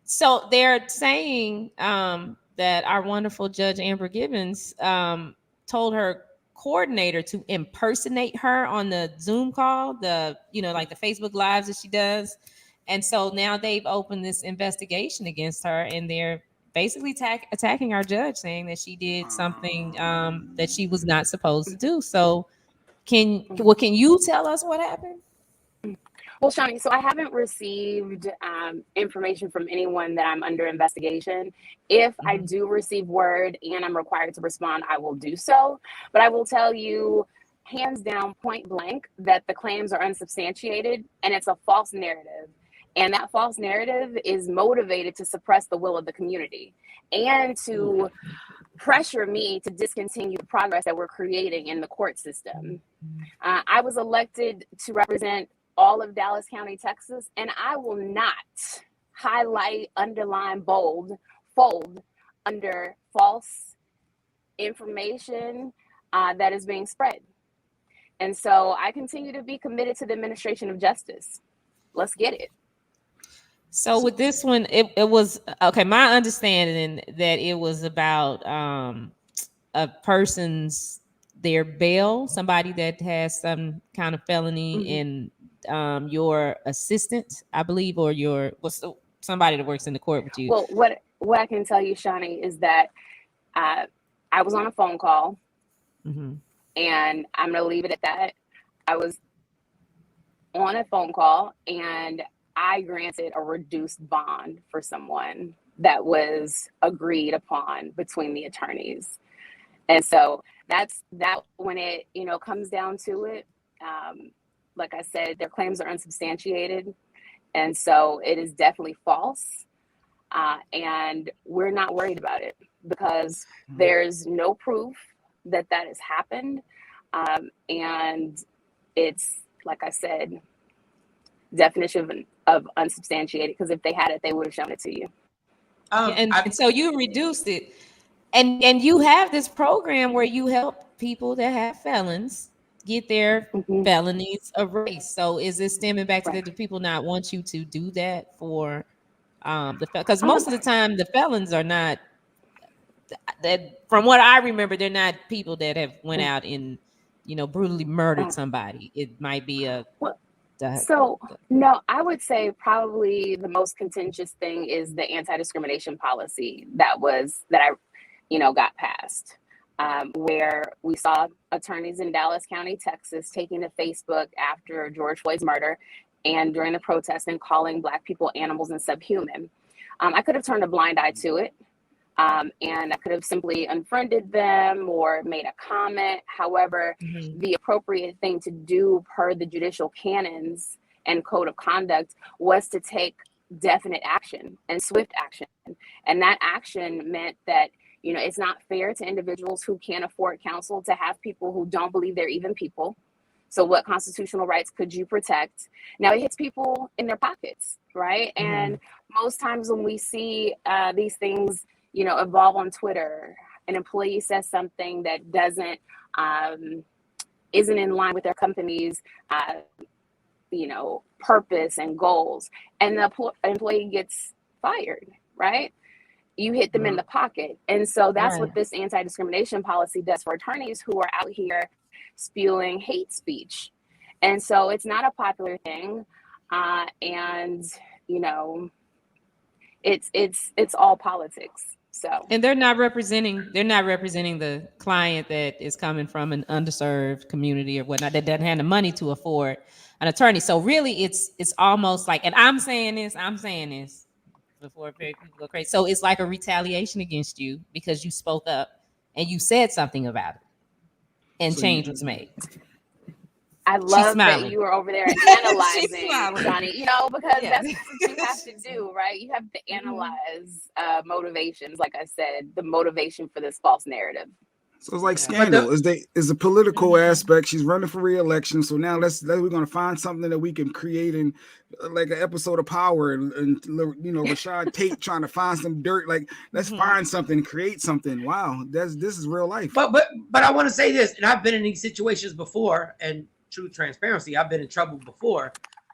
So they're saying that our wonderful Judge Amber Gibbons told her coordinator to impersonate her on the Zoom call, like the Facebook Lives that she does. And so now they've opened this investigation against her, and they're basically attacking our judge, saying that she did something that she was not supposed to do. So can you tell us what happened? Well, Shawnee, so I haven't received information from anyone that I'm under investigation. If I do receive word and I'm required to respond, I will do so. But I will tell you, hands down, point blank, that the claims are unsubstantiated and it's a false narrative. And that false narrative is motivated to suppress the will of the community and to pressure me to discontinue the progress that we're creating in the court system. I was elected to represent all of Dallas County, Texas, and I will not highlight, underline, bold, fold under false information that is being spread. And so I continue to be committed to the administration of justice. Let's get it. So with this one, it was, okay, my understanding that it was about a person's, their bail, somebody that has some kind of felony in your assistant, I believe, or somebody that works in the court with you. Well, what I can tell you, Shawnee, is that I was on a phone call, and I'm going to leave it at that. I was on a phone call, and I granted a reduced bond for someone that was agreed upon between the attorneys. And so that's that when it, comes down to it. Like I said, their claims are unsubstantiated. And so it is definitely false. And we're not worried about it because there's no proof that has happened. And it's, like I said, definition of unsubstantiated, because if they had it, they would have shown it to you. And so you reduced it. And you have this program where you help people that have felons get their felonies erased. So is this stemming back to that? Do people not want you to do that for because most of the time the felons are not, that from what I remember, they're not people that have went out and brutally murdered somebody. It might be no, I would say probably the most contentious thing is the anti-discrimination policy that I got passed, where we saw attorneys in Dallas County, Texas, taking to Facebook after George Floyd's murder and during the protest and calling Black people animals and subhuman. I could have turned a blind eye to it. And I could have simply unfriended them or made a comment. However, the appropriate thing to do per the judicial canons and code of conduct was to take definite action and swift action. And that action meant that, it's not fair to individuals who can't afford counsel to have people who don't believe they're even people. So what constitutional rights could you protect? Now it hits people in their pockets, right? And most times when we see these things, evolve on Twitter, an employee says something that isn't in line with their company's, purpose and goals, and the employee gets fired, right? You hit them in the pocket. And so that's what this anti-discrimination policy does for attorneys who are out here spewing hate speech. And so it's not a popular thing. It's all politics. So, and they're not representing the client that is coming from an underserved community or whatnot that doesn't have the money to afford an attorney. So really it's almost like, and I'm saying this before people go crazy. So it's like a retaliation against you because you spoke up and you said something about it and change was made. I love that you were over there analyzing, Johnny, because that's what you have to do, right? You have to analyze motivations, like I said, the motivation for this false narrative. So it's like scandal. Is the political aspect. She's running for re-election. So now we're gonna find something that we can create in like an episode of Power and Rashad Tate trying to find some dirt. Like let's find something, create something. Wow, this is real life. But I want to say this, and I've been in these situations before, and true transparency, I've been in trouble before.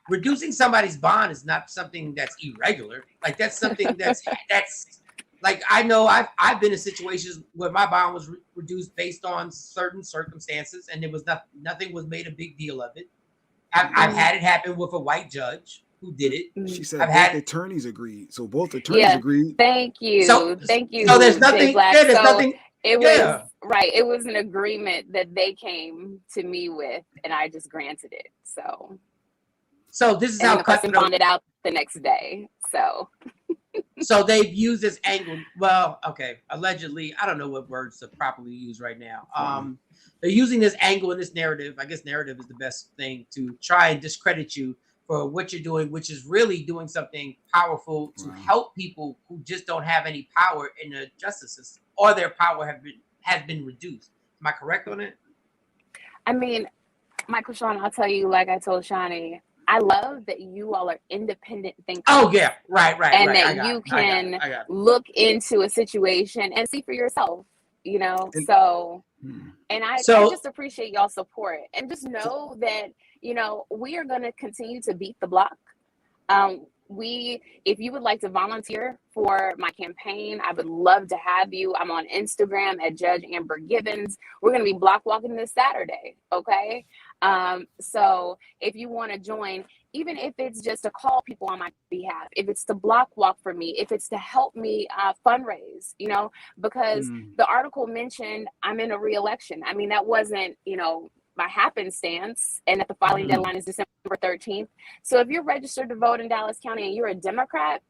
Reducing somebody's bond is not something that's irregular. Like that's something that's like I know I've been in situations where my bond was reduced based on certain circumstances, and there was nothing was made a big deal of it. I've had it happen with a white judge who did it. She said both attorneys agreed. So both attorneys agreed. Thank you. Thank you. So there's nothing. There's nothing. It was right. It was an agreement that they came to me with, and I just granted it. So this is how the person found it out the next day. So they've used this angle. Well, okay, allegedly, I don't know what words to properly use right now. They're using this angle in this narrative. I guess narrative is the best thing to try and discredit you for what you're doing, which is really doing something powerful to help people who just don't have any power in the justice system, or their power has been reduced. Am I correct on it? I mean, Michael Shawn, I'll tell you, like I told Shawnee, I love that you all are independent thinkers. Oh yeah, right. And that you can look into a situation and see for yourself, And I just appreciate y'all's support, and just know that, we are going to continue to beat the block. If you would like to volunteer for my campaign, I would love to have you. I'm on Instagram at Judge Amber Gibbons. We're going to be block walking this Saturday. Okay. So if you want to join, even if it's just to call people on my behalf, if it's to block walk for me, if it's to help me fundraise, because the article mentioned I'm in a re-election. I mean, that wasn't, by happenstance, and that the filing deadline is December 13th. So if you're registered to vote in Dallas County and you're a Democrat,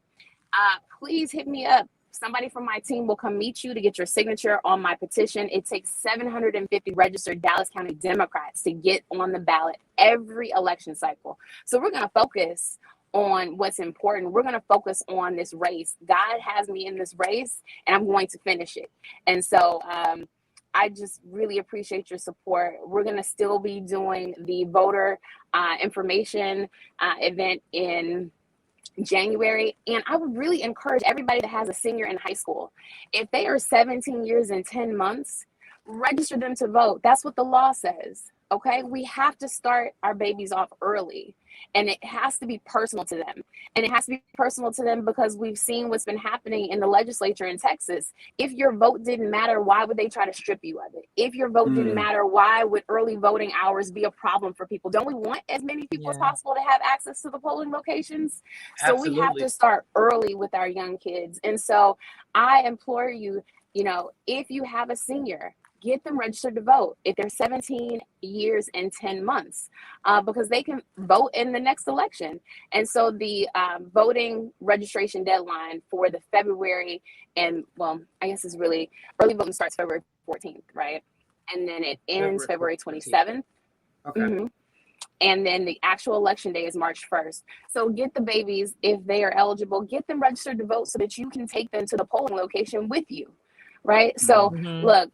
please hit me up. Somebody from my team will come meet you to get your signature on my petition. It takes 750 registered Dallas County Democrats to get on the ballot every election cycle. So we're going to focus on what's important. We're going to focus on this race. God has me in this race, and I'm going to finish it. And so I just really appreciate your support. We're going to still be doing the voter information event in January. And I would really encourage everybody that has a senior in high school, if they are 17 years and 10 months, register them to vote. That's what the law says. Okay. We have to start our babies off early. And it has to be personal to them. And it has to be personal to them because we've seen what's been happening in the legislature in Texas. If your vote didn't matter, why would they try to strip you of it? If your vote didn't matter, why would early voting hours be a problem for people? Don't we want as many people as possible to have access to the polling locations? So we have to start early with our young kids. And so I implore you, you know, if you have a senior, get them registered to vote if they're 17 years and 10 months, because they can vote in the next election. And so the voting registration deadline for the February, and well, I guess it's really early voting starts February 14th, right? And then it ends February 27th. Okay. Mm-hmm. And then the actual election day is March 1st. So get the babies, if they are eligible, get them registered to vote so that you can take them to the polling location with you, right? So look,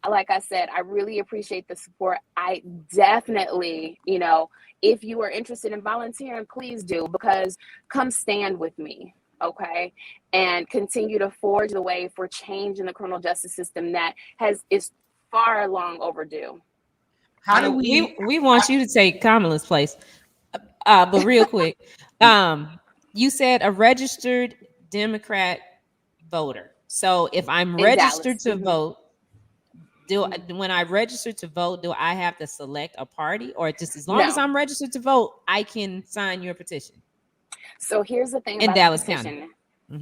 like I said, I really appreciate the support. I definitely, you know, if you are interested in volunteering, please do, because come stand with me, okay? And continue to forge the way for change in the criminal justice system that is far long overdue. How do we want you to take Kamala's place? But real quick, you said a registered Democrat voter. So if I'm registered to vote, when I register to vote, do I have to select a party, or just as long as I'm registered to vote, I can sign your petition? So here's the thing in about Dallas the petition. County.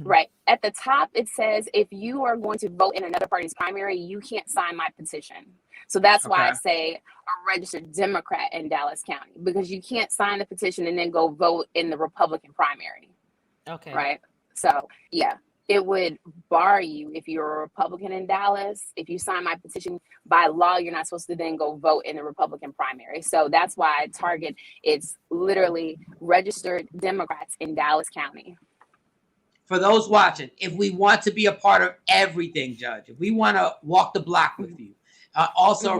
Right. At the top, it says if you are going to vote in another party's primary, you can't sign my petition. So that's why I say a registered Democrat in Dallas County, because you can't sign the petition and then go vote in the Republican primary. Okay. Right. So, yeah, it would bar you if you're a Republican in Dallas. If you sign my petition, by law, you're not supposed to then go vote in the Republican primary. So that's why I target it's literally registered Democrats in Dallas County. For those watching, if we want to be a part of everything, Judge, if we want to walk the block with you, also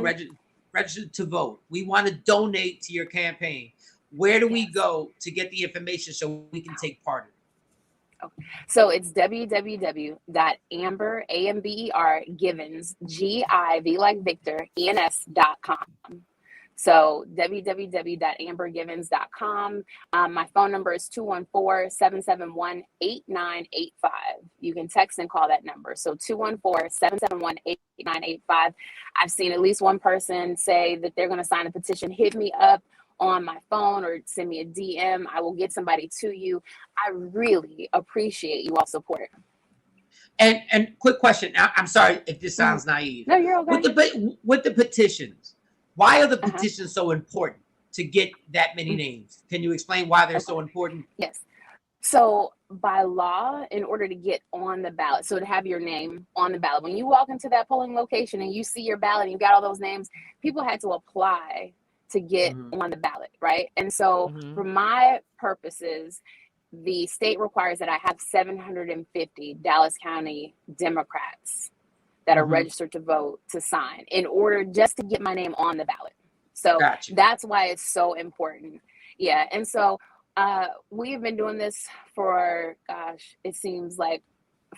registered to vote, we want to donate to your campaign, where do we go to get the information so we can take part in it? So it's www.amber, A-M-B-E-R, Givens, G-I-V like Victor, E-N-S.com. So www.ambergivens.com. My phone number is 214-771-8985. You can text and call that number. So 214-771-8985. I've seen at least one person say that they're going to sign a petition. Hit me up on my phone or send me a DM. I will get somebody to you. I really appreciate you all support. And quick question. I'm sorry if this sounds naive. No, you're okay. With the petitions, why are the petitions so important to get that many names? Can you explain why they're so important? Yes. So by law, in order to get on the ballot, so to have your name on the ballot, when you walk into that polling location and you see your ballot and you got all those names, people had to apply to get on the ballot, right? And so for my purposes, the state requires that I have 750 Dallas County Democrats that are registered to vote to sign in order just to get my name on the ballot. So that's why it's so important. Yeah. And so we've been doing this for, gosh, it seems like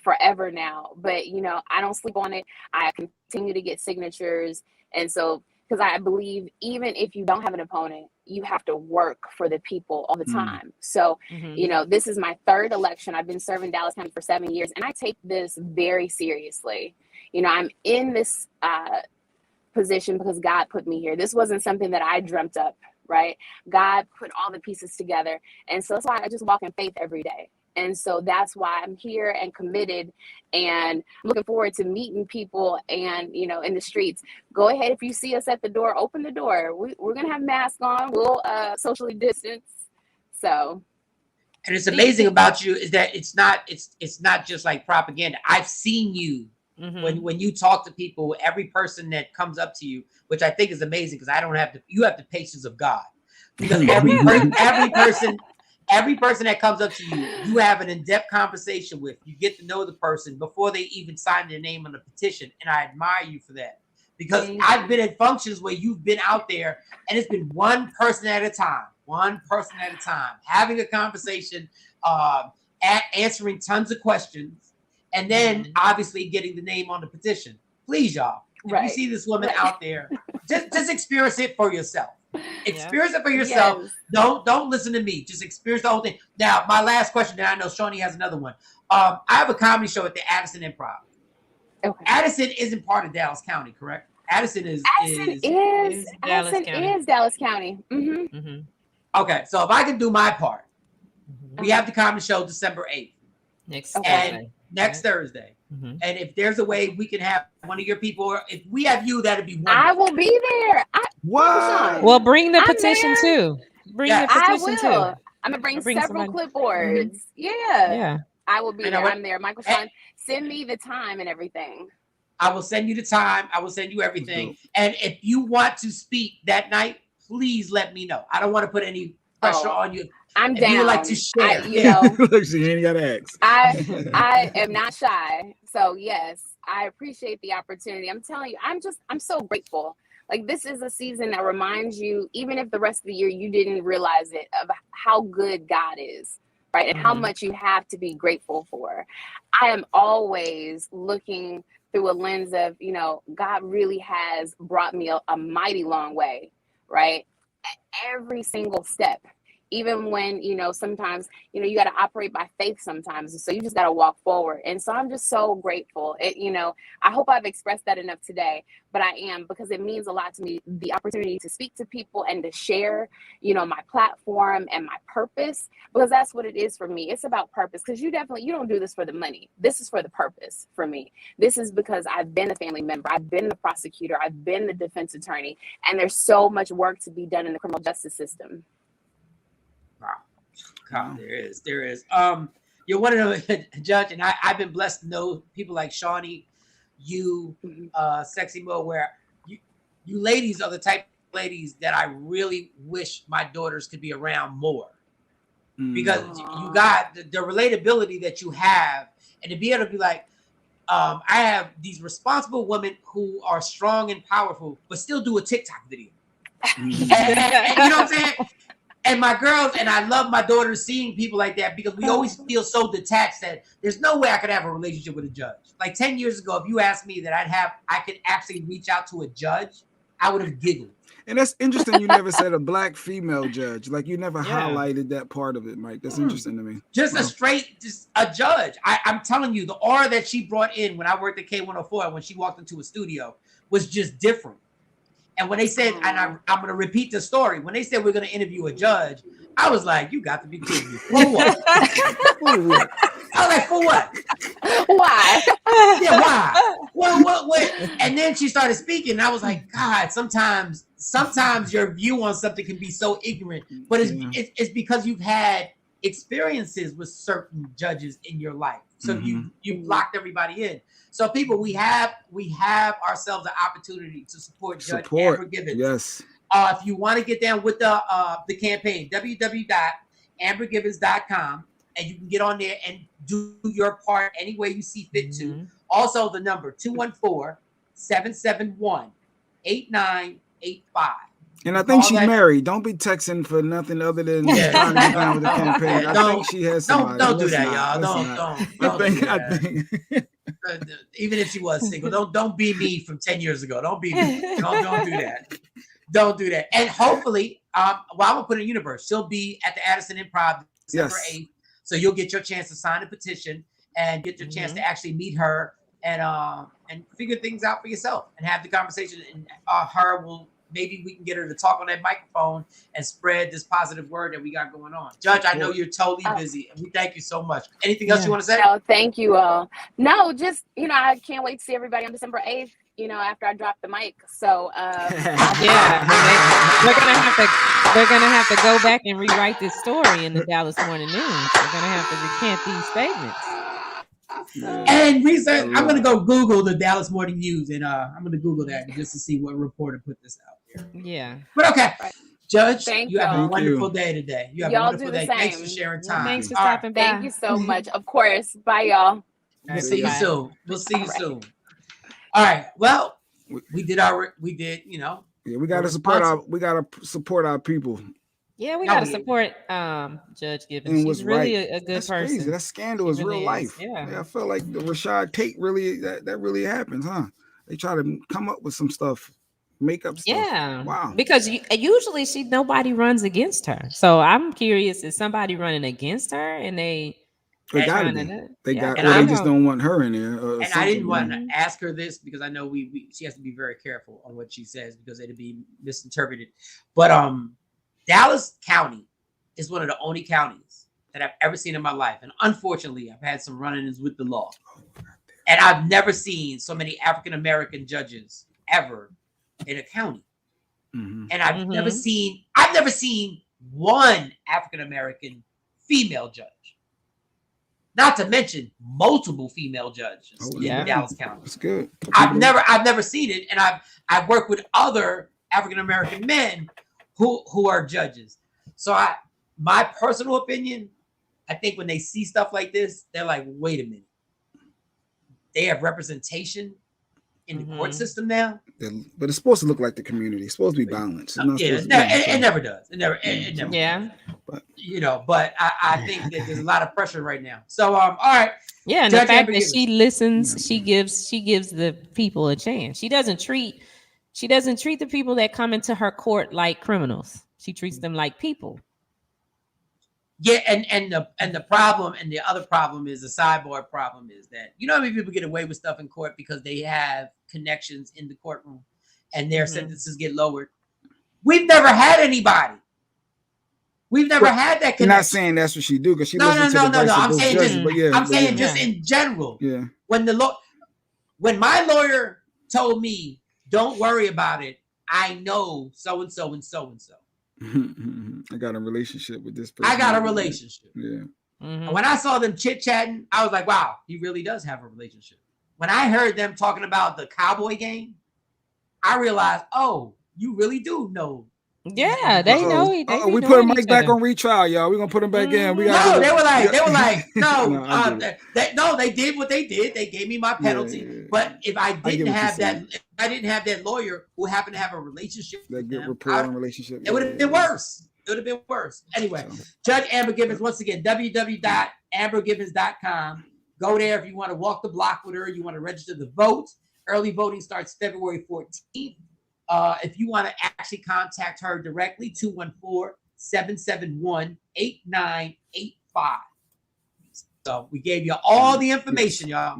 forever now, but you know, I don't sleep on it. I continue to get signatures. And so, because I believe even if you don't have an opponent, you have to work for the people all the time. So, you know, this is my third election. I've been serving Dallas County for 7 years, and I take this very seriously. You know, I'm in this position because God put me here. This wasn't something that I dreamt up, right? God put all the pieces together. And so that's why I just walk in faith every day. And so that's why I'm here and committed and looking forward to meeting people and, you know, in the streets. Go ahead. If you see us at the door, open the door. We're going to have masks on. We'll socially distance. So. And it's amazing about you is that it's not just like propaganda. I've seen you when you talk to people, every person that comes up to you, which I think is amazing because you have the patience of God. Because every person that comes up to you, you have an in-depth conversation with. You get to know the person before they even sign their name on the petition. And I admire you for that. Because I've been at functions where you've been out there and it's been one person at a time, having a conversation, answering tons of questions, and then obviously getting the name on the petition. Please, y'all, if you see this woman out there, just experience it for yourself. Experience it for yourself. Yes. Don't listen to me. Just experience the whole thing. Now, my last question, and I know Shawnee has another one. I have a comedy show at the Addison Improv. Okay. Addison isn't part of Dallas County, correct? Addison is Dallas County. Mm-hmm. Mm-hmm. Okay, so if I can do my part, we have the comedy show December 8th. Next Thursday. Mm-hmm. And if there's a way we can have one of your people, or if we have you, that'd be wonderful. I will be there. Well, bring the petition too. Bring the petition too. I'm gonna bring several clipboards. Mm-hmm. Yeah. I will be there. I'm there. Michael Shawn, send me the time and everything. I will send you the time. I will send you everything. Mm-hmm. And if you want to speak that night, please let me know. I don't want to put any pressure on you. I'm down. You would like to share. She ain't got to ask. I am not shy. So yes, I appreciate the opportunity. I'm telling you, I'm so grateful. Like, this is a season that reminds you, even if the rest of the year you didn't realize it, of how good God is, right? And how much you have to be grateful for. I am always looking through a lens of, God really has brought me a mighty long way, right? Every single step. Even when, sometimes, you got to operate by faith sometimes. So you just got to walk forward. And so I'm just so grateful. I hope I've expressed that enough today, but I am, because it means a lot to me, the opportunity to speak to people and to share, my platform and my purpose, because that's what it is for me. It's about purpose, because you don't do this for the money. This is for the purpose for me. This is because I've been a family member. I've been the prosecutor. I've been the defense attorney. And there's so much work to be done in the criminal justice system. God, there is. You're one of the judge, and I've been blessed to know people like Shawnee, you, Sexy Mo, where you ladies are the type of ladies that I really wish my daughters could be around more, because you got the relatability that you have, and to be able to be like, I have these responsible women who are strong and powerful, but still do a TikTok video. And you know what I'm saying? And my girls, and I love my daughters seeing people like that, because we always feel so detached that there's no way I could have a relationship with a judge. Like 10 years ago, if you asked me that I could actually reach out to a judge, I would have giggled. And that's interesting. You never said a black female judge. Like, you never highlighted that part of it, Mike. That's interesting to me. Just a judge. I'm telling you, the aura that she brought in when I worked at K104, when she walked into a studio, was just different. And when they said, and I'm going to repeat the story, when they said we're going to interview a judge, I was like, you got to be kidding me. For what? I was like, for what? Why? Yeah, why? What? And then she started speaking, and I was like, God, sometimes your view on something can be so ignorant, but it's because you've had experiences with certain judges in your life. So you've locked everybody in. So people, we have ourselves an opportunity to support Judge Amber Gibbons. Yes. If you want to get down with the campaign, www.ambergibbons.com, and you can get on there and do your part any way you see fit to. Also, the number 214-771-8985. And I think she's married. Don't be texting for nothing other than trying to get down with the campaign. I think she has somebody. Don't do that, y'all. Don't do that. I think. Even if she was single, don't be me from 10 years ago. Don't be me. Don't do that. Don't do that. And hopefully, I'm gonna put it in universe. She'll be at the Addison Improv December 8th. So you'll get your chance to sign a petition and get your chance to actually meet her and figure things out for yourself and have the conversation. And maybe we can get her to talk on that microphone and spread this positive word that we got going on. Judge, I know you're totally busy, and we thank you so much. Anything else you want to say? No, thank you all. No, just, I can't wait to see everybody on December 8th, after I drop the mic. So, they're gonna have to go back and rewrite this story in the Dallas Morning News. They're gonna have to recant these statements. And research, I'm going to go Google the Dallas Morning News, and I'm going to Google that just to see what reporter put this out there. Yeah. But okay. Judge, thank you have a wonderful day today. You have a wonderful day. Thanks for sharing time. Thanks for stopping by. Thank you so much. Of course. Bye, y'all. We'll see you soon. We'll see you soon. All right. Well, we did. Yeah, we got to support our people. Yeah, we got to support Judge Gibbons. She's really a good person. Crazy. That scandal is real life. Yeah, I feel like the Rashad Tate that really happens, huh? They try to come up with some stuff. Makeup stuff. Yeah. Wow. Because usually nobody runs against her. So I'm curious, is somebody running against her and they gotta be. They just don't want her in there. And I didn't want to ask her this because I know she has to be very careful on what she says because it'll be misinterpreted. But Dallas County is one of the only counties that I've ever seen in my life. And unfortunately, I've had some run-ins with the law. And I've never seen so many African-American judges ever in a county. And I've never seen one African-American female judge. Not to mention multiple female judges in Dallas County. That's good. I've never seen it. And I've worked with other African-American men who are judges. So my personal opinion, I think when they see stuff like this, they're like, wait a minute. They have representation in the court system now. But it's supposed to look like the community. It's supposed to be balanced. It never does. It never. Yeah. But I think that there's a lot of pressure right now. So all right. Yeah, and Judge the fact that she listens, she gives the people a chance. She doesn't treat the people that come into her court like criminals. She treats them like people. Yeah, and the problem, and the other problem is the sidebar problem is that how many people get away with stuff in court because they have connections in the courtroom and their sentences get lowered. We've never had anybody. We've never had that connection. You're not saying that's what she do because she listens to the advice of those judges. I'm saying just in general. Yeah. When my lawyer told me, "Don't worry about it. I know so and so and so and so." I got a relationship with this person. I got a relationship. Yeah. And when I saw them chit-chatting, I was like, wow, he really does have a relationship. When I heard them talking about the Cowboy game, I realized, oh, you really do know. Yeah, they know. We put Mike back on retrial, y'all. We're gonna put him back in. They were like, no, they did what they did. They gave me my penalty. Yeah. But if I didn't have that lawyer who happened to have a relationship, that good rapport and relationship, it would have been worse. It would have been worse. Anyway, Judge Amber Gibbons, once again, www.ambergibbons.com. Go there if you want to walk the block with her. You want to register the vote. Early voting starts February 14th. If you want to actually contact her directly, 214-771-8985. So we gave you all the information, y'all.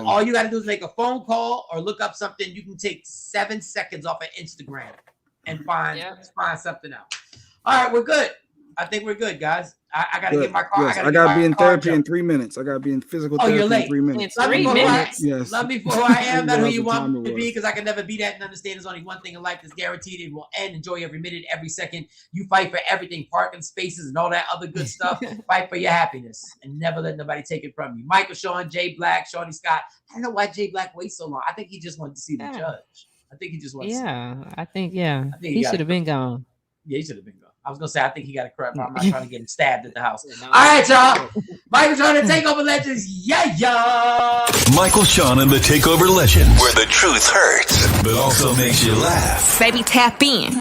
All you got to do is make a phone call or look up something. You can take 7 seconds off of Instagram and find something out. All right, we're good. I think we're good, guys. I got to get my car. Yes, I got to be in therapy in 3 minutes. I got to be in physical therapy in 3 minutes. Love me for Yes. Love me for who I am, not who you want me to be, because I can never be that and understand there's only one thing in life that's guaranteed. It will end. Enjoy every minute, every second. You fight for everything, parking spaces and all that other good stuff. Fight for your happiness and never let nobody take it from you. Michael, Shawn, Jay Black, Shawnee Scott. I don't know why Jay Black waits so long. I think he just wanted to see the judge. I think he just wants to see I think he should have been gone. Yeah, he should have been gone. I was gonna say I think he got a crap. I'm not trying to get him stabbed at the house. All right, y'all. Michael Shawn and Takeover Legends. Yeah. Michael Shawn and the Takeover Legends, where the truth hurts, but also makes you laugh. Baby, tap in.